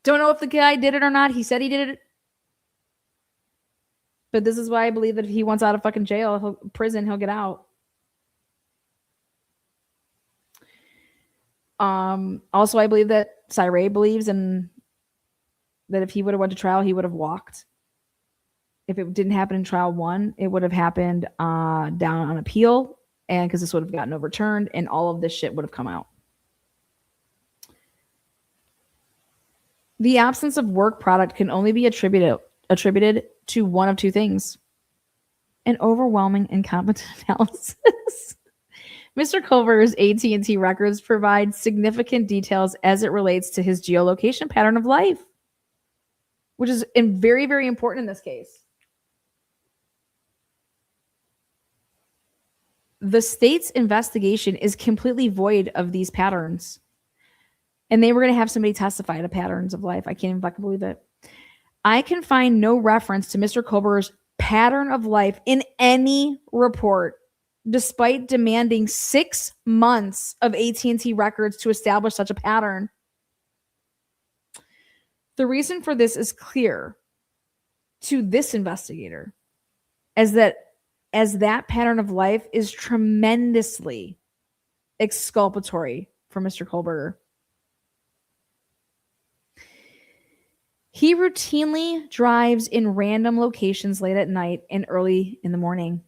Don't know if the guy did it or not. He said he did it. But this is why I believe that if he wants out of fucking jail, prison, he'll get out. Also, I believe that Cyree believes in that if he would have went to trial, he would have walked. If it didn't happen in trial 1, it would have happened down on appeal, and because this would have gotten overturned, and all of this shit would have come out. The absence of work product can only be attributed to one of two things: an overwhelming incompetent analysis. Mr. Kohlberger's AT&T records provide significant details as it relates to his geolocation pattern of life, which is very, very important in this case. The state's investigation is completely void of these patterns. And they were going to have somebody testify to patterns of life. I can't even fucking believe it. I can find no reference to Mr. Kohlberger's pattern of life in any report, despite demanding 6 months of AT&T records to establish such a pattern. The reason for this is clear to this investigator, as that pattern of life is tremendously exculpatory for Mr. Kohlberger. He routinely drives in random locations late at night and early in the morning.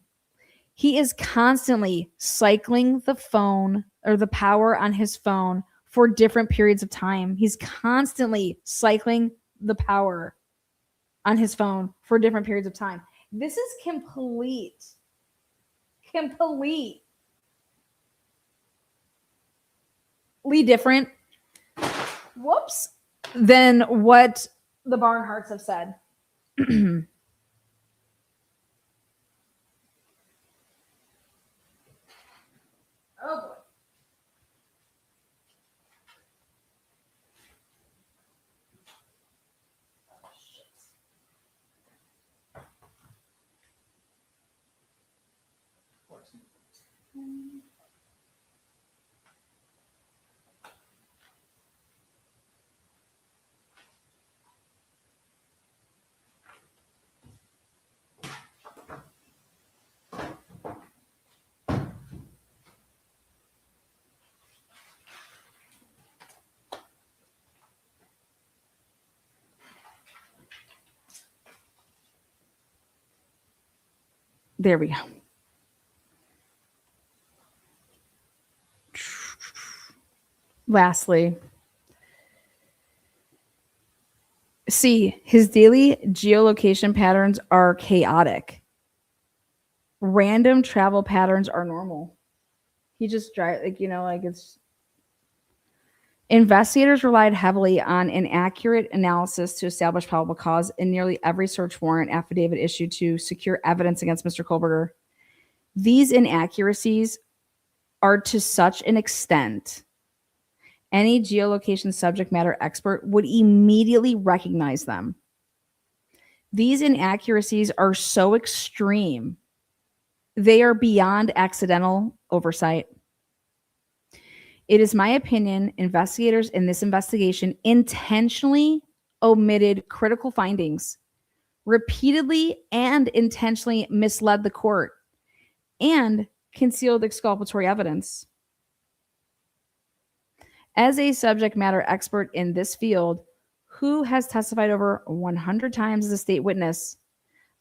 He is constantly cycling the phone or the power on his phone for different periods of time. He's constantly cycling the power on his phone for different periods of time. This is completely different, than what the Barnharts have said. Oh boy. Oh, shit. There we go. Lastly, C, his daily geolocation patterns are chaotic. Random travel patterns are normal. He just drives, it's Investigators relied heavily on an accurate analysis to establish probable cause in nearly every search warrant affidavit issued to secure evidence against Mr. Kohlberger. These inaccuracies are to such an extent, any geolocation subject matter expert would immediately recognize them. These inaccuracies are so extreme, they are beyond accidental oversight. It is my opinion investigators in this investigation intentionally omitted critical findings, repeatedly and intentionally misled the court, and concealed exculpatory evidence. As a subject matter expert in this field, who has testified over 100 times as a state witness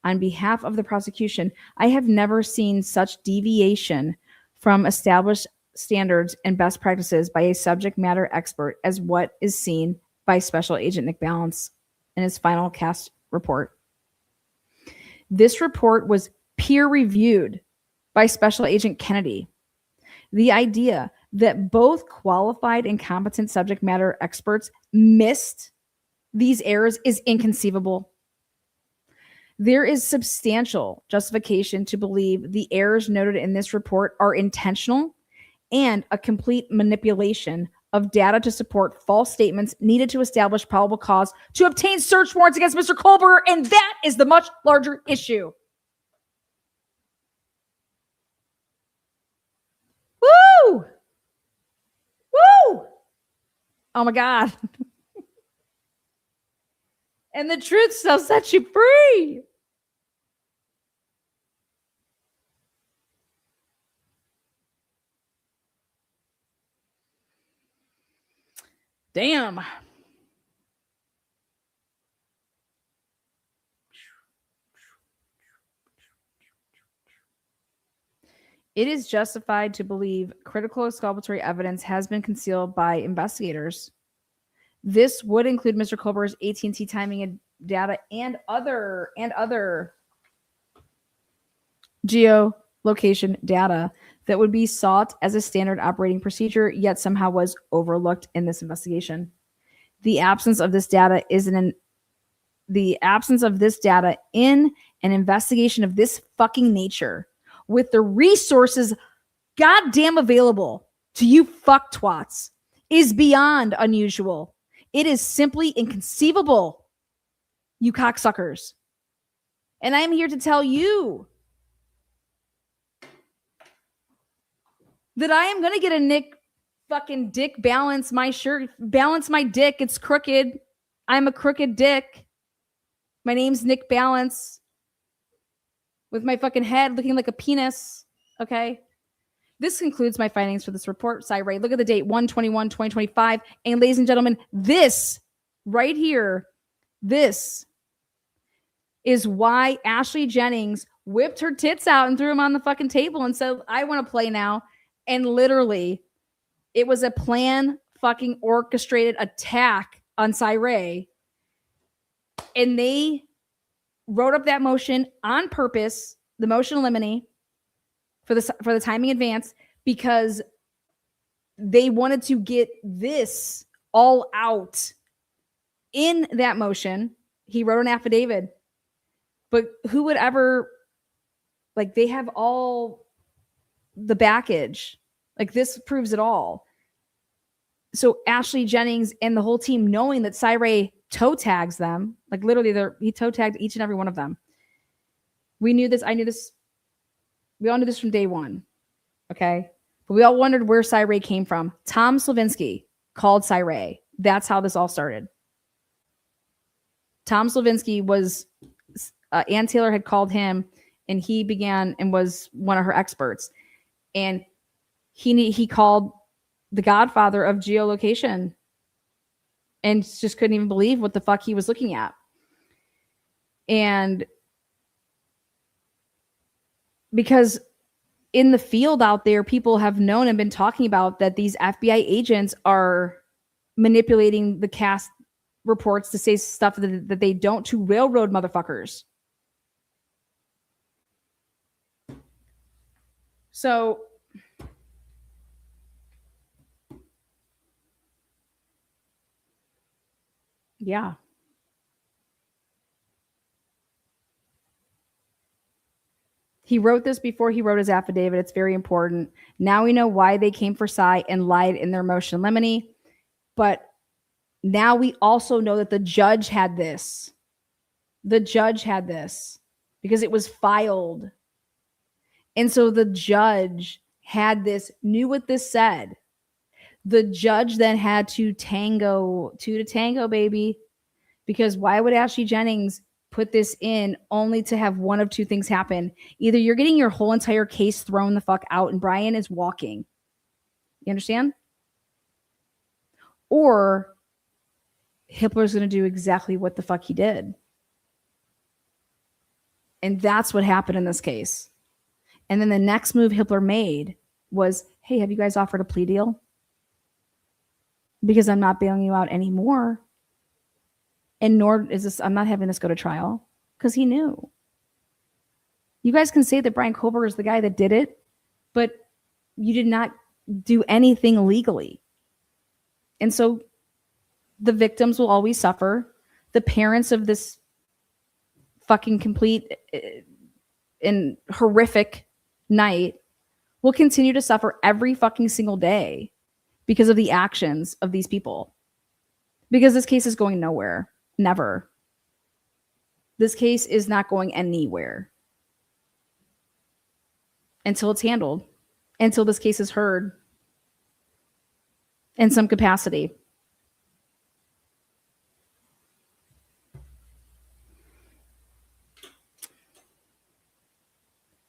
on behalf of the prosecution, I have never seen such deviation from established standards and best practices by a subject matter expert as what is seen by Special Agent Nick Ballance in his final cast report. This report was peer-reviewed by Special Agent Kennedy. The idea that both qualified and competent subject matter experts missed these errors is inconceivable. There is substantial justification to believe the errors noted in this report are intentional and a complete manipulation of data to support false statements needed to establish probable cause to obtain search warrants against Mr. Kohlberger, and that is the much larger issue. Woo! Woo! Oh my God. And the truth shall set you free. Damn. It is justified to believe critical exculpatory evidence has been concealed by investigators. This would include Mr. Kohlberger's AT&T timing and data and other geolocation data that would be sought as a standard operating procedure, yet somehow was overlooked in this investigation. The absence of this data in an investigation of this fucking nature, with the resources goddamn available to you fuck twats, is beyond unusual. It is simply inconceivable, you cocksuckers. And I'm here to tell you that I am going to get a Nick fucking dick balance my shirt, balance my dick. It's crooked. I'm a crooked dick. My name's Nick Ballance with my fucking head looking like a penis. Okay. This concludes my findings for this report. Ray, look at the date, 1/21/2025. And ladies and gentlemen, this right here, this is why Ashley Jennings whipped her tits out and threw them on the fucking table and said, I want to play now. And literally, it was a plan fucking orchestrated attack on Ray. And they wrote up that motion on purpose, the motion limine, for the timing advance, because they wanted to get this all out in that motion. He wrote an affidavit, but who would ever, like, they have all the baggage. Like, this proves it all. So Ashley Jennings and the whole team, knowing that Ray toe tags them, like literally he toe tagged each and every one of them. We knew this. I knew this. We all knew this from day one. Okay. But we all wondered where Ray came from. Tom Slavinsky called Ray. That's how this all started. Tom Slavinsky was, Ann Taylor had called him, and he began and was one of her experts. And he called the godfather of geolocation and just couldn't even believe what the fuck he was looking at. And because in the field out there, people have known and been talking about that these FBI agents are manipulating the cast reports to say stuff that they don't, to railroad motherfuckers. So Yeah. He wrote this before he wrote his affidavit. It's very important. Now we know why they came for Cy and lied in their motion limine. But now we also know that the judge had this. The judge had this because it was filed. And so the judge had this, knew what this said. The judge then had to tango, two to tango, baby. Because why would Ashley Jennings put this in only to have one of two things happen? Either you're getting your whole entire case thrown the fuck out and Brian is walking. You understand? Or Hitler's going to do exactly what the fuck he did. And that's what happened in this case. And then the next move Hitler made was, hey, have you guys offered a plea deal? Because I'm not bailing you out anymore. And nor is this, I'm not having this go to trial. Because he knew. You guys can say that Brian Kober is the guy that did it, but you did not do anything legally. And so the victims will always suffer. The parents of this fucking complete and horrific night will continue to suffer every fucking single day because of the actions of these people. Because this case is going nowhere. Never. This case is not going anywhere until it's handled, until this case is heard in some capacity.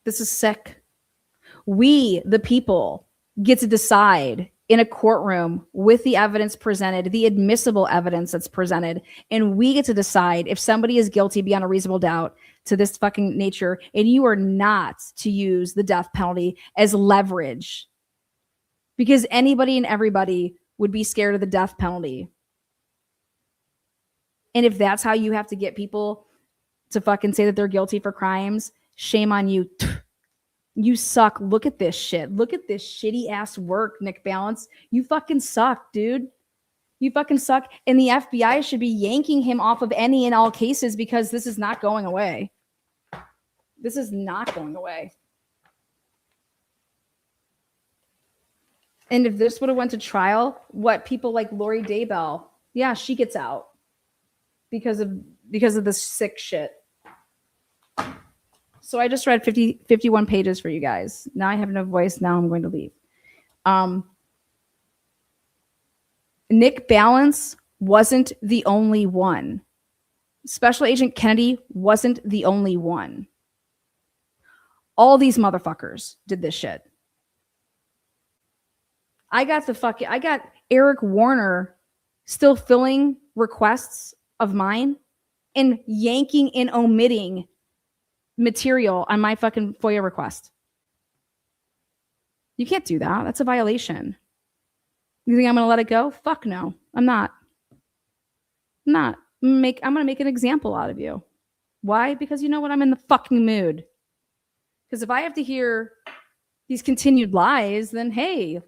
This is sick. We, the people, get to decide in a courtroom with the evidence presented, the admissible evidence that's presented, and we get to decide if somebody is guilty beyond a reasonable doubt to this fucking nature, and you are not to use the death penalty as leverage because anybody and everybody would be scared of the death penalty. And if that's how you have to get people to fucking say that they're guilty for crimes, shame on you. You suck. Look at this shit. Look at this shitty ass work, Nick Ballance. You fucking suck, dude. You fucking suck. And the FBI should be yanking him off of any and all cases because this is not going away. This is not going away. And if this would have went to trial, what people like Lori Daybell, yeah, she gets out because of this sick shit. So I just read 51 pages for you guys. Now I have no voice. Now I'm going to leave. Nick Ballance wasn't the only one. Special Agent Kennedy wasn't the only one. All these motherfuckers did this shit. I got Eric Warner still filling requests of mine and yanking and omitting material on my fucking FOIA request. You can't do that. That's a violation. You think I'm going to let it go? Fuck no. I'm not. I'm going to make an example out of you. Why? Because you know what? I'm in the fucking mood. Because if I have to hear these continued lies, then hey.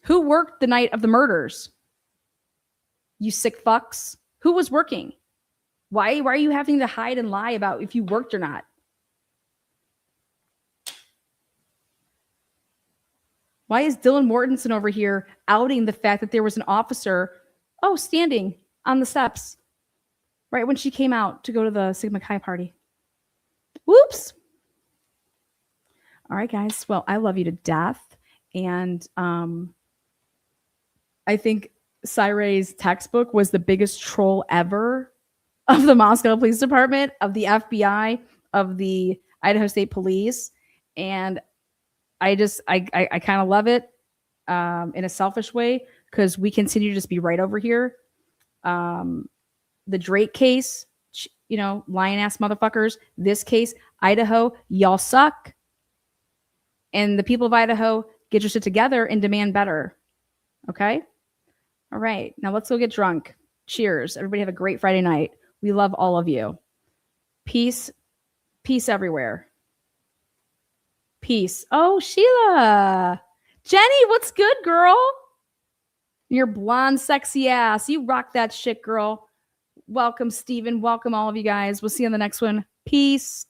Who worked the night of the murders? You sick fucks. Who was working? Why are you having to hide and lie about if you worked or not? Why is Dylan Mortensen over here outing the fact that there was an officer, standing on the steps right when she came out to go to the Sigma Chi party? Whoops. All right, guys. Well, I love you to death. And I think Cyray's textbook was the biggest troll ever of the Moscow Police Department, of the FBI, of the Idaho State Police. And I kind of love it in a selfish way because we continue to just be right over here. The Drake case, lying ass motherfuckers. This case, Idaho, y'all suck. And the people of Idaho, get your shit together and demand better. Okay? All right. Now let's go get drunk. Cheers. Everybody have a great Friday night. We love all of you. Peace. Peace everywhere. Peace. Oh, Sheila. Jenny, what's good, girl? Your blonde, sexy ass. You rock that shit, girl. Welcome, Steven. Welcome, all of you guys. We'll see you on the next one. Peace.